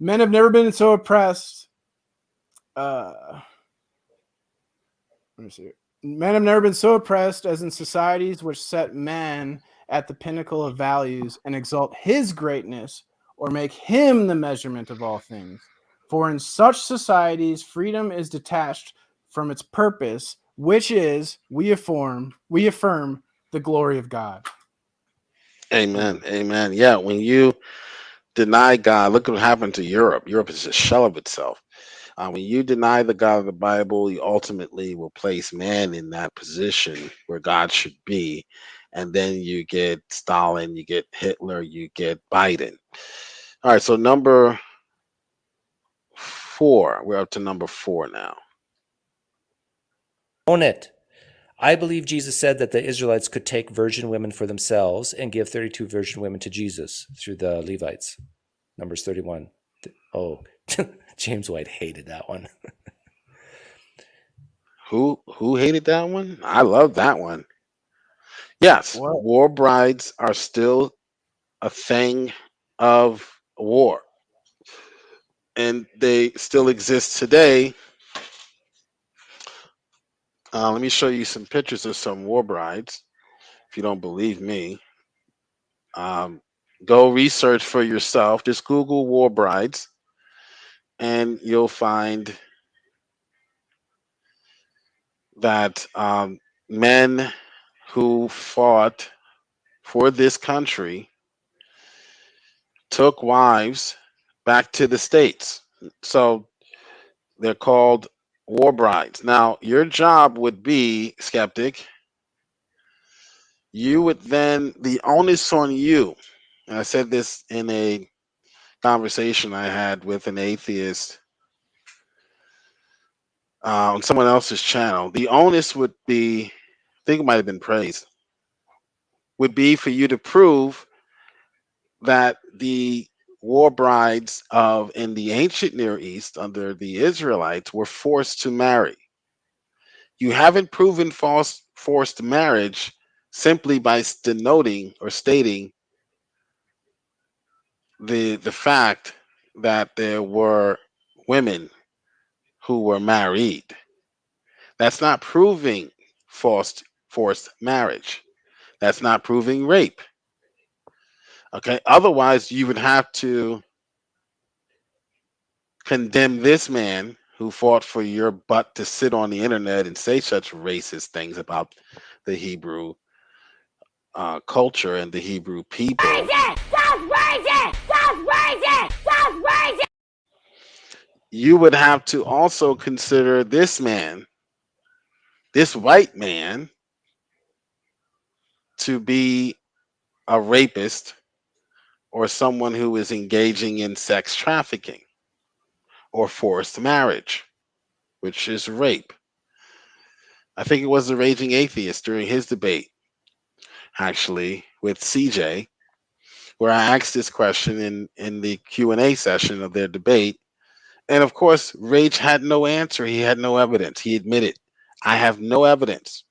Men have never been so oppressed. Let me see. Men have never been so oppressed as in societies which set man at the pinnacle of values and exalt his greatness or make him the measurement of all things. For in such societies, freedom is detached from its purpose, which is we affirm the glory of God. Amen. Amen. Yeah, when you deny God, look what happened to Europe. Europe is a shell of itself. When you deny the God of the Bible, you ultimately will place man in that position where God should be. And then you get Stalin, you get Hitler, you get Biden. All right, so number 4. We're up to number 4 now. Own it. I believe Jesus said that the Israelites could take virgin women for themselves and give 32 virgin women to Jesus through the Levites. Numbers 31. Oh, James White hated that one. Who hated that one? I love that one. Yes, war brides are still a thing of war. And they still exist today. Let me show you some pictures of some war brides. If you don't believe me, go research for yourself. Just Google war brides, and you'll find that men who fought for this country took wives back to the States. So they're called war brides. Now, your job would be, skeptic, you would then, the onus on you, and I said this in a conversation I had with an atheist on someone else's channel, the onus would be, I think it might have been praise, would be for you to prove that the war brides of in the ancient Near East under the Israelites were forced to marry. You haven't proven forced marriage simply by denoting or stating the fact that there were women who were married. That's not proving forced marriage. That's not proving rape. Okay. Otherwise, you would have to condemn this man who fought for your butt to sit on the internet and say such racist things about the Hebrew culture and the Hebrew people. Raise it! Just raise it! Just raise it! Just raise it! You would have to also consider this man, this white man, to be a rapist or someone who is engaging in sex trafficking or forced marriage, which is rape. I think it was the Raging Atheist during his debate, actually, with CJ, where I asked this question in the Q&A session of their debate. And of course, Rage had no answer. He had no evidence. He admitted, I have no evidence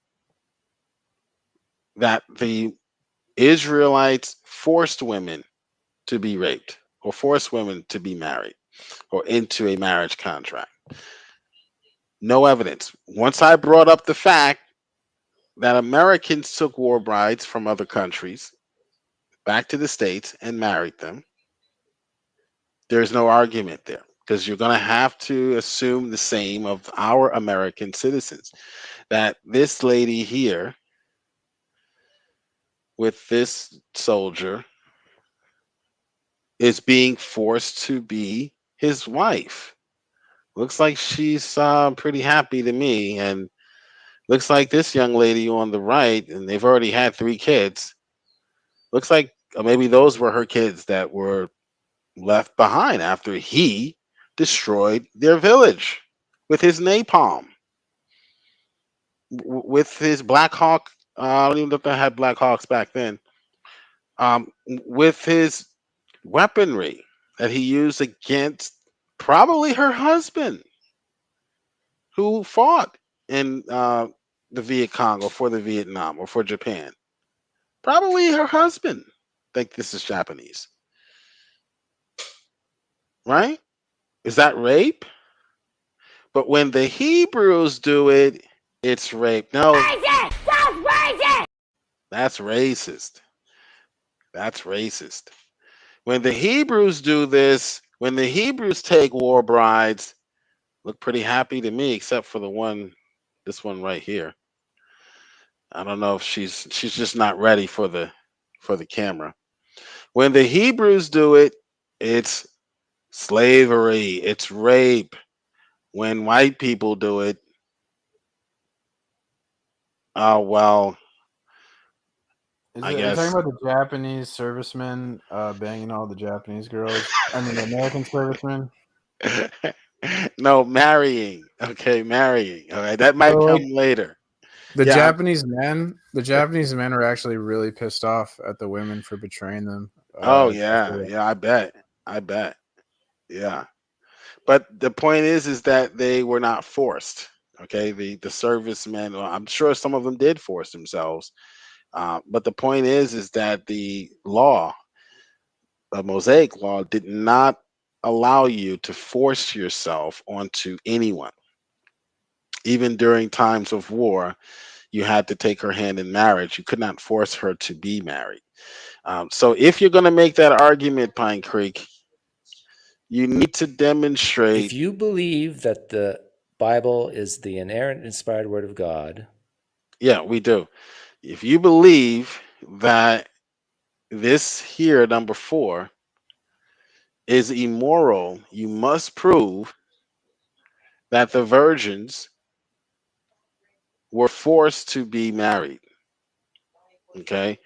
that the Israelites forced women to be raped or forced women to be married or into a marriage contract. No evidence. Once I brought up the fact that Americans took war brides from other countries back to the States and married them, there's no argument there because you're going to have to assume the same of our American citizens, that this lady here with this soldier is being forced to be his wife. Looks like she's pretty happy to me. And looks like this young lady on the right, and they've already had 3 kids. Looks like maybe those were her kids that were left behind after he destroyed their village with his napalm, with his Black Hawk. I don't even know if they had Black Hawks back then. With his weaponry that he used against probably her husband, who fought in the Viet Cong or for the Vietnam or for Japan. Probably her husband. I think this is Japanese. Right? Is that rape? But when the Hebrews do it, it's rape. No. Raise it! Just raise it! That's racist. That's racist. When the Hebrews do this, when the Hebrews take war brides, look pretty happy to me, except for this one right here. I don't know if she's just not ready for the camera. When the Hebrews do it, it's slavery, it's rape. When white people do it, oh well. Are you talking about the Japanese servicemen banging all the Japanese girls? I mean, the American servicemen? No, marrying. Okay, marrying. All right, that might come later. The Japanese men are actually really pissed off at the women for betraying them. Oh yeah, I bet. Yeah, but the point is that they were not forced. Okay, the servicemen. Well, I'm sure some of them did force themselves, but the point is that the law, the Mosaic law, did not allow you to force yourself onto anyone. Even during times of war, you had to take her hand in marriage. You could not force her to be married. So if you're going to make that argument, Pine Creek, you need to demonstrate. If you believe that the Bible is the inerrant, inspired word of God. Yeah, we do. If you believe that this here, number 4, is immoral, you must prove that the virgins were forced to be married. Okay.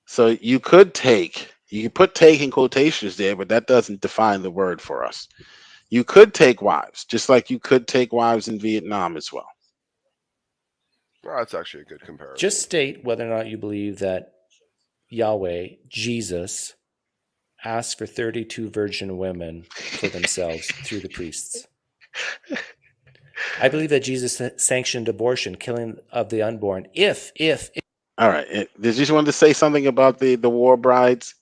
So you could put take in quotations there, but that doesn't define the word for us. You could take wives, just like you could take wives in Vietnam as well. Well, that's actually a good comparison. Just state whether or not you believe that Yahweh, Jesus, asked for 32 virgin women for themselves through the priests. I believe that Jesus sanctioned abortion, killing of the unborn. If All right. Did you just want to say something about the war brides?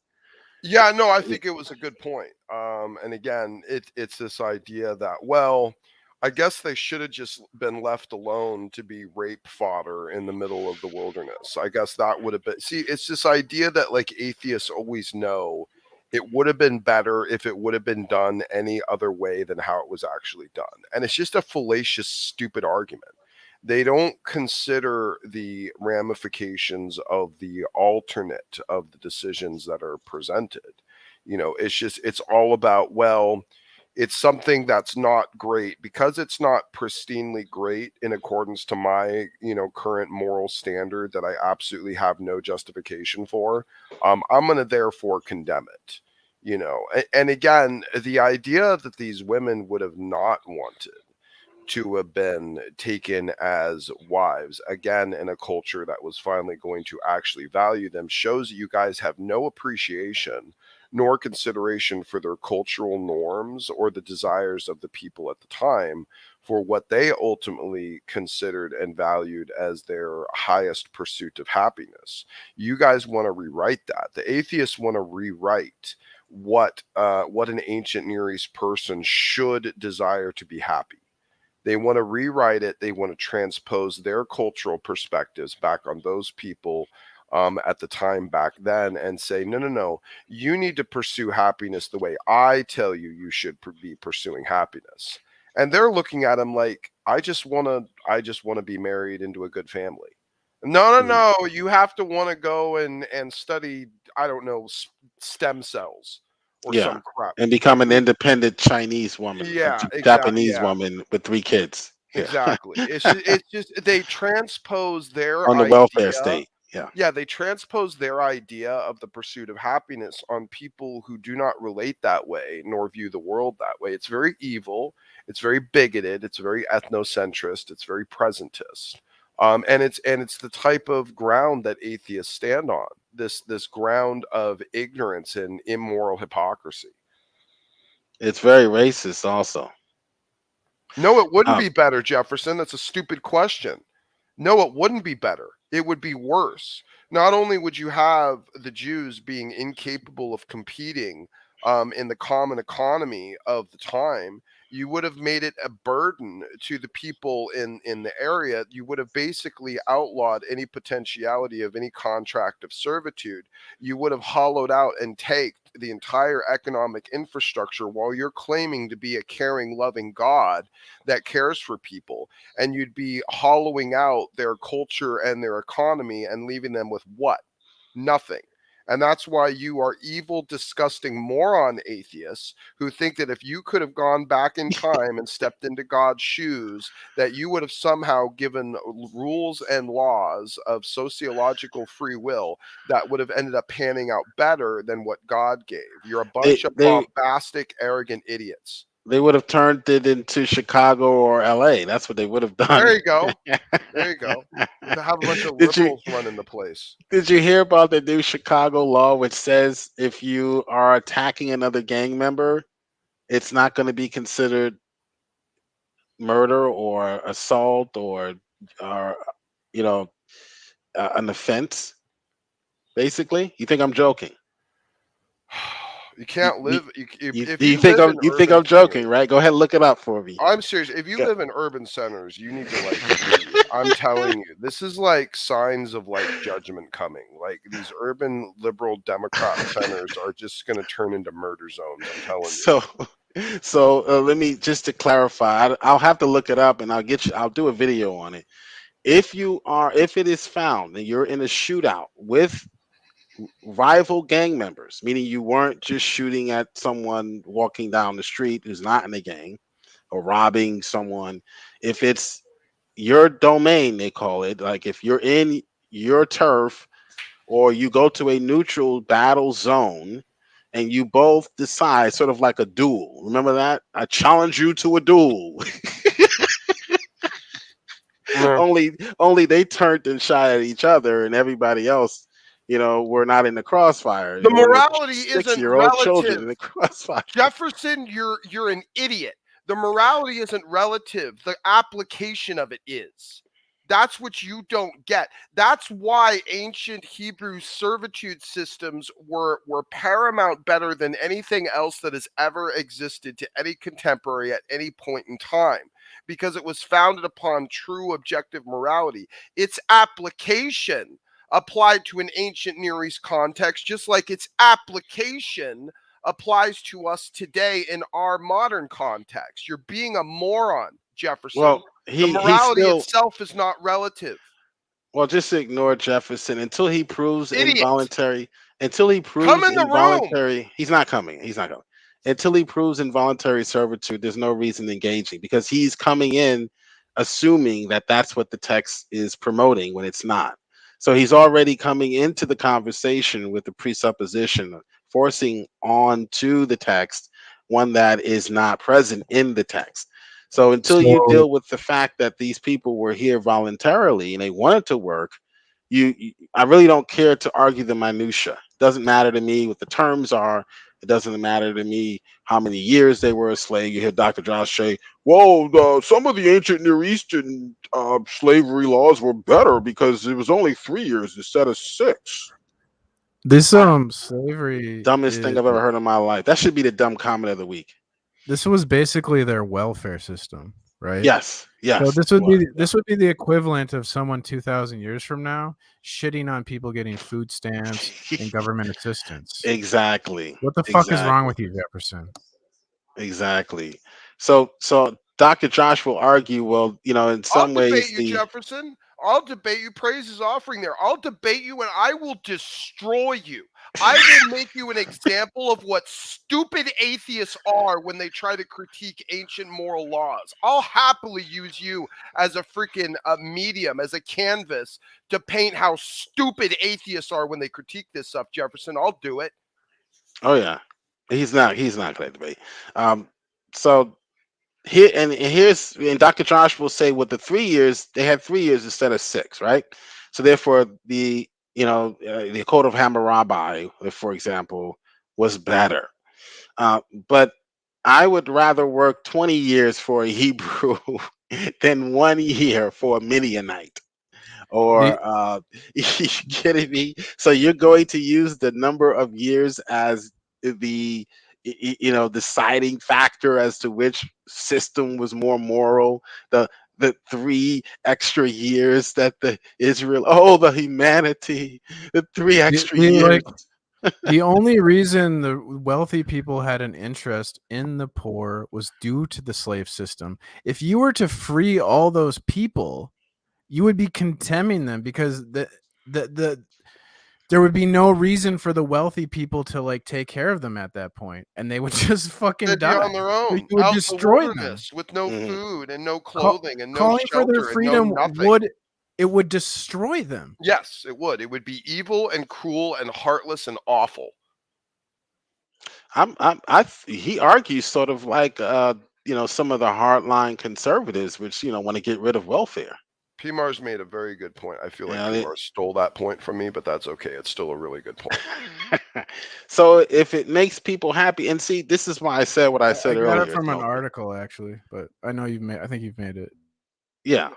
Yeah, no, I think it was a good point. And again, it's this idea that, well, I guess they should have just been left alone to be rape fodder in the middle of the wilderness. I guess that would have been. See, it's this idea that like atheists always know it would have been better if it would have been done any other way than how it was actually done. And it's just a fallacious, stupid argument. They don't consider the ramifications of the alternate of the decisions that are presented. You know, it's all about, well, it's something that's not great because it's not pristinely great in accordance to my, current moral standard that I absolutely have no justification for. I'm going to therefore condemn it. And again, the idea that these women would have not wanted to have been taken as wives again in a culture that was finally going to actually value them shows that you guys have no appreciation nor consideration for their cultural norms or the desires of the people at the time for what they ultimately considered and valued as their highest pursuit of happiness. You guys want to rewrite that. The atheists want to rewrite what an ancient Near East person should desire to be happy. They want to rewrite it. They want to transpose their cultural perspectives back on those people at the time back then and say, no, you need to pursue happiness the way I tell you you should be pursuing happiness. And they're looking at him like, I just want to be married into a good family. No, you have to want to go and study, I don't know, stem cells or some crap. And become an independent Chinese woman, Japanese woman with 3 kids. Exactly. It's just they transpose their on the idea, welfare state. Yeah, they transpose their idea of the pursuit of happiness on people who do not relate that way nor view the world that way. It's very evil. It's very bigoted. It's very ethnocentrist. It's very presentist. And it's the type of ground that atheists stand on. This ground of ignorance and immoral hypocrisy. It's very racist also. No, it wouldn't be better, Jefferson. That's a stupid question. No, it wouldn't be better. It would be worse. Not only would you have the Jews being incapable of competing in the common economy of the time, you would have made it a burden to the people in the area. You would have basically outlawed any potentiality of any contract of servitude. You would have hollowed out and taken the entire economic infrastructure while you're claiming to be a caring, loving God that cares for people. And you'd be hollowing out their culture and their economy and leaving them with what? Nothing. And that's why you are evil, disgusting moron atheists who think that if you could have gone back in time and stepped into God's shoes, that you would have somehow given rules and laws of sociological free will that would have ended up panning out better than what God gave. You're a bunch of bombastic, arrogant idiots. They would have turned it into Chicago or LA. That's what they would have done. There you go. There you go. To have a bunch of liberals running the place. Did you hear about the new Chicago law, which says if you are attacking another gang member, it's not going to be considered murder or assault or an offense? Basically, you think I'm joking? You can't live. You think I'm joking, right? Go ahead and look it up for me. I'm serious. If you live in urban centers, you need to I'm telling you, this is like signs of like judgment coming. Like these urban liberal Democrat centers are just going to turn into murder zones. I'm telling you. So let me just to clarify. I'll have to look it up, and I'll do a video on it. If it is found that you're in a shootout with rival gang members, meaning you weren't just shooting at someone walking down the street who's not in a gang or robbing someone. If it's your domain, they call it, like if you're in your turf or you go to a neutral battle zone and you both decide, sort of like a duel. Remember that? I challenge you to a duel. only they turned and shot at each other, and everybody else, were not in the crossfire. The There were no morality isn't 6-year-old children in relative. the crossfire. Jefferson, you're an idiot. The morality isn't relative. The application of it is. That's what you don't get. That's why ancient Hebrew servitude systems were paramount, better than anything else that has ever existed to any contemporary at any point in time, because it was founded upon true objective morality. Its application applied to an ancient Near East context, just like its application applies to us today in our modern context. You're being a moron, Jefferson. Well, the morality itself is not relative. Well, just ignore Jefferson until he proves Idiot. involuntary. Until he proves Come in the involuntary, he's not coming. He's not coming. Until he proves involuntary servitude, there's no reason engaging, because he's coming in assuming that that's what the text is promoting when it's not. So he's already coming into the conversation with the presupposition, forcing onto the text one that is not present in the text. So until you deal with the fact that these people were here voluntarily and they wanted to work, I really don't care to argue the minutia. Doesn't matter to me what the terms are. It doesn't matter to me how many years they were a slave. You hear Dr. Josh say, "Well, some of the ancient Near Eastern slavery laws were better because it was only 3 years instead of 6." This slavery Dumbest thing I've ever heard in my life. That should be the dumb comment of the week. This was basically their welfare system, right? Yes. So this would be the equivalent of someone 2,000 years from now shitting on people getting food stamps and government assistance. Exactly. What the fuck is wrong with you, Jefferson? Exactly. So Dr. Josh will argue, well, in some ways, I'll debate you, Jefferson. I'll debate you. Praise is offering there. I'll debate you and I will destroy you. I will make you an example of what stupid atheists are when they try to critique ancient moral laws. I'll happily use you as a freaking medium, as a canvas to paint how stupid atheists are when they critique this stuff, Jefferson. I'll do it. Oh yeah, he's not going to debate. So here's Dr. Josh will say with the 3 years, they had 3 years instead of 6, right? So therefore, the Code of Hammurabi, for example, was better. But I would rather work 20 years for a Hebrew than 1 year for a Midianite. Or you kidding me? So you're going to use the number of years as the deciding factor as to which system was more moral? The 3 extra years that the humanity, the 3 extra years. The only reason the wealthy people had an interest in the poor was due to the slave system. If you were to free all those people, you would be condemning them, because there would be no reason for the wealthy people to take care of them at that point, and they would just fucking They'd die be on their own. You would out destroy the them. wilderness with no food and no clothing and no Calling shelter for their freedom and no nothing. would destroy them. Yes, it would. It would be evil and cruel and heartless and awful. He argues sort of like some of the hardline conservatives, which want to get rid of welfare. PMAR's made a very good point. I feel like PMAR stole that point from me, but that's okay. It's still a really good point. So if it makes people happy, and see, this is why I said what I said earlier. I got it from an article, actually, but I think you've made it. Yeah.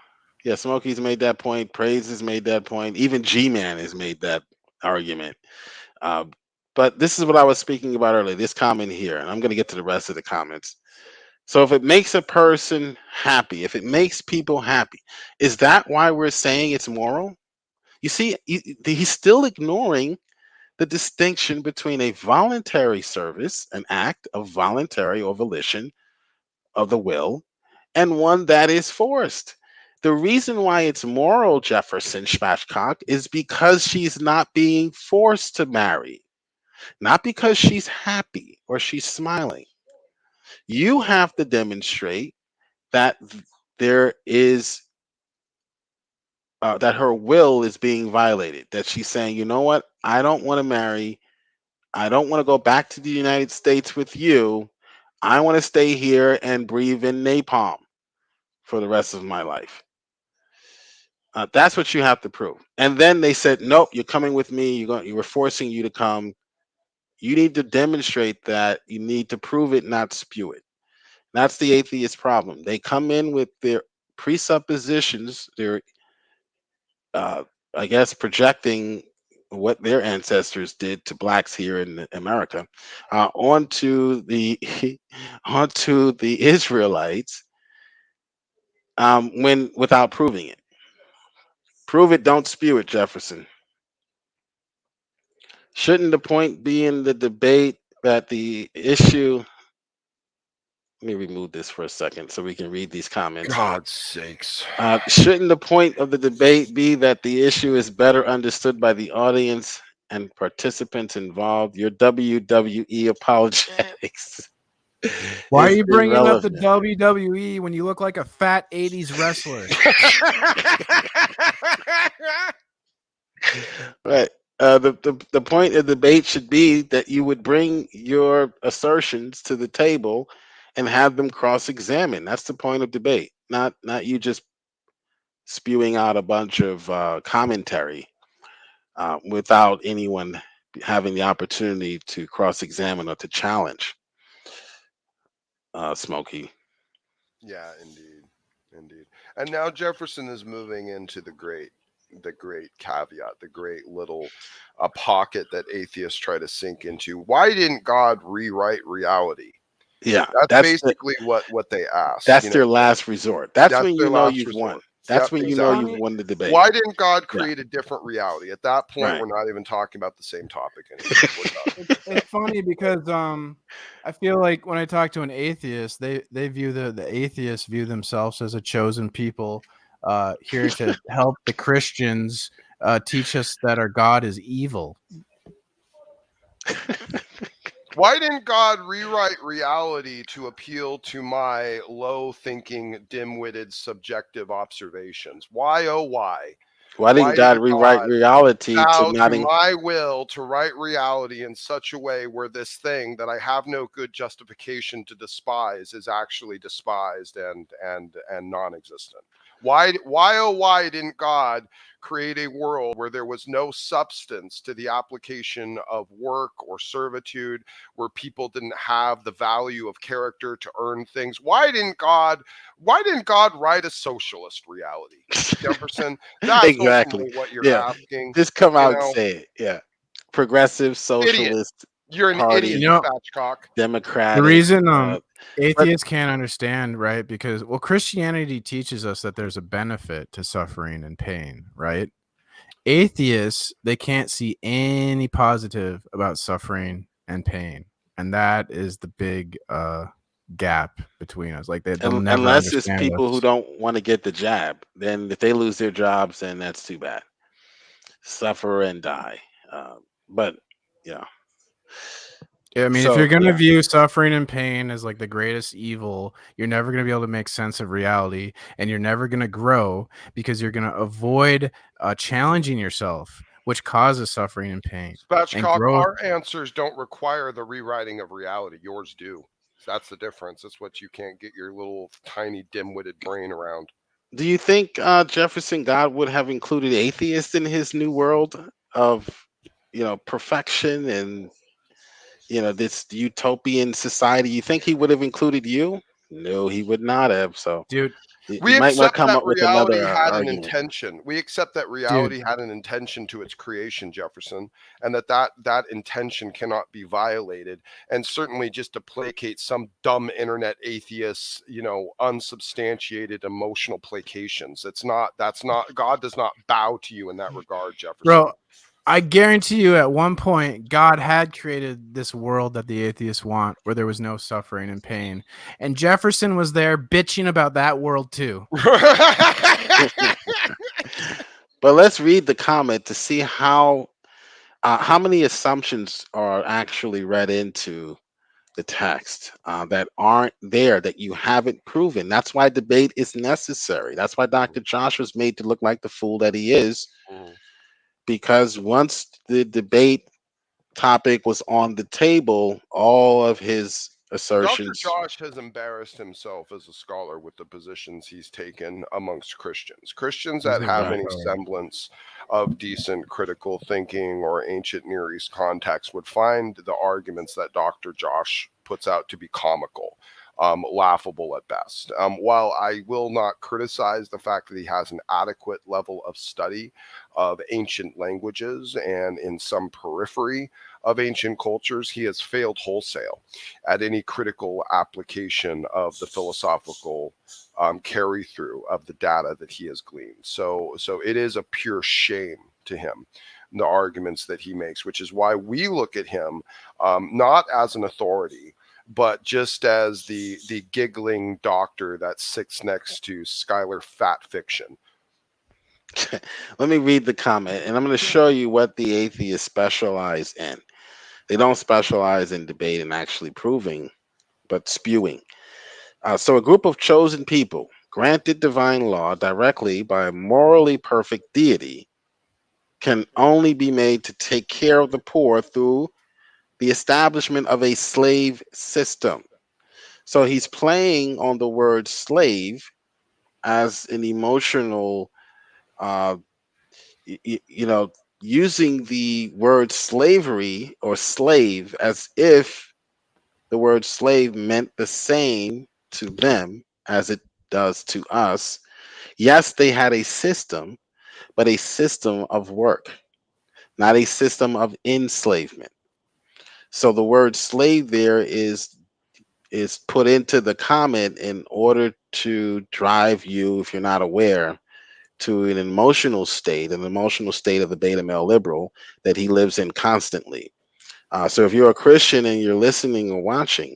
Smokey's made that point. Praise has made that point. Even G-Man has made that argument. But this is what I was speaking about earlier, this comment here, and I'm going to get to the rest of the comments. So if it makes a person happy, if it makes people happy, is that why we're saying it's moral? You see, he's still ignoring the distinction between a voluntary service, an act of voluntary or volition of the will, and one that is forced. The reason why it's moral, Jefferson Spatchcock, is because she's not being forced to marry, not because she's happy or she's smiling. You have to demonstrate that there is that her will is being violated. That she's saying, you know what, I don't want to marry. I don't want to go back to the United States with you. I want to stay here and breathe in napalm for the rest of my life. That's what you have to prove. And then they said, nope, you're coming with me. We're forcing you to come. You need to demonstrate that. You need to prove it, not spew it. That's the atheist problem. They come in with their presuppositions, their, I guess, projecting what their ancestors did to blacks here in America onto the onto the Israelites when without proving it. Prove it, don't spew it, Jefferson. Shouldn't the point be in the debate that the issue? Let me remove this for a second so we can read these comments. God's sakes. Shouldn't the point of the debate be that the issue is better understood by the audience and participants involved? Your WWE apologetics. Why are is you bringing up the irrelevant. WWE when you look like a fat 80s wrestler? Right. The point of the debate should be that you would bring your assertions to the table and have them cross-examined. That's the point of debate, not you just spewing out a bunch of commentary without anyone having the opportunity to cross-examine or to challenge. Smokey. Yeah, indeed. And now Jefferson is moving into the great caveat, the great little pocket that atheists try to sink into. Why didn't God rewrite reality? Yeah, that's basically what they ask. That's their last resort. That's when you know you've resort. won. That's when you know exactly. you've won the debate. Why didn't God create a different reality? At that point, Right. we're not even talking about the same topic anymore. It's funny because I feel like when I talk to an atheist, they view the atheists view themselves as a chosen people here to help the Christians teach us that our God is evil. Why didn't God rewrite reality to appeal to my low-thinking, dim-witted, subjective observations? Why, oh why? Why didn't God rewrite reality bow to not to my will to write reality in such a way where this thing that I have no good justification to despise is actually despised and non-existent? Why oh why didn't God create a world where there was no substance to the application of work or servitude, where people didn't have the value of character to earn things? Why didn't God write a socialist reality? Jefferson, that's exactly what you're asking. Just come out and say it. Yeah. Progressive socialist. Idiot. You're an party, idiot, Spatchcock. Democratic. The reason atheists can't understand, right? Because Christianity teaches us that there's a benefit to suffering and pain, right? Atheists, they can't see any positive about suffering and pain, and that is the big gap between us. Like they'll never unless it's understand people us. who don't want to get the jab. Then if they lose their jobs, then that's too bad. Suffer and die. But yeah. I mean, if you're going to view suffering and pain as like the greatest evil, you're never going to be able to make sense of reality, and you're never going to grow because you're going to avoid challenging yourself, which causes suffering and pain. Spatchcock, our answers don't require the rewriting of reality. Yours do. That's the difference. That's what you can't get your little tiny dim-witted brain around. Do you think Jefferson God would have included atheists in his new world of, perfection and, this utopian society? You think he would have included you? No, he would not have. So, dude, we might want accept to come that up with reality another had an argument. intention. We accept that reality had an intention to its creation, Jefferson, and that intention cannot be violated. And certainly, just to placate some dumb internet atheists, unsubstantiated emotional placations. That's not. God does not bow to you in that regard, Jefferson. Bro, I guarantee you at one point, God had created this world that the atheists want where there was no suffering and pain. And Jefferson was there bitching about that world too. But let's read the comment to see how many assumptions are actually read into the text that aren't there, that you haven't proven. That's why debate is necessary. That's why Dr. Josh was made to look like the fool that he is, because once the debate topic was on the table, all of his Dr. assertions. Josh has embarrassed himself as a scholar with the positions he's taken amongst Christians. Christians that have any semblance of decent critical thinking or ancient Near East context would find the arguments that Dr. Josh puts out to be comical, laughable at best. While I will not criticize the fact that he has an adequate level of study of ancient languages and in some periphery of ancient cultures, he has failed wholesale at any critical application of the philosophical carry through of the data that he has gleaned. So it is a pure shame to him, the arguments that he makes, which is why we look at him not as an authority, but just as the giggling doctor that sits next to Schuyler Fat Fiction. Let me read the comment, and I'm going to show you what the atheists specialize in. They don't specialize in debate and actually proving, but spewing. So a group of chosen people granted divine law directly by a morally perfect deity can only be made to take care of the poor through the establishment of a slave system. So he's playing on the word slave as an emotional, using the word slavery or slave as if the word slave meant the same to them as it does to us. Yes, they had a system, but a system of work, not a system of enslavement. So the word slave there is put into the comment in order to drive you, if you're not aware, to an emotional state of the beta male liberal that he lives in constantly. So if you're a Christian and you're listening or watching,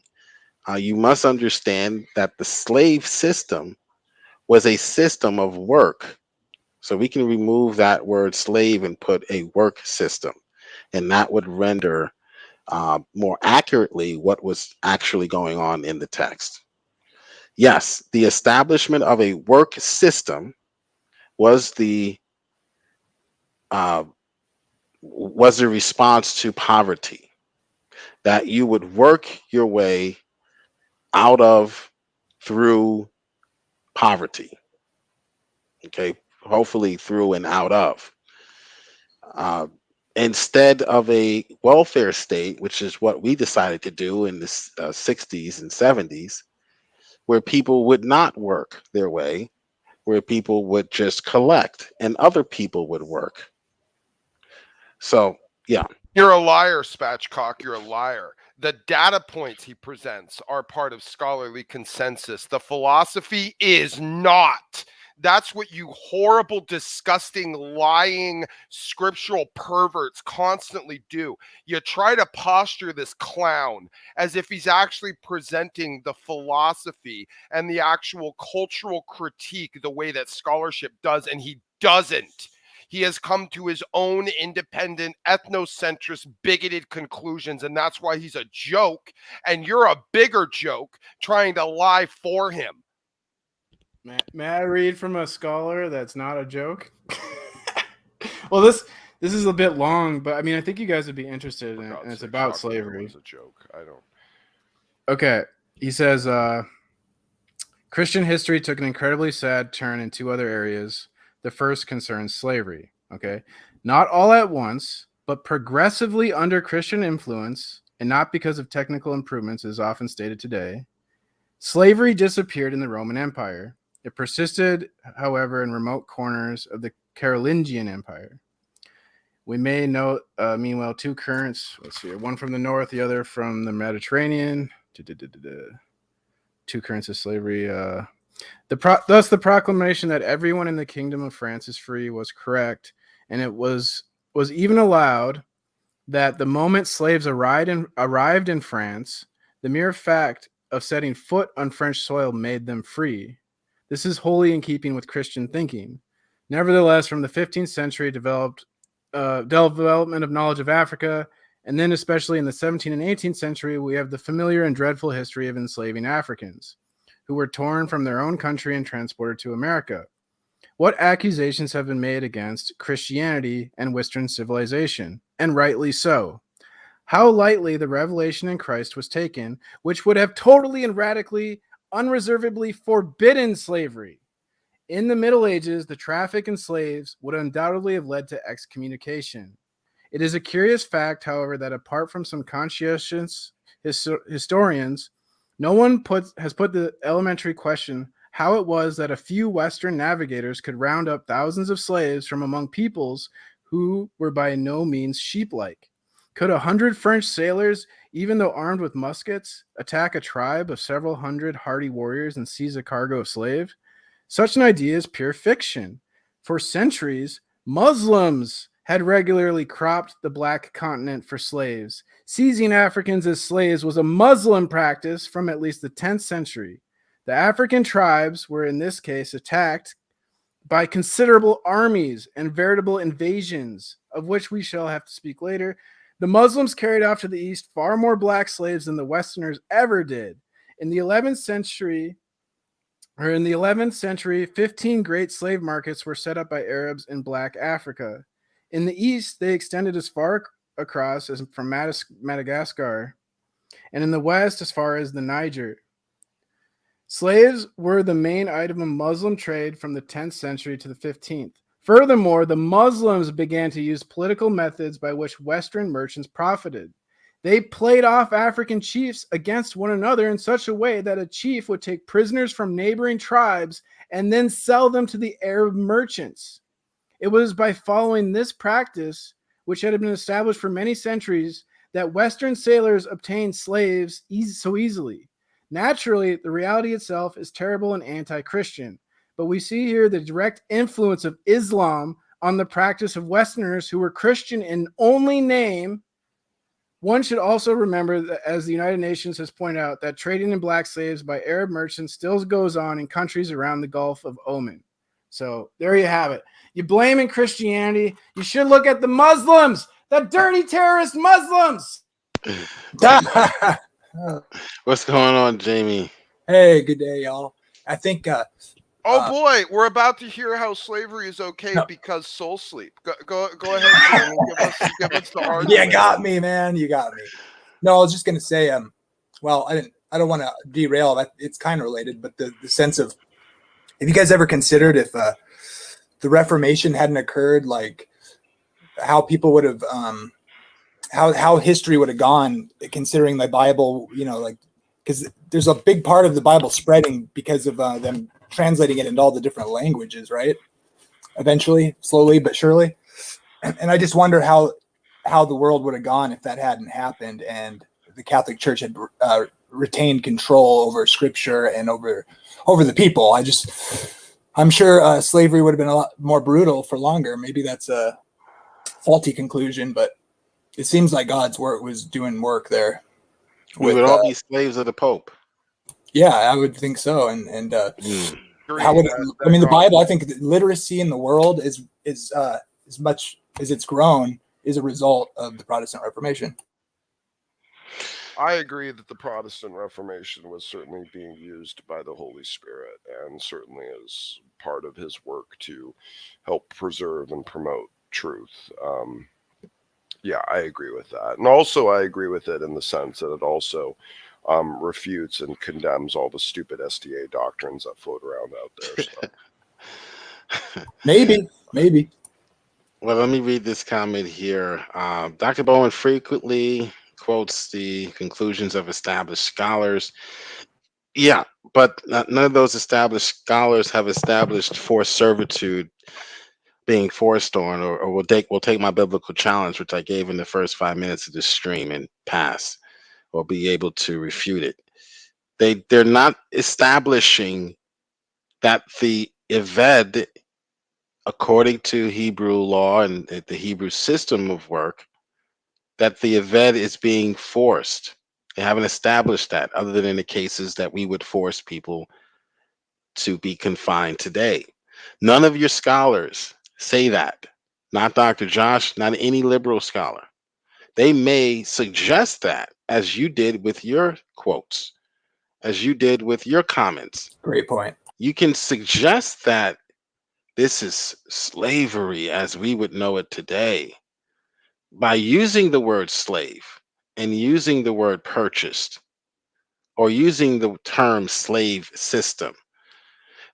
you must understand that the slave system was a system of work. So we can remove that word slave and put a work system, and that would render more accurately what was actually going on in the text. Yes, the establishment of a work system was the response to poverty, that you would work your way out of through poverty. Okay, hopefully through and out of. Instead of a welfare state, which is what we decided to do in the 60s and 70s, where people would not work their way, where people would just collect and other people would work. So, yeah. You're a liar, Spatchcock. You're a liar. The data points he presents are part of scholarly consensus. The philosophy is not. That's what you horrible, disgusting, lying, scriptural perverts constantly do. You try to posture this clown as if he's actually presenting the philosophy and the actual cultural critique the way that scholarship does, and he doesn't. He has come to his own independent, ethnocentrist, bigoted conclusions, and that's why he's a joke, and you're a bigger joke trying to lie for him. May I read from a scholar that's not a joke? Well, this is a bit long, but I mean, I think you guys would be interested in it, and it's about slavery. It's a joke. I don't. Okay, he says, Christian history took an incredibly sad turn in two other areas. The first concerns slavery. Okay, not all at once, but progressively under Christian influence, and not because of technical improvements, as often stated today. Slavery disappeared in the Roman Empire. It persisted, however, in remote corners of the Carolingian Empire. We may note, meanwhile, two currents. Let's see, one from the north, the other from the Mediterranean. Two currents of slavery. Thus, the proclamation that everyone in the kingdom of France is free was correct, and it was was even allowed that the moment slaves arrived in France, the mere fact of setting foot on French soil made them free. This is wholly in keeping with Christian thinking. Nevertheless, from the 15th century, development of knowledge of Africa, and then especially in the 17th and 18th century, we have the familiar and dreadful history of enslaving Africans, who were torn from their own country and transported to America. What accusations have been made against Christianity and Western civilization, and rightly so. How lightly the revelation in Christ was taken, which would have totally and radically, unreservedly forbidden slavery. In the Middle Ages, the traffic in slaves would undoubtedly have led to excommunication. It is a curious fact, however, that apart from some conscientious historians, no one has put the elementary question how it was that a few Western navigators could round up thousands of slaves from among peoples who were by no means sheep-like. Could 100 French sailors, even though armed with muskets, attack a tribe of several hundred hardy warriors and seize a cargo of slaves? Such an idea is pure fiction. For centuries, Muslims had regularly cropped the black continent for slaves. Seizing Africans as slaves was a Muslim practice from at least the 10th century. The African tribes were in this case attacked by considerable armies and veritable invasions, of which we shall have to speak later. The Muslims carried off to the east far more black slaves than the Westerners ever did. In the 11th century, 15 great slave markets were set up by Arabs in black Africa. In the east, they extended as far across as from Madagascar, and in the west as far as the Niger. Slaves were the main item of Muslim trade from the 10th century to the 15th. Furthermore, the Muslims began to use political methods by which Western merchants profited. They played off African chiefs against one another in such a way that a chief would take prisoners from neighboring tribes and then sell them to the Arab merchants. It was by following this practice, which had been established for many centuries, that Western sailors obtained slaves so easily. Naturally, the reality itself is terrible and anti-Christian, but we see here the direct influence of Islam on the practice of Westerners who were Christian in only name. One should also remember that, as the United Nations has pointed out, that trading in black slaves by Arab merchants still goes on in countries around the Gulf of Oman. So there you have it. You blaming Christianity. You should look at the Muslims, the dirty terrorist Muslims. What's going on, Jamie? Hey, good day, y'all. I think. Boy, we're about to hear how slavery is okay because soul sleep. Go ahead, Jamie. Give us the argument. You got me, man. You got me. No, I was just gonna say, well, I don't want to derail that. It's kind of related, but the sense of, have you guys ever considered if the Reformation hadn't occurred, like how people would have, how history would have gone, considering the Bible, like, because there's a big part of the Bible spreading because of them translating it into all the different languages, right? Eventually, slowly but surely. And I just wonder how the world would have gone if that hadn't happened and the Catholic Church had retained control over Scripture and over the people. I'm sure slavery would have been a lot more brutal for longer. Maybe that's a faulty conclusion, but it seems like God's work was doing work there. We would all be slaves of the Pope. Yeah, I would think so. And how would the Bible? I think literacy in the world is as much as it's grown is a result of the Protestant Reformation. I agree that the Protestant Reformation was certainly being used by the Holy Spirit and certainly is part of his work to help preserve and promote truth. Yeah, I agree with that. And also I agree with it in the sense that it also refutes and condemns all the stupid SDA doctrines that float around out there. So. Maybe. Well, let me read this comment here. Dr. Bowen frequently quotes the conclusions of established scholars. Yeah, but none of those established scholars have established forced servitude being forced on, or we'll take my biblical challenge, which I gave in the first 5 minutes of this stream, and pass, or be able to refute it. They're not establishing that the Eved according to Hebrew law and the Hebrew system of work, that the Eved is being forced. They haven't established that, other than in the cases that we would force people to be confined today. None of your scholars say that. Not Dr. Josh, not any liberal scholar. They may suggest that, as you did with your quotes, as you did with your comments. Great point. You can suggest that this is slavery as we would know it today by using the word slave and using the word purchased or using the term slave system.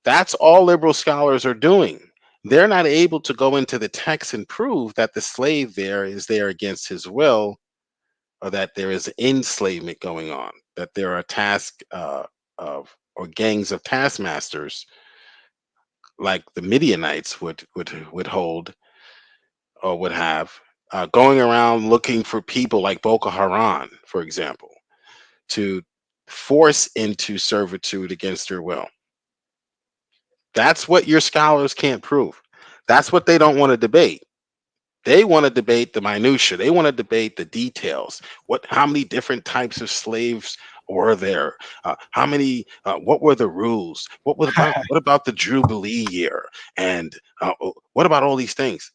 That's all liberal scholars are doing. They're not able to go into the text and prove that the slave there is there against his will, or that there is enslavement going on, that there are of or gangs of taskmasters like the Midianites would hold or would have, going around looking for people like Boko Haram, for example, to force into servitude against their will. That's what your scholars can't prove. That's what they don't want to debate. They want to debate the minutia. They want to debate the details. How many different types of slaves were there? How many? What were the rules? What about the Jubilee year? And what about all these things?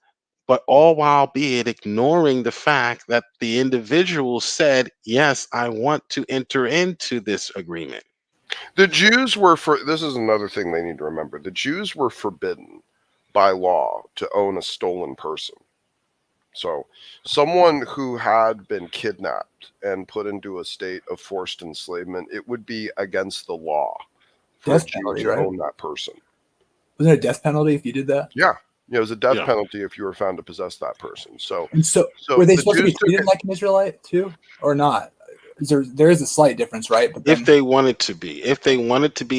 But all while be it ignoring the fact that the individual said, "Yes, I want to enter into this agreement." The Jews were this is another thing they need to remember. The Jews were forbidden by law to own a stolen person. So someone who had been kidnapped and put into a state of forced enslavement, it would be against the law for Death a Jew penalty, to right? own that person. Wasn't there a death penalty if you did that? Yeah. It was a death penalty if you were found to possess that person. So were they the supposed to be Jews treated like an Israelite too, or not? There is a slight difference, right? But If they wanted to be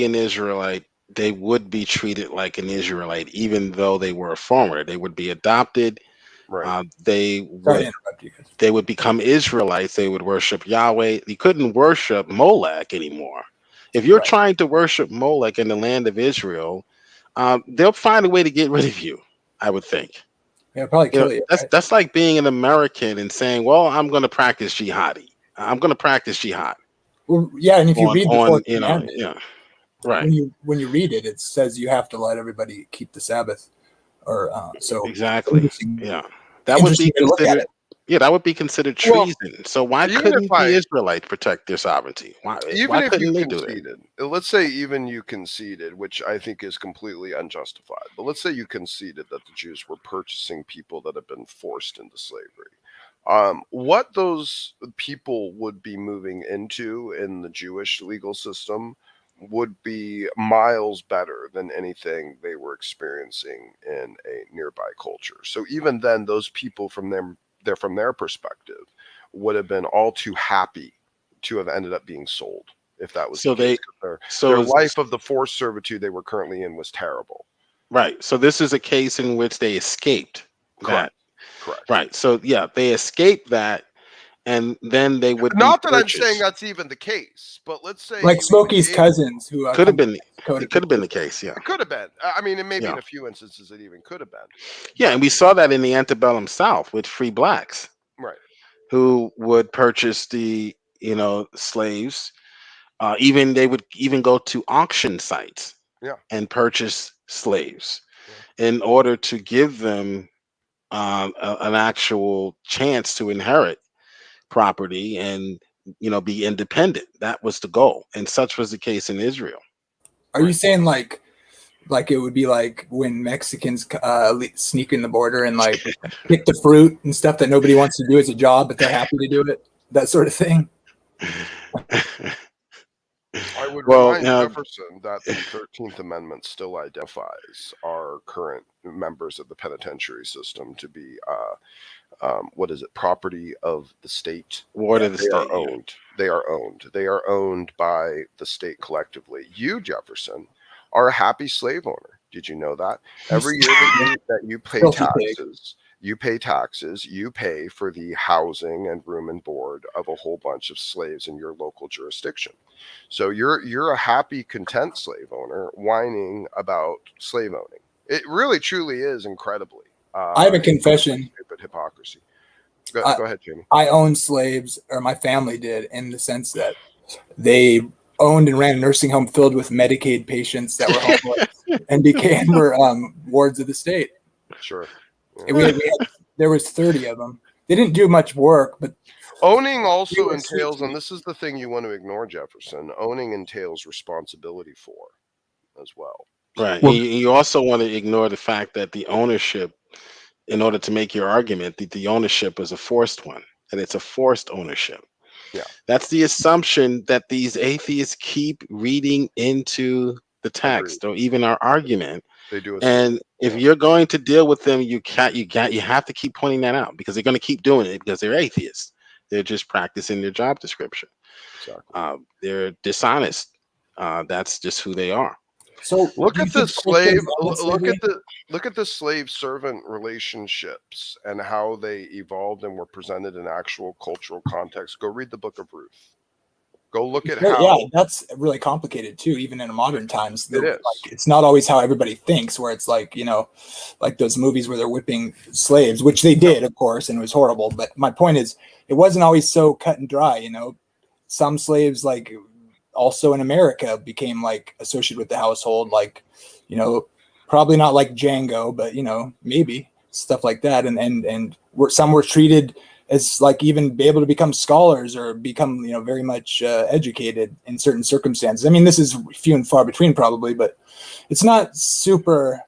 an Israelite, they would be treated like an Israelite, even though they were a foreigner. They would be adopted. Right. They Sorry to would interrupt you guys. they would become Israelites. They would worship Yahweh. You couldn't worship Molech anymore. If you're trying to worship Molech in the land of Israel, they'll find a way to get rid of you, I would think. Yeah, probably kill you. That's like being an American and saying, "Well, I'm going to practice jihadi. I'm going to practice jihad." Well, yeah, and if you read the fourth commandment, right. When you read it, it says you have to let everybody keep the Sabbath, or so exactly. Yeah, that would be considered. Yeah, that would be considered treason. So why couldn't the Israelites protect their sovereignty? Why if couldn't you they do it? conceded, let's say even you conceded, which I think is completely unjustified, but let's say you conceded that the Jews were purchasing people that have been forced into slavery. What those people would be moving into in the Jewish legal system would be miles better than anything they were experiencing in a nearby culture. So even then, those people from their perspective would have been all too happy to have ended up being sold if that was the case. Their life of the forced servitude they were currently in was terrible. Right. So this is a case in which they escaped that. Correct. Right. So yeah, they escaped that, and then they would not be that purchased. I'm saying that's even the case, but let's say like Smokey's cousins who could have been. It could have been the case. Yeah. It could have been. I mean, it maybe in a few instances it even could have been. Yeah, and we saw that in the antebellum South with free blacks, right, who would purchase the slaves. Even they would even go to auction sites, and purchase slaves in order to give them an actual chance to inherit property and be independent. That was the goal, and such was the case in Israel. Are you saying like it would be like when Mexicans sneak in the border and like pick the fruit and stuff that nobody wants to do as a job, but they're happy to do it? That sort of thing. I would remind Jefferson that the 13th Amendment still identifies our current members of the penitentiary system to be, property of the state. Ward of the state. Are owned. They are owned. They are owned by the state collectively. You, Jefferson, are a happy slave owner. Did you know that? Every year that you pay taxes, you pay for the housing and room and board of a whole bunch of slaves in your local jurisdiction. So you're a happy, content slave owner whining about slave owning. It really, truly is incredibly. I have a confession. Stupid hypocrisy. Go ahead, Jamie. I owned slaves, or my family did, in the sense that they owned and ran a nursing home filled with Medicaid patients that were homeless and were wards of the state. Sure. Yeah. There was 30 of them. They didn't do much work, but owning also entails, and this is the thing you want to ignore, Jefferson. Owning entails responsibility for as well. Right. Well, you also want to ignore the fact that the ownership, in order to make your argument, the ownership is a forced one, and it's a forced ownership. Yeah. That's the assumption that these atheists keep reading into the text or even our argument. They do. And if you're going to deal with them, you have to keep pointing that out, because they're going to keep doing it because they're atheists. They're just practicing their job description. Exactly. They're dishonest. That's just who they are. So look at the slave. Look at the slave servant relationships and how they evolved and were presented in actual cultural context. Go read the Book of Ruth. Go look at how. Yeah, that's really complicated too, even in modern times. It is. Like, it's not always how everybody thinks, where it's like, like those movies where they're whipping slaves, which they did, of course, and it was horrible. But my point is, it wasn't always so cut and dry. Some slaves, like also in America, became like associated with the household, like, probably not like Django, but maybe stuff like that. And some were treated as like even be able to become scholars or become very much educated in certain circumstances. I mean, this is few and far between probably, but it's not super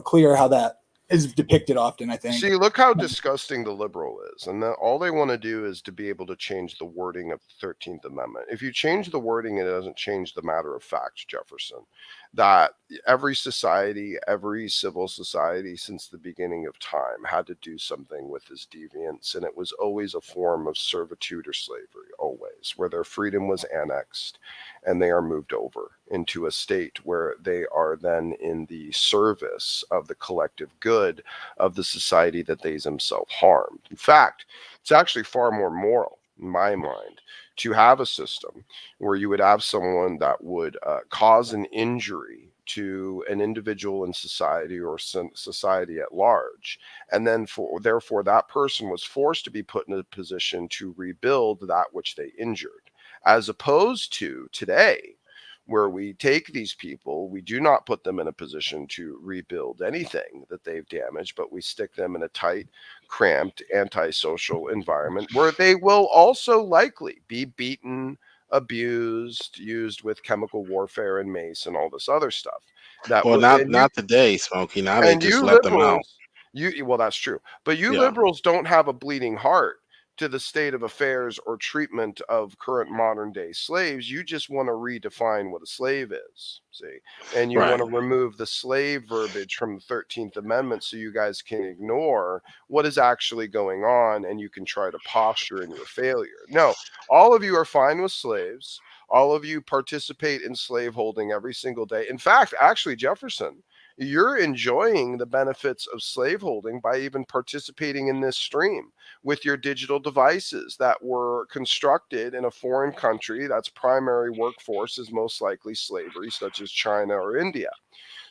clear how that is depicted often, I think. See, look how disgusting the liberal is, and all they want to do is to be able to change the wording of the 13th Amendment. If you change the wording, it doesn't change the matter of fact, Jefferson, that every society, every civil society since the beginning of time had to do something with this deviance, and it was always a form of servitude or slavery, always, where their freedom was annexed and they are moved over into a state where they are then in the service of the collective good of the society that they themselves harmed. In fact, it's actually far more moral, in my mind, to have a system where you would have someone that would cause an injury to an individual in society or society at large, and then therefore that person was forced to be put in a position to rebuild that which they injured, as opposed to today, where we take these people, we do not put them in a position to rebuild anything that they've damaged, but we stick them in a tight, cramped, antisocial environment where they will also likely be beaten, abused, used with chemical warfare and mace and all this other stuff. Not today, Smokey. Now they just let them out. Well, that's true. But you liberals don't have a bleeding heart to the state of affairs or treatment of current modern day slaves. You just want to redefine what a slave is, see? And you want to remove the slave verbiage from the 13th Amendment so you guys can ignore what is actually going on and you can try to posture in your failure. No, all of you are fine with slaves. All of you participate in slaveholding every single day. In fact, actually, Jefferson, you're enjoying the benefits of slaveholding by even participating in this stream with your digital devices that were constructed in a foreign country that's primary workforce is most likely slavery, such as China or India.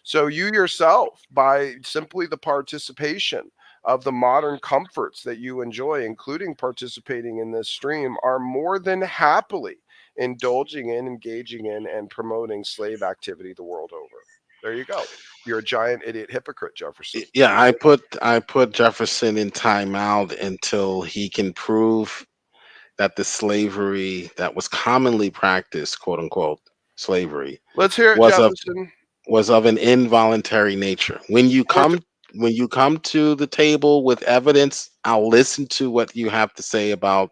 So you yourself, by simply the participation of the modern comforts that you enjoy, including participating in this stream, are more than happily indulging in, engaging in, and promoting slave activity the world over. There you go. You're a giant idiot hypocrite, Jefferson. Yeah, I put Jefferson in timeout until he can prove that the slavery that was commonly practiced, quote unquote, slavery. Let's hear it, Jefferson. Was of an involuntary nature. When you come to the table with evidence, I'll listen to what you have to say about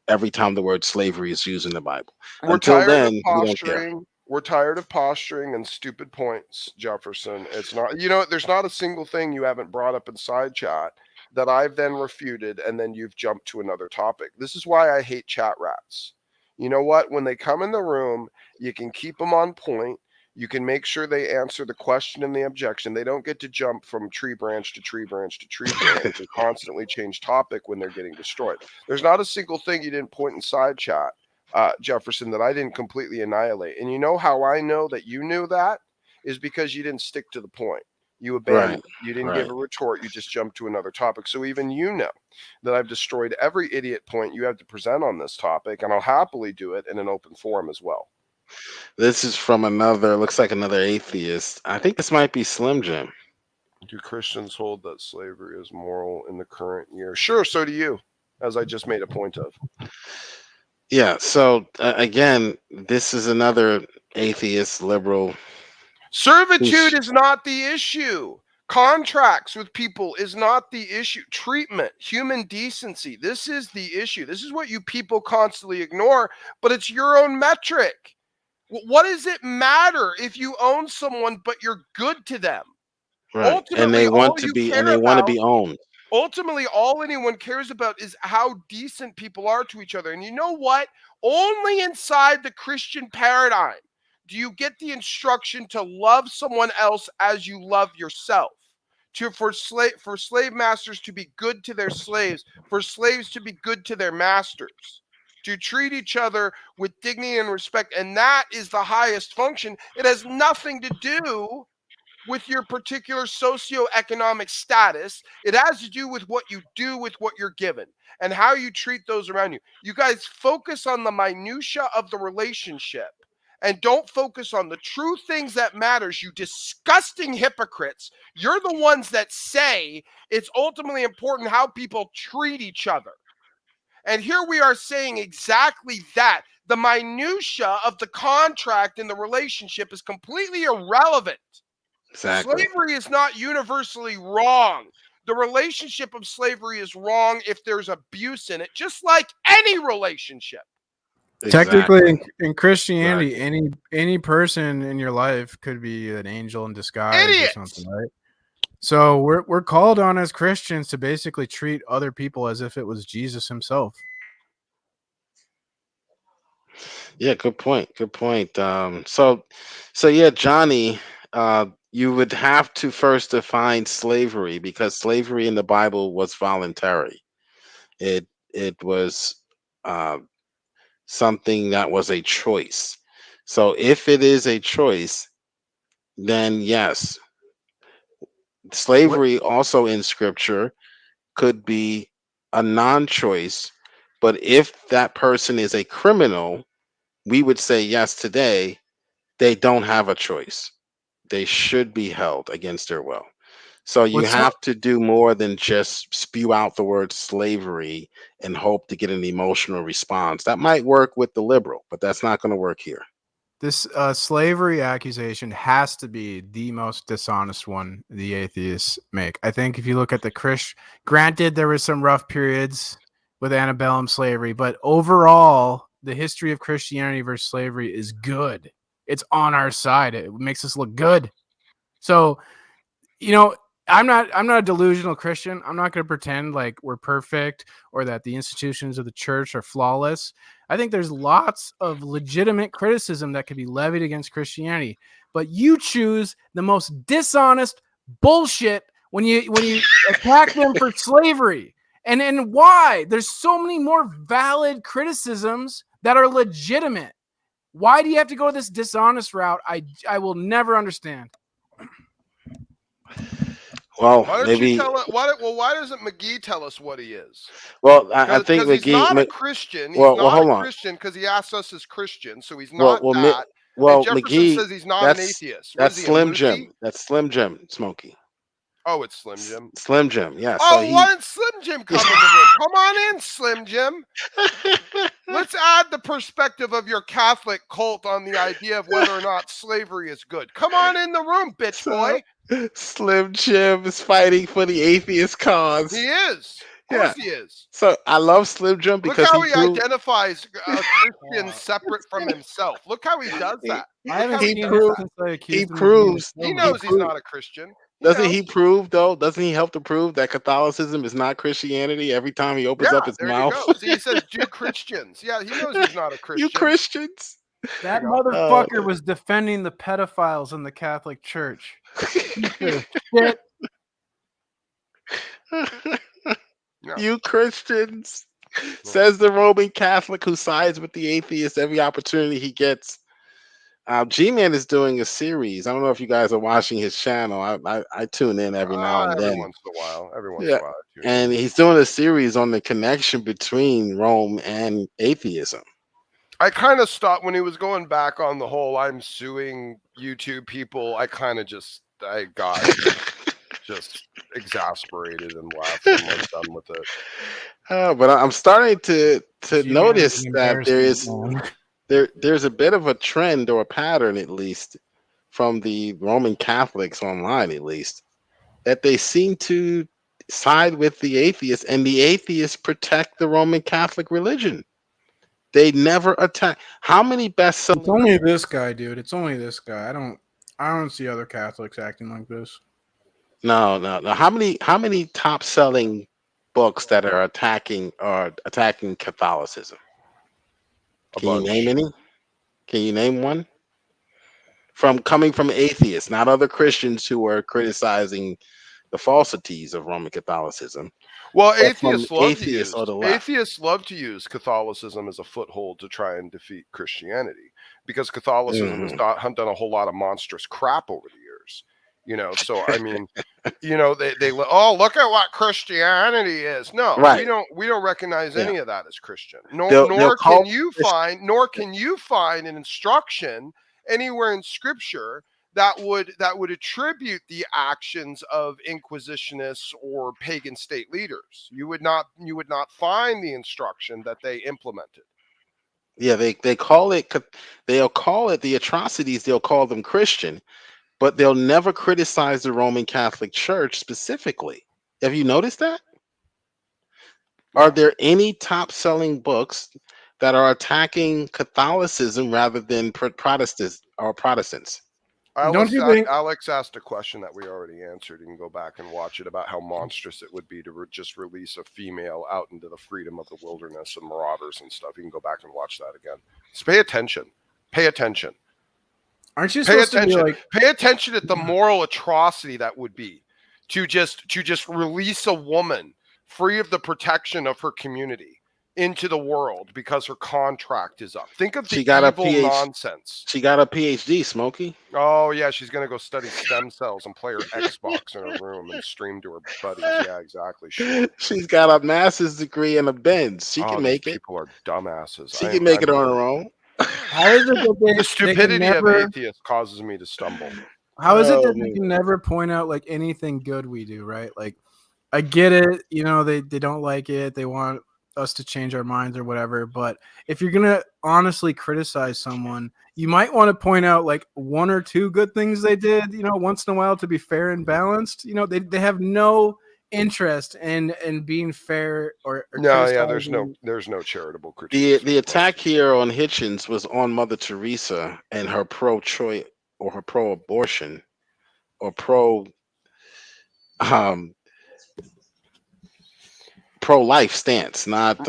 every time the word slavery is used in the Bible. Until then, we don't care. We're tired of posturing and stupid points, Jefferson. It's not, there's not a single thing you haven't brought up in side chat that I've then refuted and then you've jumped to another topic. This is why I hate chat rats. You know what? When they come in the room, you can keep them on point. You can make sure they answer the question and the objection. They don't get to jump from tree branch to tree branch to tree branch and constantly change topic when they're getting destroyed. There's not a single thing you didn't point in side chat, Jefferson, that I didn't completely annihilate. And you know how I know that you knew that is because you didn't stick to the point. You abandoned. Right. You didn't give a retort. You just jumped to another topic. So even you know that I've destroyed every idiot point you have to present on this topic, and I'll happily do it in an open forum as well. This is from looks like another atheist. I think this might be Slim Jim. Do Christians hold that slavery is moral in the current year? Sure, so do you, as I just made a point of. Yeah, so again, this is another atheist liberal. Servitude is not the issue. Contracts with people is not the issue. Treatment, human decency, this is the issue. This is what you people constantly ignore, but it's your own metric. What does it matter if you own someone but you're good to them? Right. Ultimately, And they want to be owned. Ultimately, all anyone cares about is how decent people are to each other. And you know what? Only inside the Christian paradigm do you get the instruction to love someone else as you love yourself. For slave masters to be good to their slaves, for slaves to be good to their masters, to treat each other with dignity and respect. And that is the highest function. It has nothing to do with your particular socioeconomic status. It has to do with what you do with what you're given and how you treat those around you. You guys focus on the minutia of the relationship and don't focus on the true things that matters, you disgusting hypocrites. You're the ones that say it's ultimately important how people treat each other. And here we are saying exactly that. The minutia of the contract in the relationship is completely irrelevant. Exactly. Slavery is not universally wrong. The relationship of slavery is wrong if there's abuse in it, just like any relationship. Technically, in Christianity, any person in your life could be an angel in disguise or something, right? So we're called on as Christians to basically treat other people as if it was Jesus himself. Yeah, good point. Good point. So yeah, Johnny, you would have to first define slavery, because slavery in the Bible was voluntary. It was something that was a choice. So if it is a choice, then yes, slavery also in Scripture could be a non-choice. But if that person is a criminal, we would say yes today, they don't have a choice. They should be held against their will. So you have to do more than just spew out the word slavery and hope to get an emotional response. That might work with the liberal, but that's not going to work here. This slavery accusation has to be the most dishonest one the atheists make. I think if you look at the granted, there were some rough periods with antebellum slavery, but overall, the history of Christianity versus slavery is good. It's on our side. It makes us look good. So, I'm not a delusional Christian. I'm not going to pretend like we're perfect or that the institutions of the church are flawless. I think there's lots of legitimate criticism that could be levied against Christianity, but you choose the most dishonest bullshit when you attack them for slavery. And why? There's so many more valid criticisms that are legitimate. Why do you have to go this dishonest route? I will never understand. Well, why don't you tell it? Why doesn't McGee tell us what he is? Well, I think he's not a Christian. He's hold not a on. Christian because he asked us as Christians, so he's not that. Well, and Jefferson McGee says he's not an atheist. That's Slim Jim. That's Slim Jim, Smokey. Oh, it's Slim Jim. Slim Jim, yeah. Oh, why didn't Slim Jim come in the room? Come on in, Slim Jim. Let's add the perspective of your Catholic cult on the idea of whether or not slavery is good. Come on in the room, bitch boy. Slim Jim is fighting for the atheist cause. He is. Of course he is. So I love Slim Jim because look how he identifies a Christian separate from himself. Look how he does that. He proves he knows he's not a Christian. Doesn't he prove, though? Doesn't he help to prove that Catholicism is not Christianity every time he opens up his mouth? You go. See, he says, "Do Christians?" Yeah, he knows he's not a Christian. You Christians? That motherfucker was defending the pedophiles in the Catholic Church. Shit. You Christians, says the Roman Catholic who sides with the atheist every opportunity he gets. G-Man is doing a series. I don't know if you guys are watching his channel. I tune in every now and Every then. once in a while. Every once in Yeah, a while. I tune in. and he's doing a series on the connection between Rome and atheism. I kind of stopped when he was going back on the whole I'm suing YouTube people. I kind of I got just exasperated and left. I'm like done with it. But I'm starting to G-Man is notice an that embarrassment, man. there's a bit of a trend or a pattern, at least from the Roman Catholics online, at least, that they seem to side with the atheists, and the atheists protect the Roman Catholic religion. They never attack. How many It's best-selling? only this guy, dude. It's only this guy. I don't see other Catholics acting like this. No. How many top-selling books that are attacking Catholicism? Can you name any? Can you name one? Coming from atheists, not other Christians who are criticizing the falsities of Roman Catholicism. Well, but from atheists love to atheists use or the left. atheists love to use Catholicism as a foothold to try and defeat Christianity, because Catholicism has done a whole lot of monstrous crap over the years. So I mean, they look at what Christianity is. No, Right. we don't recognize Yeah. any of that as Christian. They'll Nor call can you find an instruction anywhere in Scripture that would attribute the actions of inquisitionists or pagan state leaders. You would not find the instruction that they implemented. Yeah, they'll call it the atrocities. They'll call them Christian, but they'll never criticize the Roman Catholic Church specifically. Have you noticed that? Are there any top-selling books that are attacking Catholicism rather than Protestants or Protestants? Alex asked a question that we already answered. You can go back and watch it, about how monstrous it would be to just release a female out into the freedom of the wilderness and marauders and stuff. You can go back and watch that again. Just pay attention. Pay attention. Aren't you supposed to be like? Pay attention at the moral atrocity that would be to just release a woman free of the protection of her community into the world because her contract is up. Think of the evil nonsense. She got a PhD, Smokey. Oh yeah, she's gonna go study stem cells and play her Xbox in her room and stream to her buddies. Yeah, exactly. Sure. She's got a master's degree in a Benz. She can make it. People are dumbasses. She can make it on her own. How is it that the stupidity of atheists causes me to stumble? How is it that they can never point out like anything good we do, right? Like, I get it. They don't like it. They want us to change our minds or whatever. But if you're gonna honestly criticize someone, you might want to point out like one or two good things they did, once in a while, to be fair and balanced. They have no interest in being fair or no, yeah. There's no charitable critique. The attack here on Hitchens was on Mother Teresa and her pro-choice or her pro-abortion or pro-life stance, not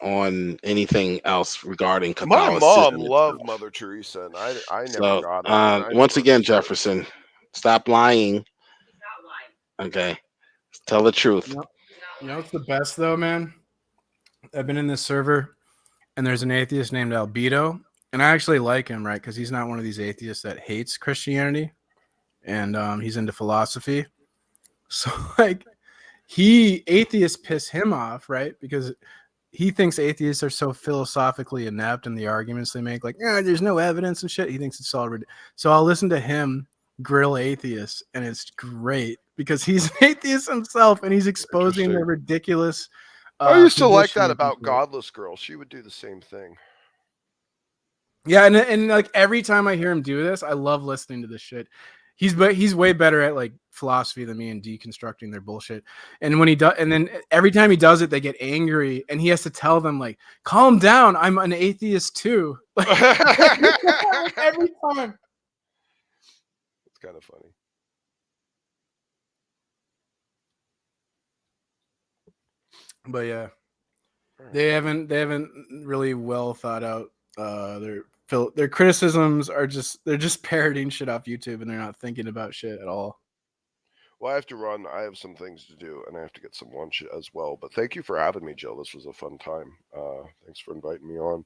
on anything else regarding Catholicism. My mom loved Mother Teresa, and I never got it. Once again, Jefferson, stop lying. Okay, tell the truth. What's the best though, man? I've been in this server, and there's an atheist named Albedo, and I actually like him, right? Because he's not one of these atheists that hates Christianity, and he's into philosophy. So like, atheists piss him off, right? Because he thinks atheists are so philosophically inept in the arguments they make, like, there's no evidence and shit. He thinks it's all ridiculous. So I'll listen to him grill atheists, and it's great because he's an atheist himself, and he's exposing their ridiculous. I used to like that about Godless Girl. She would do the same thing. Yeah, and like every time I hear him do this, I love listening to this shit. He's way better at like philosophy than me and deconstructing their bullshit. And when he does, and then every time he does it, they get angry, and he has to tell them like, "Calm down, I'm an atheist too." Like, every time. It's kind of funny. But yeah, they haven't really well thought out. Their criticisms are they're just parroting shit off YouTube, and they're not thinking about shit at all. Well, I have to run. I have some things to do, and I have to get some lunch as well. But thank you for having me, Jill. This was a fun time. Thanks for inviting me on.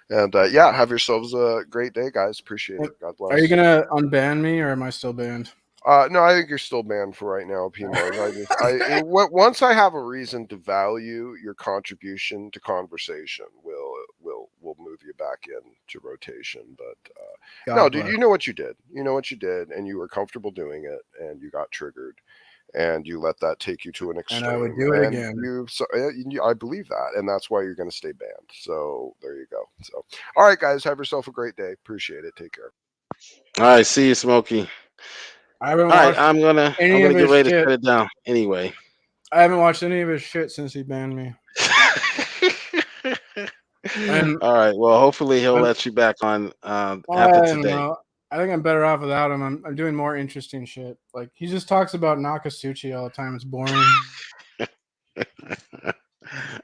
And yeah, have yourselves a great day, guys. Appreciate it. God bless. Are you gonna unban me, or am I still banned? No, I think you're still banned for right now, PMARS. Once I have a reason to value your contribution to conversation, we'll move you back into rotation. But no, dude, you know what you did. You know what you did, and you were comfortable doing it, and you got triggered, and you let that take you to an extreme. And I would do it again. I believe that, and that's why you're going to stay banned. So there you go. So, all right, guys, have yourself a great day. Appreciate it. Take care. All right, see you, Smokey. I haven't All right, watched I'm gonna any of get his ready to shit. shut it down. Anyway, I haven't watched any of his shit since he banned me. And all right, well, hopefully he'll let you back on I after don't today. know. I think I'm better off without him. I'm doing more interesting shit. Like, he just talks about Nakasuchi all the time. It's boring.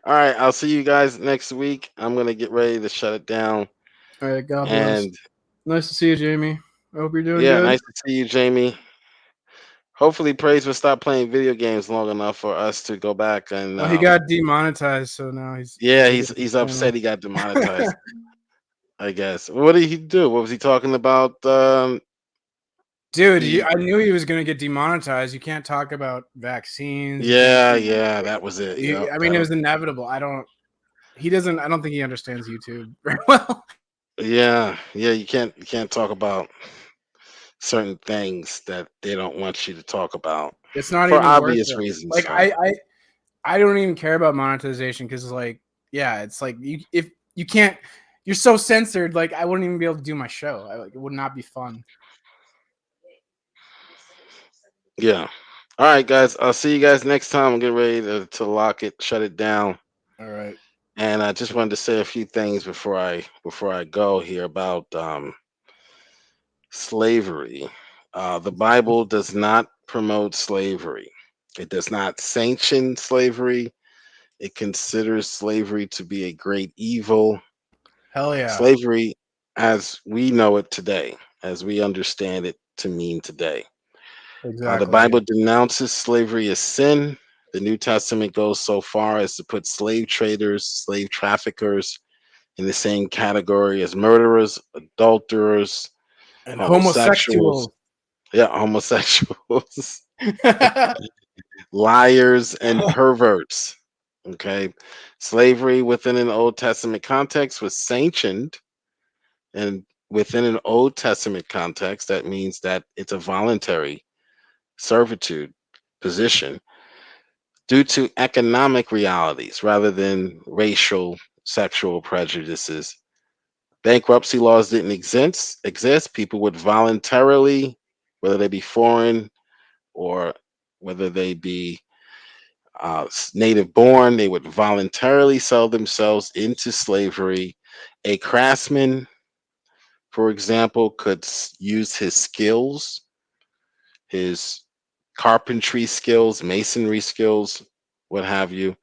All right, I'll see you guys next week. I'm gonna get ready to shut it down. All right, God bless. Nice to see you, Jamie. I hope you're doing good. Nice to see you, Jamie. Hopefully, Praise will stop playing video games long enough for us to go back and. Well, he got demonetized, so now he's. Yeah, he's upset. He got demonetized. I guess. What did he do? What was he talking about? Dude, I knew he was going to get demonetized. You can't talk about vaccines. Yeah, that was it. I mean, it was inevitable. I don't think he understands YouTube very well. Yeah, you can't talk about certain things that they don't want you to talk about. It's not for even obvious worth it. reasons. Like I don't even care about monetization because it's like if you can't, you're so censored. Like I wouldn't even be able to do my show. It would not be fun. Yeah. All right, guys. I'll see you guys next time. I'm getting ready to lock it, shut it down. All right. And I just wanted to say a few things before I go here about slavery. The Bible does not promote slavery. It does not sanction slavery. It considers slavery to be a great evil. Hell yeah. Slavery, as we know it today, as we understand it to mean today. Exactly. The Bible denounces slavery as sin. The New Testament goes so far as to put slave traders, slave traffickers in the same category as murderers, adulterers, and homosexuals. Yeah, homosexuals, liars, and perverts. Okay. Slavery within an Old Testament context was sanctioned. And within an Old Testament context, that means that it's a voluntary servitude position due to economic realities rather than racial, sexual prejudices. Bankruptcy laws didn't exist. People would voluntarily, whether they be foreign or whether they be native born, they would voluntarily sell themselves into slavery. A craftsman, for example, could use his skills, his carpentry skills, masonry skills, what have you,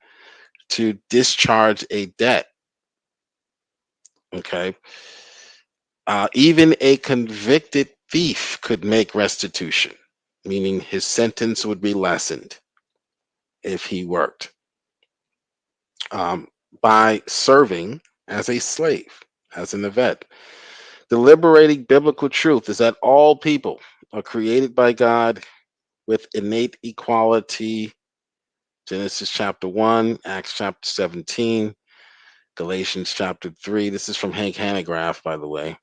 to discharge a debt. Okay. Even a convicted thief could make restitution, meaning his sentence would be lessened if he worked by serving as a slave, as an evet. The liberating biblical truth is that all people are created by God with innate equality. Genesis chapter 1, Acts chapter 17, Galatians chapter 3. This is from Hank Hanegraaff, by the way.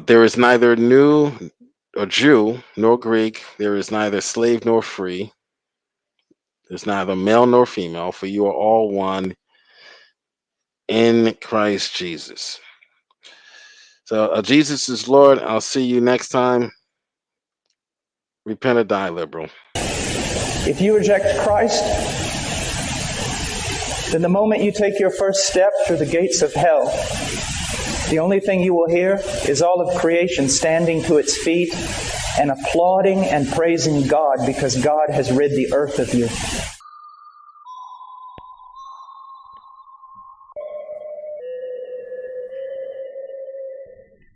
There is neither New or Jew nor Greek. There is neither slave nor free. There's neither male nor female, for you are all one in Christ Jesus. So Jesus is Lord. I'll see you next time. Repent or die, liberal. If you reject Christ, then the moment you take your first step through the gates of hell, the only thing you will hear is all of creation standing to its feet and applauding and praising God because God has rid the earth of you.